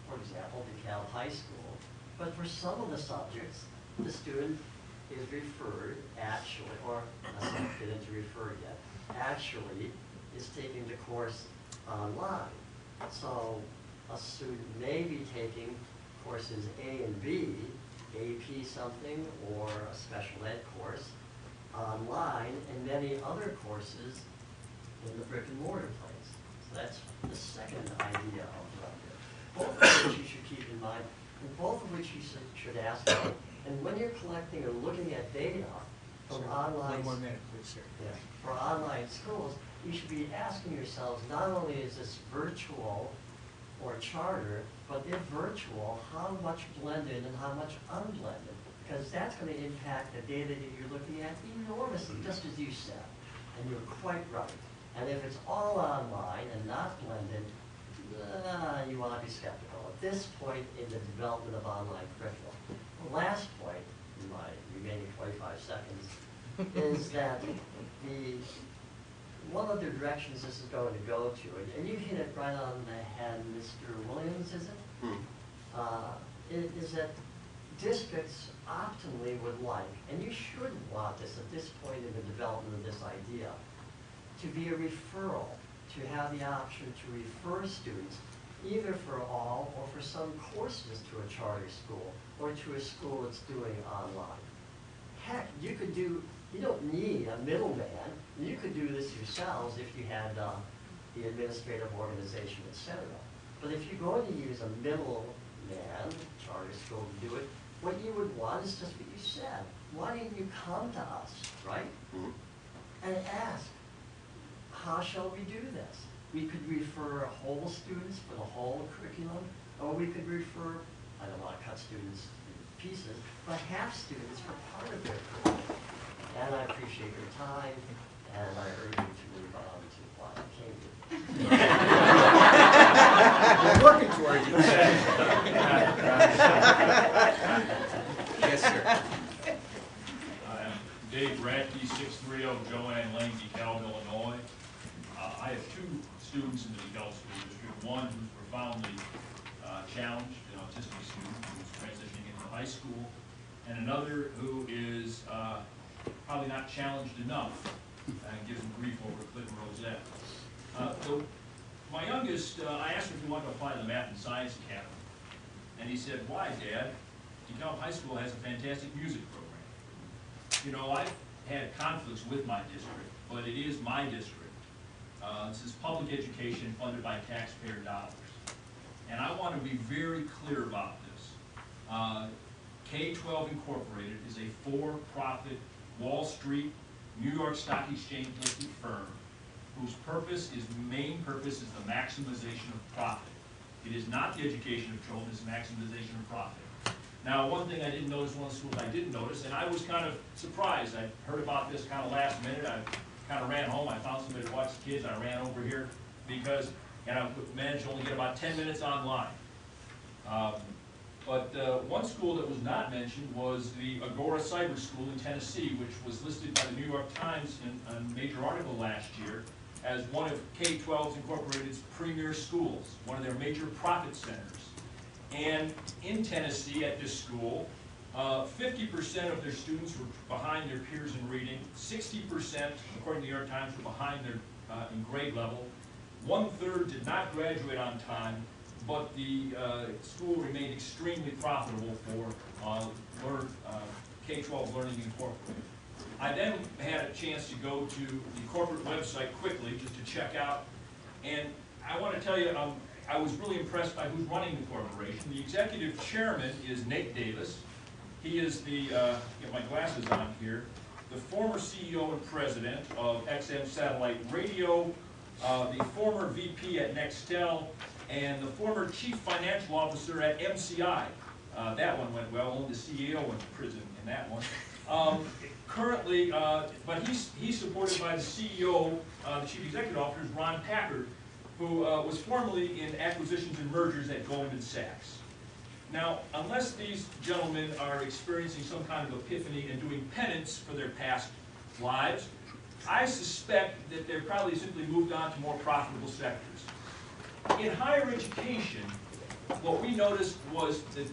for example, DeKalb High School, but for some of the subjects, the student is referred actually, or let's not get into referred yet, actually is taking the course online. So a student may be taking courses A and B, AP something, or a special ed course online, and many other courses in the brick and mortar place. So that's the second idea of blended. Both of which you should keep in mind, and both of which you should ask about. And when you're collecting or looking at data from online, 1 more minute, please, sir. yeah, for online schools, you should be asking yourselves, not only is this virtual or charter, but if virtual, how much blended and how much unblended? Because that's going to impact the data that you're looking at enormously, just as you said. And you're quite right. And if it's all online and not blended, you want to be skeptical. At this point in the development of online curriculum, the last point, in my remaining 25 seconds, is that one of the directions this is going to go to, and you hit it right on the head, Mr. Williams, is it? Is that districts optimally would like, and you should want this at this point in the development of this idea, to be a referral, to have the option to refer students either for all or for some courses to a charter school or to a school that's doing online. Heck, you could do, you don't need a middleman. You could do this yourselves if you had the administrative organization, etc. But if you're going to use a middleman, charter school, to do it, what you would want is just what you said. Why didn't you come to us, right? Mhm. And ask, how shall we do this? We could refer whole students for the whole curriculum, or we could refer, I don't want to cut students to pieces, but half students for part of their curriculum. And I appreciate your time, and I urge you to move on to why I came here. We're working towards it. Yes, sir. Dave Radke, 630 Joanne Lane, DeKalb, Illinois. I have two students in the DeKalb School District. One who's profoundly challenged, an autistic student who's transitioning into high school, and another who is probably not challenged enough and gives him grief over Clinton Rosette. So my youngest, I asked him if he wanted to apply to the Math and Science Academy, and he said, "Why, Dad? DeKalb High School has a fantastic music program." You know, I've had conflicts with my district, but it is my district. This is public education funded by taxpayer dollars. And I want to be very clear about this. K-12 Incorporated is a for-profit Wall Street, New York Stock Exchange listed firm whose main purpose is the maximization of profit. It is not the education of children, it's maximization of profit. Now, one thing I didn't notice, one of the schools I didn't notice, and I was kind of surprised. I heard about this kind of last minute. I kind of ran home. I found somebody to watch the kids. I ran over here because, and I managed to only get about 10 minutes online. But one school that was not mentioned was the Agora Cyber School in Tennessee, which was listed by the New York Times in a major article last year as one of K-12 Incorporated's premier schools, one of their major profit centers. And in Tennessee at this school, 50% of their students were behind their peers in reading, 60%, according to the New York Times, were behind their in grade level, 1/3 did not graduate on time, but the school remained extremely profitable for K-12 Learning Incorporated. I then had a chance to go to the corporate website quickly just to check out, and I want to tell you, I was really impressed by who's running the corporation. The executive chairman is Nate Davis. He is the, get my glasses on here, the former CEO and president of XM Satellite Radio, the former VP at Nextel, and the former chief financial officer at MCI. That one went well, only the CEO went to prison in that one. Currently, but he's supported by the CEO, the chief executive officer, Ron Packard, who was formerly in acquisitions and mergers at Goldman Sachs. Now, unless these gentlemen are experiencing some kind of epiphany and doing penance for their past lives, I suspect that they're probably simply moved on to more profitable sectors. In higher education, what we noticed was the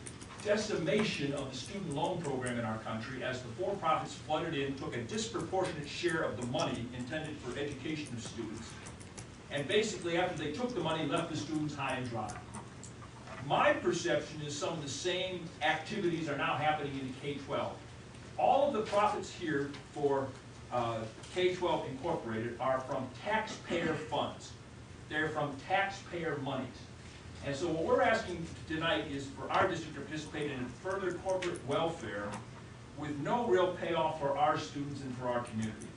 decimation of the student loan program in our country as the for-profits flooded in, took a disproportionate share of the money intended for education of students, and basically after they took the money, left the students high and dry. My perception is some of the same activities are now happening in K-12. All of the profits here for K-12 Incorporated are from taxpayer funds. They're from taxpayer monies. And so what we're asking tonight is for our district to participate in further corporate welfare with no real payoff for our students and for our community.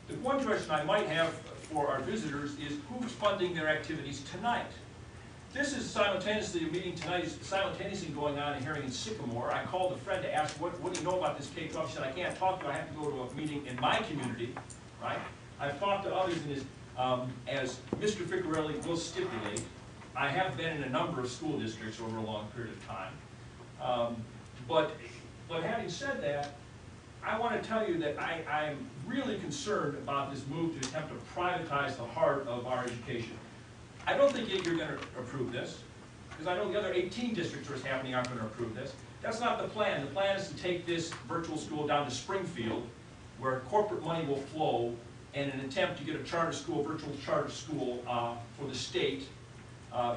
The one question I might have for our visitors is who's funding their activities tonight? This is simultaneously, a meeting tonight is simultaneously going on a hearing in Sycamore. I called a friend to ask, what do you know about this K-12? She said, I can't talk to you, I have to go to a meeting in my community, right? I've talked to others, and as Mr. Ficcarelli will stipulate, I have been in a number of school districts over a long period of time. But having said that, I want to tell you that I'm really concerned about this move to attempt to privatize the heart of our education. I don't think you're going to approve this, because I know the other 18 districts where it's happening aren't going to approve this. That's not the plan. The plan is to take this virtual school down to Springfield, where corporate money will flow, in an attempt to get a charter school, virtual charter school for the state,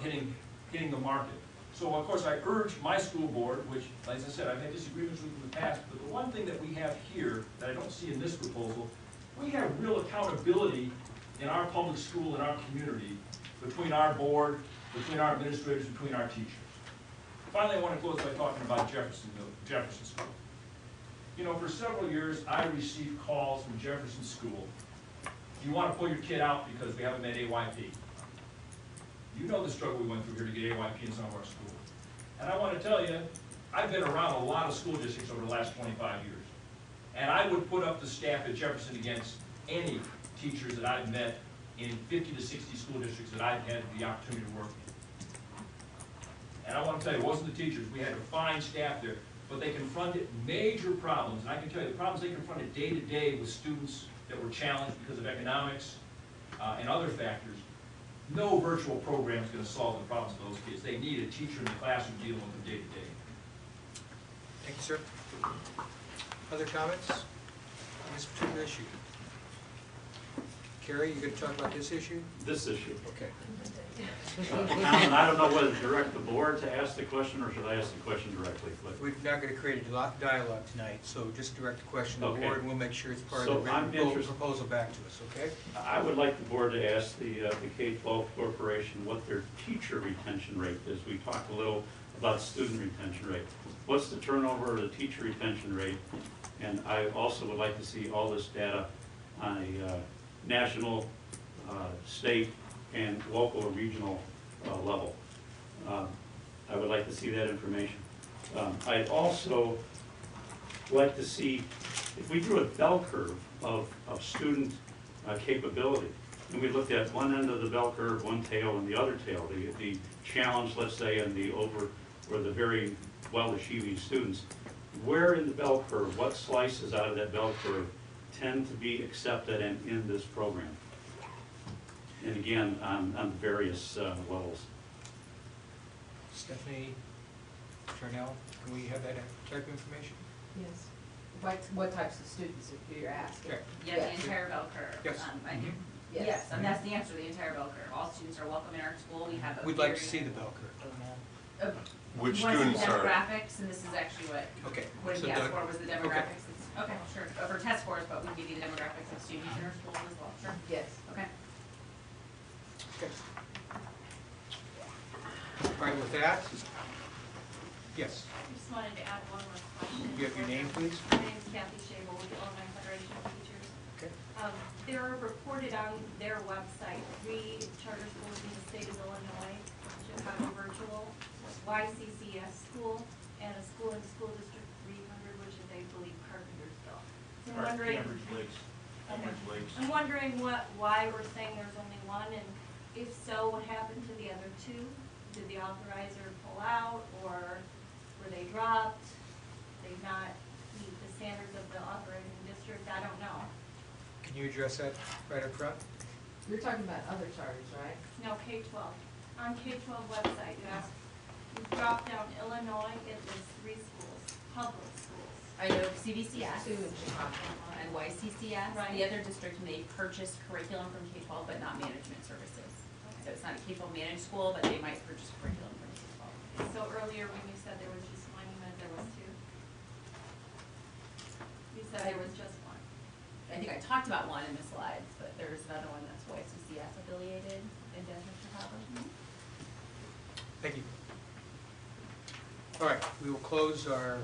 hitting hitting the market. So of course I urge my school board, which, as I said, I've had disagreements with in the past, but the one thing that we have here that I don't see in this proposal, we have real accountability in our public school, in our community, between our board, between our administrators, between our teachers. Finally, I want to close by talking about Jefferson School. You know, for several years, I received calls from Jefferson School. Do you want to pull your kid out because we haven't met AYP? You know the struggle we went through here to get AYP in some of our schools. And I want to tell you, I've been around a lot of school districts over the last 25 years. And I would put up the staff at Jefferson against any teachers that I've met in 50 to 60 school districts that I've had the opportunity to work in. And I want to tell you, it wasn't the teachers. We had a fine staff there, but they confronted major problems. And I can tell you, the problems they confronted day to day with students that were challenged because of economics and other factors. No virtual program is going to solve the problems of those kids. They need a teacher in the classroom dealing with them day to day. Thank you, sir. Other comments on this particular issue? Carrie, you going to talk about this issue? This issue. Okay. Alan, I don't know whether to direct the board to ask the question, or should I ask the question directly? We're not going to create a dialogue tonight, so just direct the question to the board, and we'll make sure it's part of the I'm written interested. proposal back to us, okay? I would like the board to ask the K-12 Corporation what their teacher retention rate is. We talked a little about student retention rate. What's the turnover or the teacher retention rate? And I also would like to see all this data on a national, state, and local or regional level. I would like to see that information. I'd also like to see, if we drew a bell curve of student capability, and we looked at one end of the bell curve, one tail, and the other tail, the challenge, let's say, and the over, or the very well-achieving students, where in the bell curve, what slices out of that bell curve tend to be accepted and in this program? And again, on various levels. Stephanie, Charnel, can we have that type of information? Yes. What types of students you're asking? Okay. Yeah, the entire bell curve. Yes. Yes, and that's the answer, the entire bell curve. All students are welcome in our school. We have a We'd like to see the bell curve. Which you want to see students are? demographics, and this is actually what, Okay. what So he asked the- for was the demographics. Okay, sure, for test scores, but we give you the demographics of students in our schools as well, sure. Yes. Okay. Okay. All right, with that, yes. I just wanted to add one more question. You have your name, please? My name's Kathy Shabel with the Illinois Federation of Teachers. Okay. There are reported on their website 3 charter schools in the state of Illinois, Chicago Virtual, YCCS school, and a school in School District 300, which is, I believe, Carpentersville. So I'm wondering, Cambridge Lakes. Cambridge Lakes. I'm wondering why we're saying there's only one, and if so, what happened to the other 2? Did the authorizer pull out, or were they dropped? Did they not meet the standards of the authorizing district? I don't know. Can you address that right up front? You're talking about other charters, right? No, K-12. On K-12 website, you dropped down Illinois, it was 3 schools, public schools. I know CVCS 2 in Chicago. and YCCS. Right. The other district may purchase curriculum from K-12, but not management services. So it's not a K-12 managed school, but they might purchase curriculum from K-12. So earlier when you said there was just one, you meant there was 2? You said there was just one. I think I talked about one in the slides, but there's another one that's YCCS affiliated in downtown Chicago. Thank you. All right, we will close our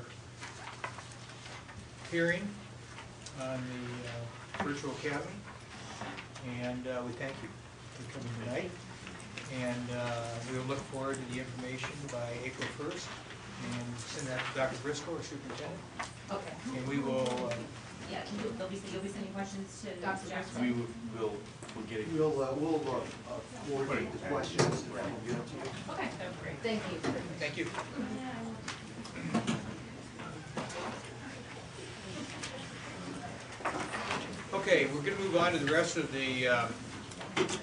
hearing on the virtual academy, and we thank you for coming tonight. And we will look forward to the information by April 1st and send that to Dr. Briscoe, our superintendent. Okay. And we will, Yeah, you'll be sending questions to Dr. Jackson. We'll get it. We'll coordinate the questions and we'll get them to you. Okay, that was great. Thank you. thank you. Okay, we're going to move on to the rest of the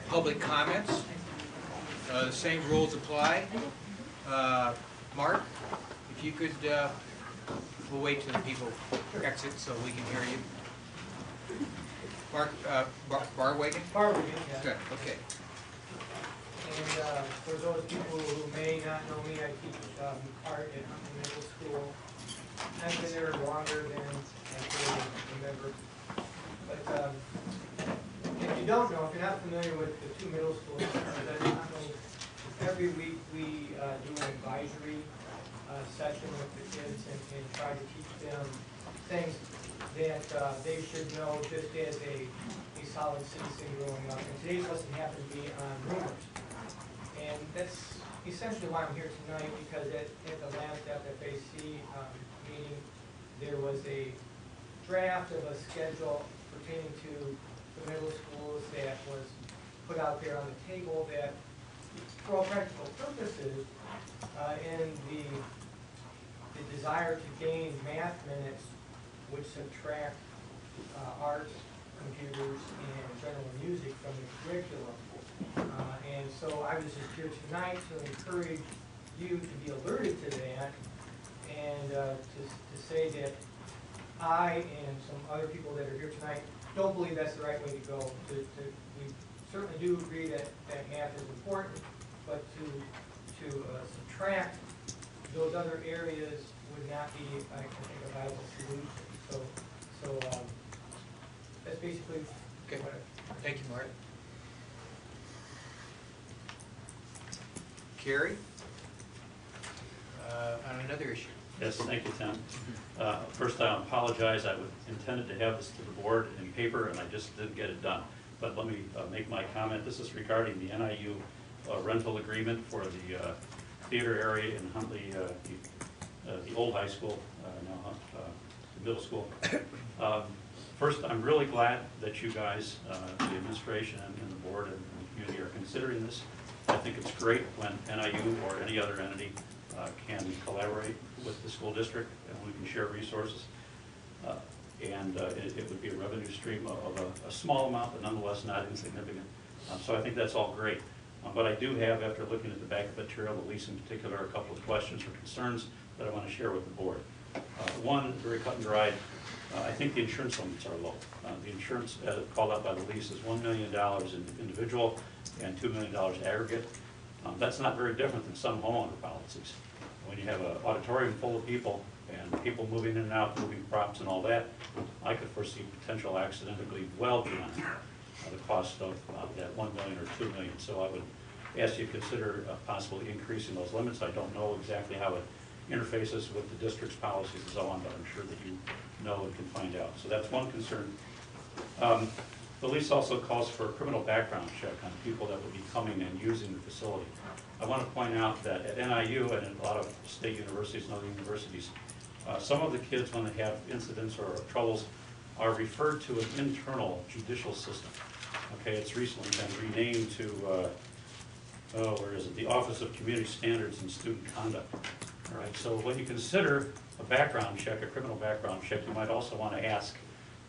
public comments. The same rules apply. Mark, if you could, we'll wait till the people exit so we can hear you. Mark, Barwagon? Barwagon, yeah. Good, okay. And for those people who may not know me, I teach art at Huntley Middle School. I've been there longer than I can remember. But if you don't know, if you're not familiar with the two middle schools, every week we do an advisory session with the kids and try to teach them things that they should know just as a solid citizen growing up. And today's lesson happened to be on rumors. And that's essentially why I'm here tonight, because at the last FFAC meeting, there was a draft of a schedule pertaining to the middle schools that was put out there on the table that, for all practical purposes, in the desire to gain math minutes would subtract arts, computers, and general music from the curriculum. And so I was just here tonight to encourage you to be alerted to that and to say that I and some other people that are here tonight don't believe that's the right way to go. We certainly do agree that math is important, but to subtract those other areas would not be, I think, a viable solution. So that's basically okay. what Thank you, Marty. Carrie, on another issue. Yes, thank you, Tim. First, I apologize. I intended to have this to the board in paper, and I just didn't get it done. But let me make my comment. This is regarding the NIU rental agreement for the theater area in Huntley, the old high school, now the middle school. First, I'm really glad that you guys, the administration and the board and the community are considering this. I think it's great when NIU or any other entity can collaborate with the school district and we can share resources. It would be a revenue stream of a small amount, but nonetheless not insignificant. So I think that's all great. But I do have, after looking at the back of the material, the lease in particular, a couple of questions or concerns that I want to share with the board. One, very cut and dried, I think the insurance limits are low. The insurance called out by the lease is $1 million in individual and $2 million aggregate. That's not very different than some homeowner policies. When you have an auditorium full of people and people moving in and out, moving props and all that, I could foresee potential accident that would be well beyond the cost of that $1 million or $2 million. So I would ask you to consider possibly increasing those limits. I don't know exactly how it interfaces with the district's policies and so on, but I'm sure that you know and can find out. So that's one concern. The lease also calls for a criminal background check on people that would be coming and using the facility. I want to point out that at NIU and at a lot of state universities and other universities, some of the kids, when they have incidents or troubles, are referred to an internal judicial system. Okay, it's recently been renamed to, where is it? The Office of Community Standards and Student Conduct. All right, so when you consider a background check, a criminal background check, you might also want to ask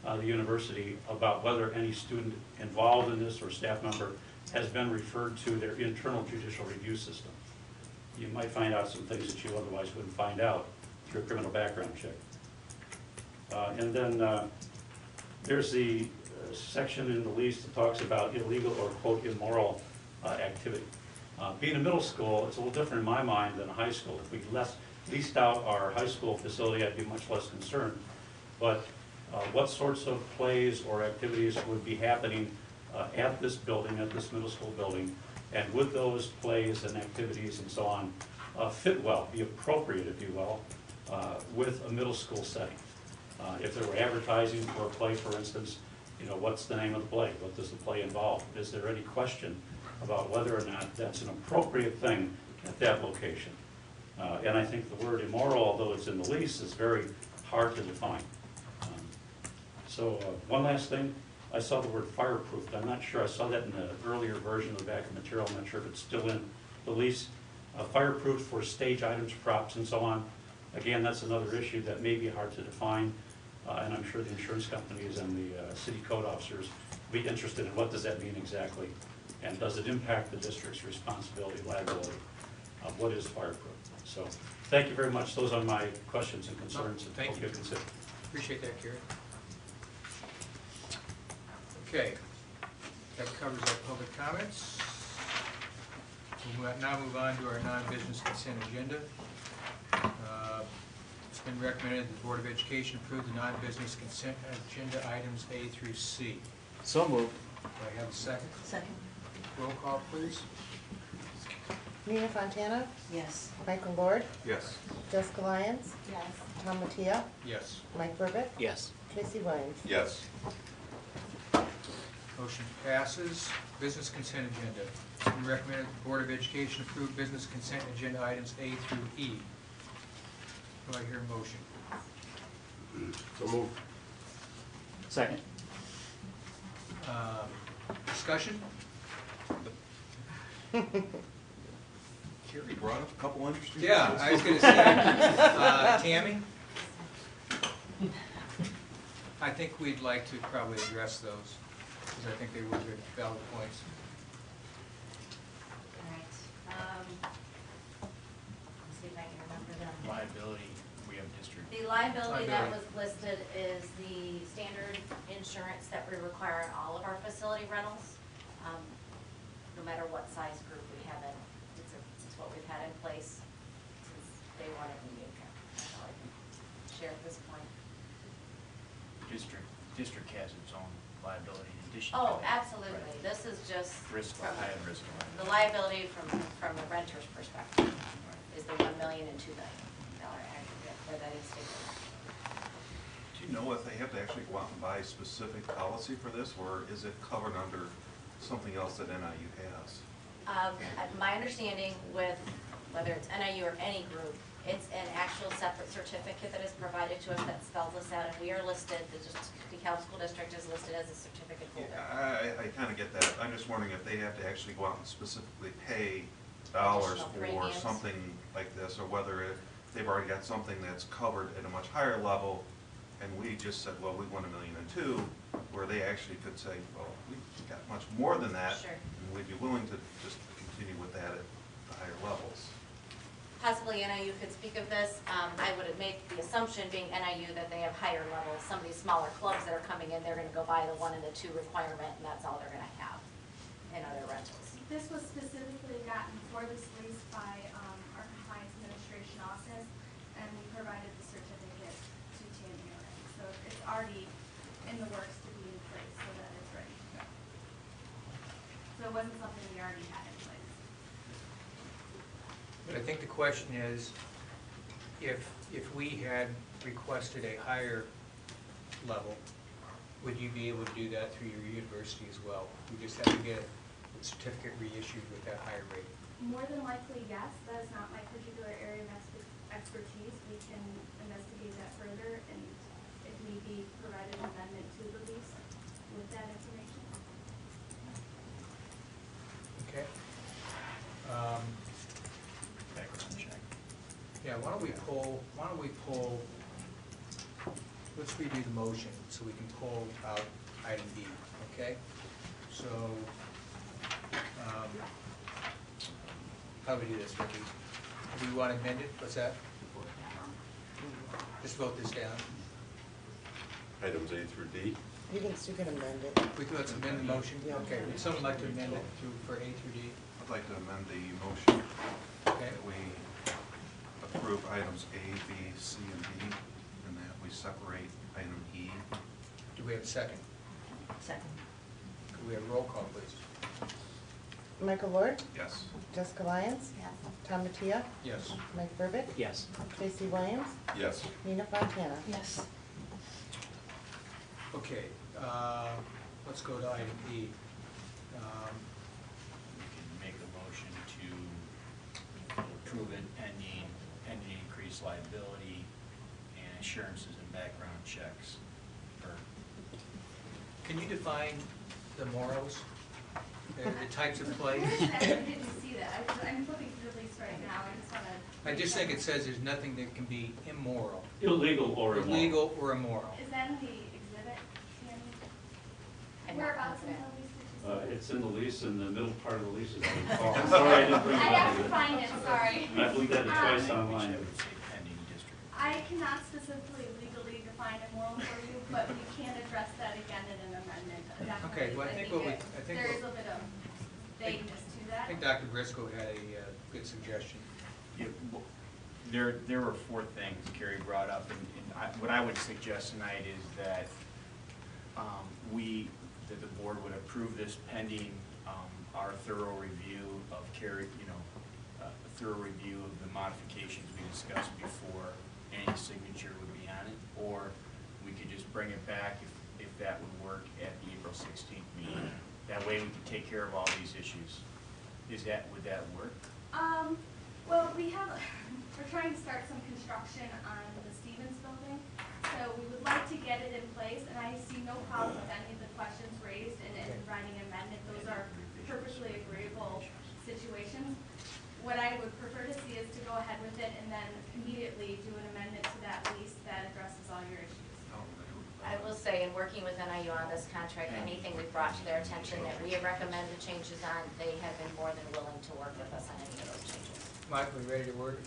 the university about whether any student involved in this or staff member has been referred to their internal judicial review system. You might find out some things that you otherwise wouldn't find out through a criminal background check. And then there's the section in the lease that talks about illegal or, quote, immoral activity. Being a middle school, it's a little different in my mind than a high school. If we leased out our high school facility, I'd be much less concerned. But what sorts of plays or activities would be happening at this building, at this middle school building, and would those plays and activities and so on fit well, be appropriate, if you will, with a middle school setting? If there were advertising for a play, for instance, you know, what's the name of the play? What does the play involve? Is there any question about whether or not that's an appropriate thing at that location? And I think the word immoral, although it's in the lease, is very hard to define. So one last thing, I saw the word fireproof. I'm not sure, I saw that in the earlier version of the back of the material. I'm not sure if it's still in the lease. Fireproof for stage items, props, and so on. Again, that's another issue that may be hard to define, and I'm sure the insurance companies and the city code officers will be interested in what does that mean exactly, and does it impact the district's responsibility, liability? What is fireproof? So, thank you very much. Those are my questions and concerns. No, thank you. Consider. Appreciate that, Gary. Okay, that covers our public comments. We'll now move on to our non-business consent agenda. It's been recommended that the Board of Education approve the non-business consent agenda items A through C. So moved. Do I have a second? Second. Roll call, please. Nina Fontana, Yes. Michael Lord, Yes. Jessica Lyons, Yes. Tom Mattia, Yes. Mike Burbett, Yes. Tracy Williams. Yes. Motion passes. Business consent agenda. It's been recommended that the Board of Education approve business consent agenda items A through E. Do I hear a motion? So move. Second. Discussion? Jerry brought up a couple interesting. Yeah, I was gonna say, Tammy? I think we'd like to probably address those, because I think they were good, valid points. All right. Let's see if I can remember them. Liability, we have district. The liability that was Liability. listed is the standard insurance that we require in all of our facility rentals. No matter what size group we have in, it's what we've had in place since day one at the union. That's all I can share at this point. District has its own liability in addition to Oh, that. absolutely. Right. This is just Risk, from high risk. the liability from the renter's perspective is the $1 million and $2 million aggregate for that institution. Do you know if they have to actually go out and buy specific policy for this, or is it covered under something else that NIU has? My understanding with whether it's NIU or any group, it's an actual separate certificate that is provided to us that spells us out, and we are listed, the DeKalb School District is listed as a certificate holder. I kind of get that. I'm just wondering if they have to actually go out and specifically pay dollars Additional for premiums. something like this, or whether they've already got something that's covered at a much higher level, and we just said, well, we want $1.2 million, where they actually could say, well, we got much more than that. Sure. And we'd be willing to just continue with that at the higher levels. Possibly NIU could speak of this. I would make the assumption, being NIU, that they have higher levels. Some of these smaller clubs that are coming in, they're gonna go buy the 1 and the 2 requirement, and that's all they're gonna have in other rentals. This was specifically gotten for this lease by our compliance administration office, and we provided the certificate to Tammy already. So it's already in the works to be in place so that it's ready to go. So it wasn't something we already had in place. But I think the question is, if we had requested a higher level, would you be able to do that through your university as well? We just have to get a certificate reissued with that higher rate. More than likely, yes. That is not my particular area of expertise. We can investigate that further and if need be, provide an amendment to the lease with that information. Okay. Background check. Yeah, why don't we pull, let's redo the motion so we can pull out item B, okay? So, how do we do this, Ricky? Do you want to amend it? What's that? Just vote this down. Items A through D. You can amend it. Let's amend the motion. Yeah. Okay, would someone like to amend it for A through D? I'd like to amend the motion Okay. that we approve items A, B, C, and D, and that we separate item E. Do we have a second? Second. Could we have roll call, please? Michael Lord, Yes. Jessica Lyons, Yes. Tom Mattia, Yes. Mike Burbett, Yes. Tracy Williams, Yes. Nina Fontana. Yes. Okay, let's go to item E. We can make a motion to approve it pending increased liability and insurances and background checks for. Can you define the morals, the types of play? I didn't see that. I'm flipping through the lease right now. I just want to. I just think it says there's nothing that can be immoral. Illegal or immoral. Illegal or immoral. Is that in the exhibit, Tammy? I'm not Whereabouts in the confident. lease did you say? It's in the lease, in the middle part of the lease. Oh, I'm sorry, I didn't bring it I'd have to up. find it, sorry. I looked at it twice I online. would say pending district. I cannot specifically legally define immoral for you, but we can address that again in an amendment. Okay, well, I think what we- I think There what- is a bit of vagueness to that. think Dr. Briscoe had a good suggestion. Yeah, well, there were 4 things Carrie brought up, and what I would suggest tonight is that that the board would approve this pending our thorough review of Carrie, a thorough review of the modifications we discussed before any signature would be on it, or we could just bring it back if that would work at the April 16th meeting. That way we could take care of all these issues. Would that work? Well, we're trying to start some construction on the Stevens building, so we would like to get it in place, and I see no problem with any of the questions raised in writing an amendment. Those are perfectly agreeable situations. What I would prefer to see is to go ahead with it and then immediately do an amendment to that lease that addresses all your issues. I will say, in working with NIU on this contract, anything we've brought to their attention that we have recommended changes on, they have been more than willing to work with us on any of those changes. Mike, we ready to work?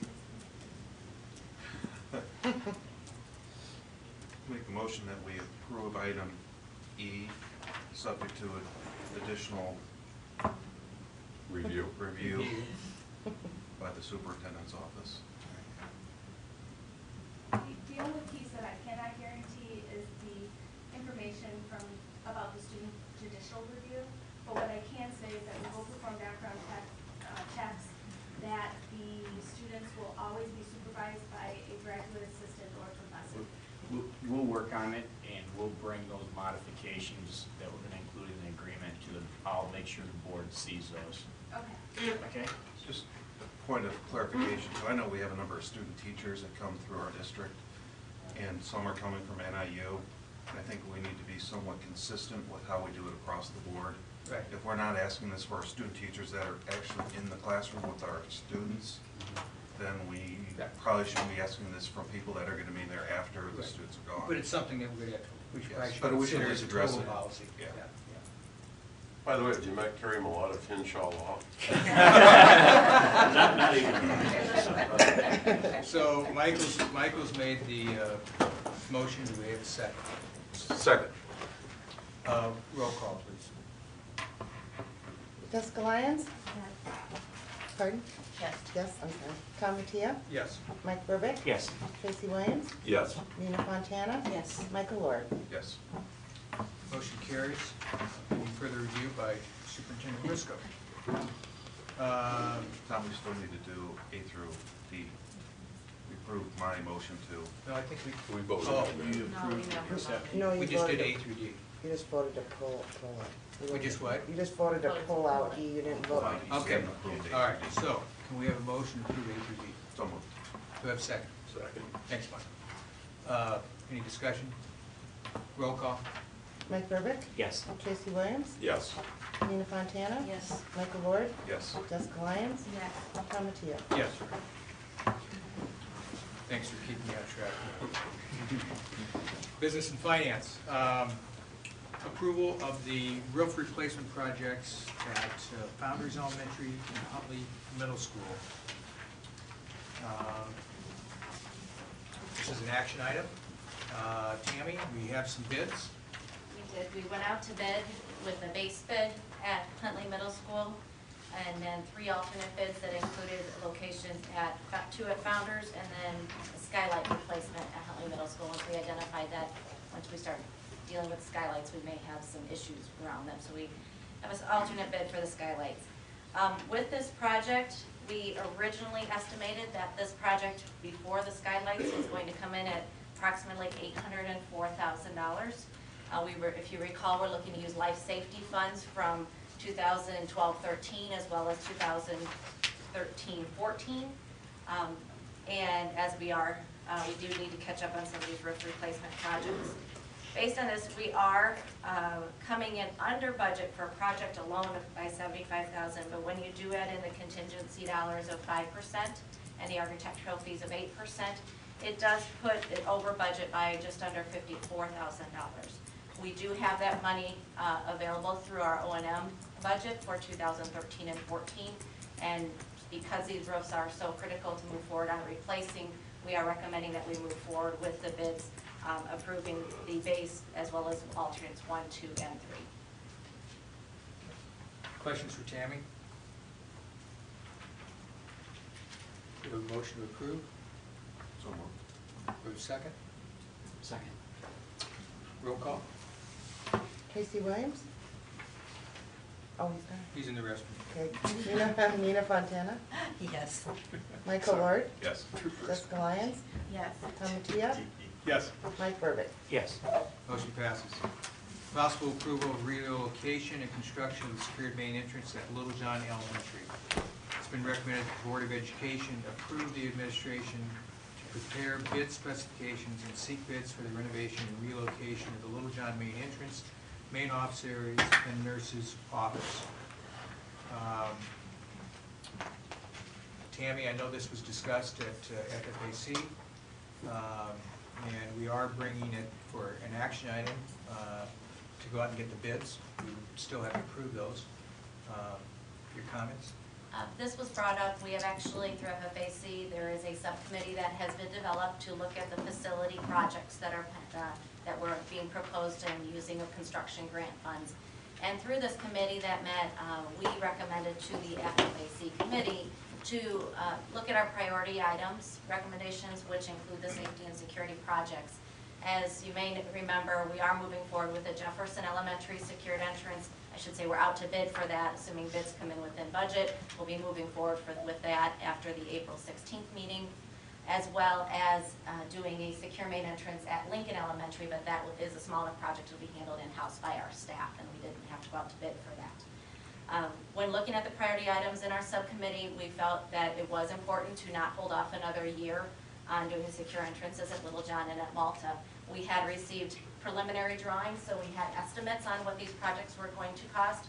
Make a motion that we approve item E, subject to additional Review. by the superintendent's office. The only piece that I cannot guarantee is the information about the student judicial review. But what I can say is that we will perform background checks, that the students will always be supervised by a graduate assistant or professor. We'll work on it, and we'll bring those modifications that we're going to include in the agreement to them. I'll make sure the board sees those. Okay. Okay? Just a point of clarification, so I know we have a number of student teachers that come through our district, and some are coming from NIU. I think we need to be somewhat consistent with how we do it across the board. Right. If we're not asking this for our student teachers that are actually in the classroom with our students, then we probably shouldn't be asking this from people that are going to be there after the students are gone. But it's something that we should Yes, actually but we should consider always as a address total it. policy. Yeah. By the way, have you met Carrie Malott of Hinshaw Law? Not even. So Michael's made the motion. Do we have a second? Second. Roll call, please. Jessica Lyons? Pardon? Yes. Yes, I'm sorry. Tom Mattia? Yes. Mike Burbick? Yes. Tracy Williams? Yes. Nina Fontana? Yes. Michael Lord? Yes. Motion carries. Any further review by Superintendent Briscoe? Tom, we still need to do A through D. We approved my motion to. No, I think We voted Oh, on that. you No, we approved never the accept. voted. No, you We just did voted. A through D. You just voted to pull it. We just what? You just voted to pull out E, you didn't vote. Okay. Approved A All right, through D. so can we have a motion to approve A through D? So moved. Do we have a second? Second. Thanks, Mike. Any discussion? Roll call? Mike Burbick? Yes. Tracy Williams? Yes. Nina Fontana? Yes. Michael Lord? Yes. Jessica Lyons? Yes. Tom Mattia? Yes. Thanks for keeping me on track. Business and Finance. Approval of the roof replacement projects at Founders Elementary and Huntley Middle School. This is an action item. Tammy, we have some bids. We did. We went out to bid with the base bid at Huntley Middle School, and then 3 alternate bids that included locations at 2 at Founders, and then a skylight replacement at Huntley Middle School. Once we identified that, once we start dealing with skylights, we may have some issues around them. So we have an alternate bid for the skylights. With this project, we originally estimated that this project before the skylights was going to come in at approximately $804,000. If you recall, we're looking to use life safety funds from 2012-13 as well as 2013-14. And as we do need to catch up on some of these roof replacement projects. Based on this, we are coming in under budget for a project alone by $75,000, but when you do add in the contingency dollars of 5% and the architectural fees of 8%, it does put it over budget by just under $54,000. We do have that money available through our O&M budget for 2013 and 14, and because these roofs are so critical to move forward on replacing, we are recommending that we move forward with the bids, approving the base as well as alternates 1, 2, and 3. Questions for Tammy? We have a motion to approve. So moved. We have a second. Second. Roll call. Casey Williams? Oh, he's gone. He's in the restroom. Okay. Nina Fontana? Yes. Michael Ward? Yes. Jessica Lyons? Yes. Tom Mattia? Yes. Mike Burbich? Yes. Motion passes. Possible approval of relocation and construction of the secured main entrance at Little John Elementary. It's been recommended that the Board of Education approve the administration to prepare bid specifications and seek bids for the renovation and relocation of the Little John main entrance, main office areas, and nurse's office. Tammy, I know this was discussed at FFAC, and we are bringing it for an action item to go out and get the bids. We still have to approve those. Your comments? This was brought up, we have actually, through FFAC, there is a subcommittee that has been developed to look at the facility projects that are, that were being proposed and using of construction grant funds. And through this committee that met, we recommended to the FFAC committee to look at our priority items, recommendations, which include the safety and security projects. As you may remember, we are moving forward with the Jefferson Elementary secured entrance. I should say we're out to bid for that, assuming bids come in within budget. We'll be moving forward with that after the April 16th meeting, as well as doing a secure main entrance at Lincoln Elementary, but that is a smaller project to be handled in-house by our staff, and we didn't have to go out to bid for that. When looking at the priority items in our subcommittee, we felt that it was important to not hold off another year on doing the secure entrances at Little John and at Malta. We had received preliminary drawings, so we had estimates on what these projects were going to cost,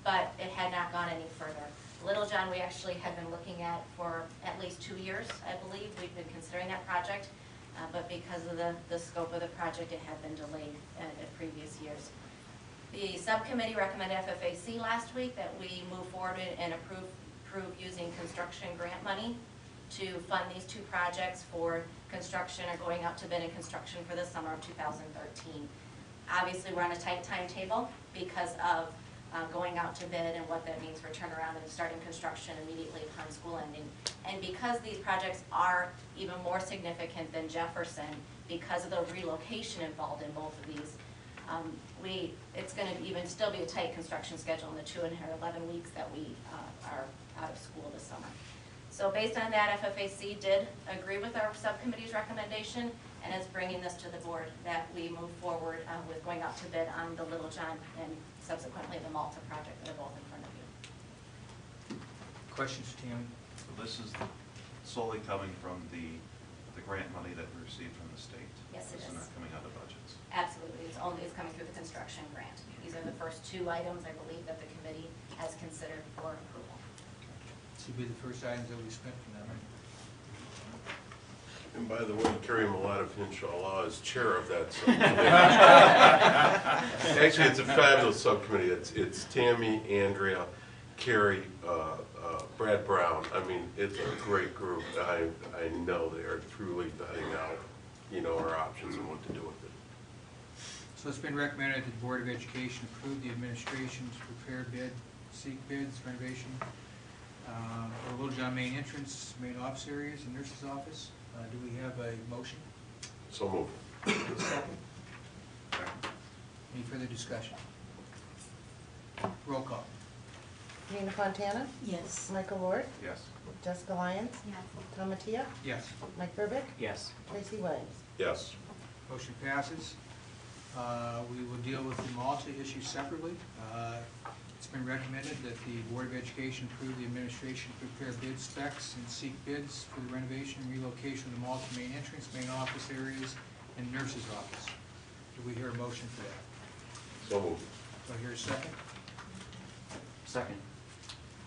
but it had not gone any further. Little John, we actually had been looking at for at least 2 years, I believe. We've been considering that project, but because of the scope of the project, it had been delayed at previous years. The subcommittee recommended FFAC last week that we move forward and approve using construction grant money to fund these 2 projects for construction or going out to bid in construction for the summer of 2013. Obviously, we're on a tight timetable because of going out to bid and what that means for turnaround and starting construction immediately upon school ending. And because these projects are even more significant than Jefferson, because of the relocation involved in both of these, it's going to even still be a tight construction schedule in the 2 and 11 weeks that we are out of school this summer. So based on that, FFAC did agree with our subcommittee's recommendation and is bringing this to the board that we move forward with going out to bid on the Little John and subsequently the Malta project that are both in front of you. Questions, Tammy? So this is solely coming from the grant money that we received from the state? Yes, it This is. not coming out of budgets? Absolutely, it's coming through the construction grant. These are the first 2 items, I believe, that the committee has considered for approval. This will be the first items that we spent from them, right? And by the way, Kareem Maladov, inshallah, is chair of that subcommittee. Actually, it's a fabulous subcommittee. It's Tammy, Andrea, Carrie, Brad Brown. I mean, it's a great group. I know they are truly vetting out, our options and what to do with it. So it's been recommended that the Board of Education approve the administration to prepare seek bids, renovation, for Little John main entrance, main office areas, and nurse's office. Do we have a motion? So moved. Second. Any further discussion? Roll call. Nina Fontana? Yes. Michael Ward? Yes. Jessica Lyons? Yes. Tom Mattia? Yes. Mike Burbich? Yes. Tracy Williams? Yes. Motion passes. We will deal with the Malta issue separately. It's been recommended that the Board of Education approve the administration to prepare bid specs and seek bids for the renovation and relocation of the Malta main entrance, main office areas, and nurse's office. Do we hear a motion for that? So moved. Do I hear a second? Second.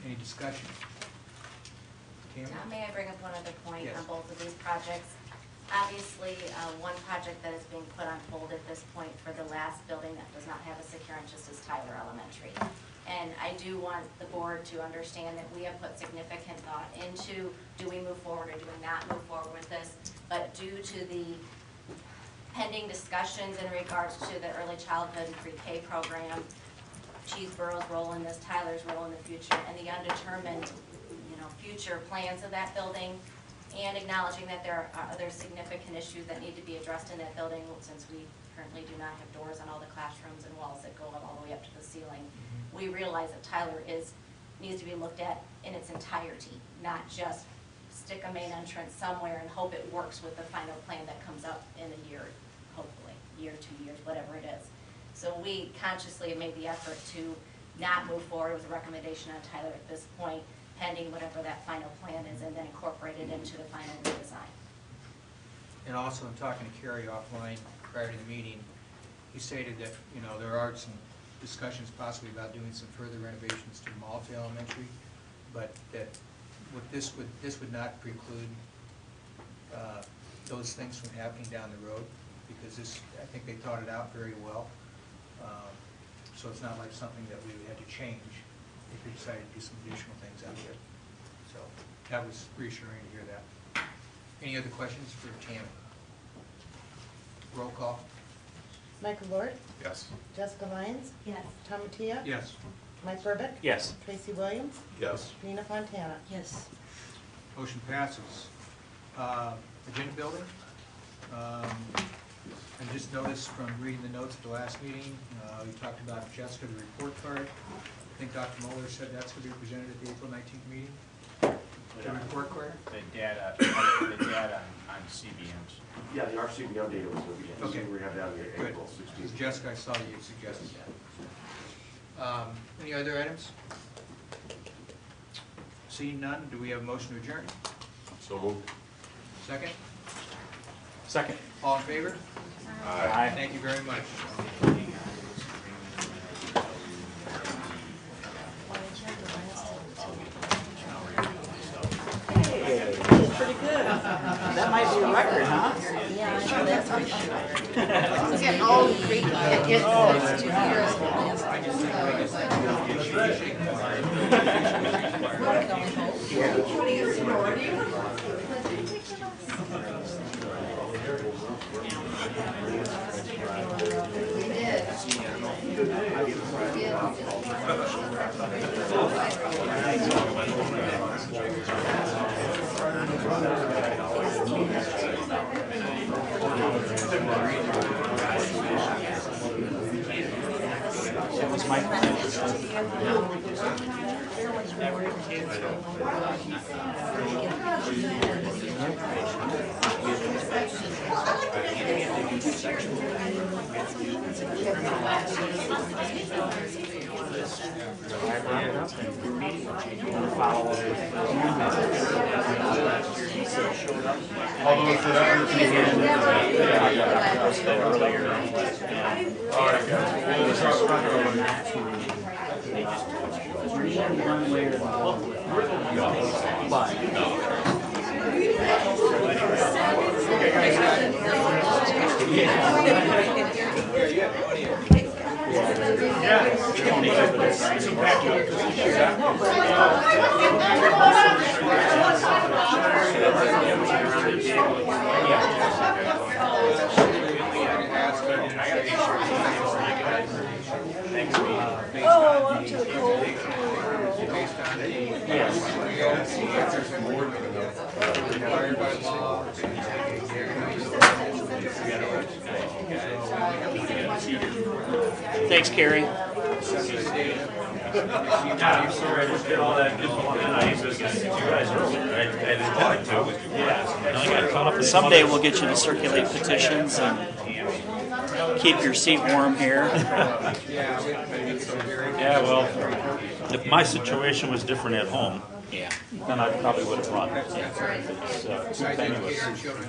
Any discussion? Tammy? May I bring up one other point Yes. on both of these projects? Obviously, one project that is being put on hold at this point for the last building that does not have a secure entrance is Tyler Elementary. And I do want the board to understand that we have put significant thought into, do we move forward or do we not move forward with this? But due to the pending discussions in regards to the early childhood and pre-K program, Cheeseborough's role in this, Tyler's role in the future, and the undetermined future plans of that building, and acknowledging that there are other significant issues that need to be addressed in that building, since we currently do not have doors on all the classrooms and walls that go up all the way up to the ceiling. We realize that Tyler needs to be looked at in its entirety, not just stick a main entrance somewhere and hope it works with the final plan that comes up in a year, hopefully, year, 2 years, whatever it is. So we consciously have made the effort to not move forward with a recommendation on Tyler at this point, pending whatever that final plan is, and then incorporate it into the final redesign. And also, in talking to Kerry offline prior to the meeting, he stated that, you know, there are some discussions possibly about doing some further renovations to Malta Elementary, but that this would not preclude those things from happening down the road, because this, I think they thought it out very well. So it's not like something that we would have to change if we decided to do some additional things out there. So that was reassuring to hear that. Any other questions for Tammy? Roll call. Michael Lord? Yes. Jessica Lyons? Yes. Tom Mattia? Yes. Mike Burbick? Yes. Tracy Williams? Yes. Nina Fontana? Yes. Motion passes. Agenda building. I just noticed from reading the notes at the last meeting, we talked about Jessica, the report card. I think Dr. Mueller said that's going to be presented at the April 19th meeting. The report card? The data on CBMs. Yeah, the RCBM data was going to be, Okay. we have that in Good. April 16th. Jessica, I saw you suggested that. Any other items? Seeing none, do we have a motion to adjourn? So moved. Second? Second. All in favor? Aye. Thank you very much. Pretty good. That might be a record, huh? Yeah, I know, that's for sure. It's getting old, it's 2 years. It was my Thanks, Carrie. I'm sorry, I just did all that info and I was going to get you guys earlier. I didn't like to. Yeah. I got caught up in Someday we'll get you to circulate petitions and keep your seat warm here. Yeah, well, if my situation was different at home, Yeah. then I probably would have run. It's too tenuous,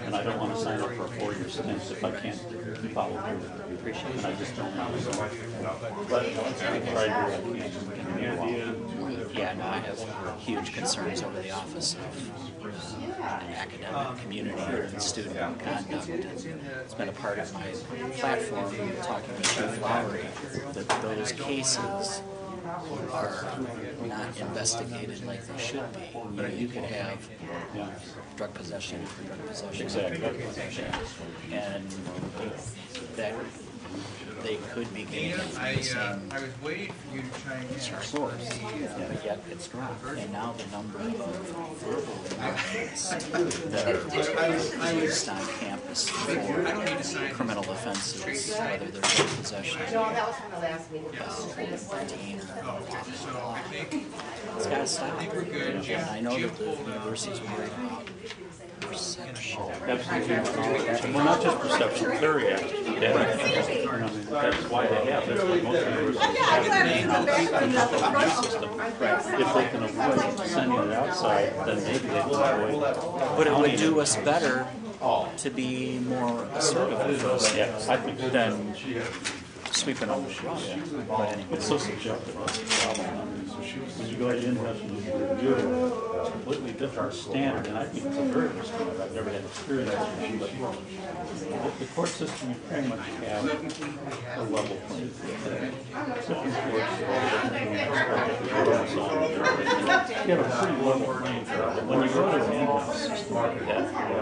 and I don't want to sign up for a 4-year stint if I can't follow through. And I just don't know. But I try to do what I can. Yeah, no, I have huge concerns over the Office of Academic Community and Student Conduct. It's been a part of my platform, talking with Chief Lowry, that those cases are not investigated like they should be. You could have drug possession for drug possession. Exactly. And that they could be getting it from the same I was waiting for you to chime in. source, but yet it's dropped. And now the number of verbal infractions that are used on campus for criminal offenses, whether they're for possession, No, that was from the last meeting. detain, or So I think, it's gotta stop. I think we're good. And I know that the Jim pulled out- university's worried about perception. Absolutely. Well, not just perception, very accurate. That's why they have, that's why most universities have an in-house system. If they can avoid sending it outside, then maybe they will avoid. But it would do us better to be more assertive with those things than sweeping under the rug. But anyway. It's so subjective, that's the problem. When you go to in-house review, it's a completely different standard, and I think it's a very good standard. I've never had experience with it, but the court system, you pretty much have a level playing field. Different courts, you have a pretty level playing field. But when you go to an in-house system,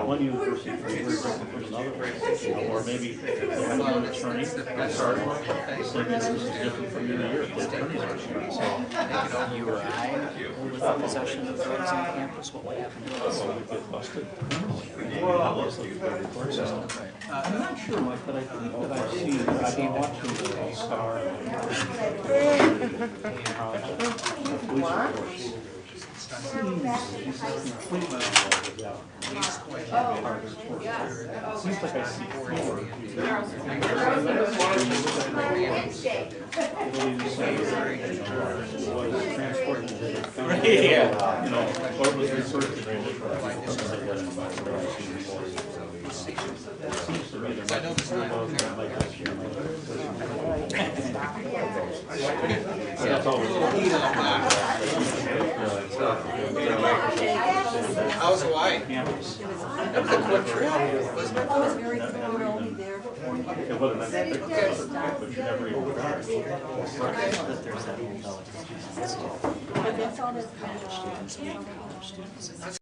one university is very different from another, or maybe they have an attorney, that's hard. The same business is different from year to year. The attorneys are different, so You or I with the possession of drugs on campus, what would happen to us? we get busted criminally. I'm not sure, Mike, but I think that I've been watching the Star. He's completely out. Seems like I see four. Was transported to the county. Yeah. You know, or was referred to the seems to me that I know this not like this year. That's always. How's Hawaii? Campus. That was a quick trip. Yeah, whether that's a big trip, but you never even got it. That there's that whole college students and college students.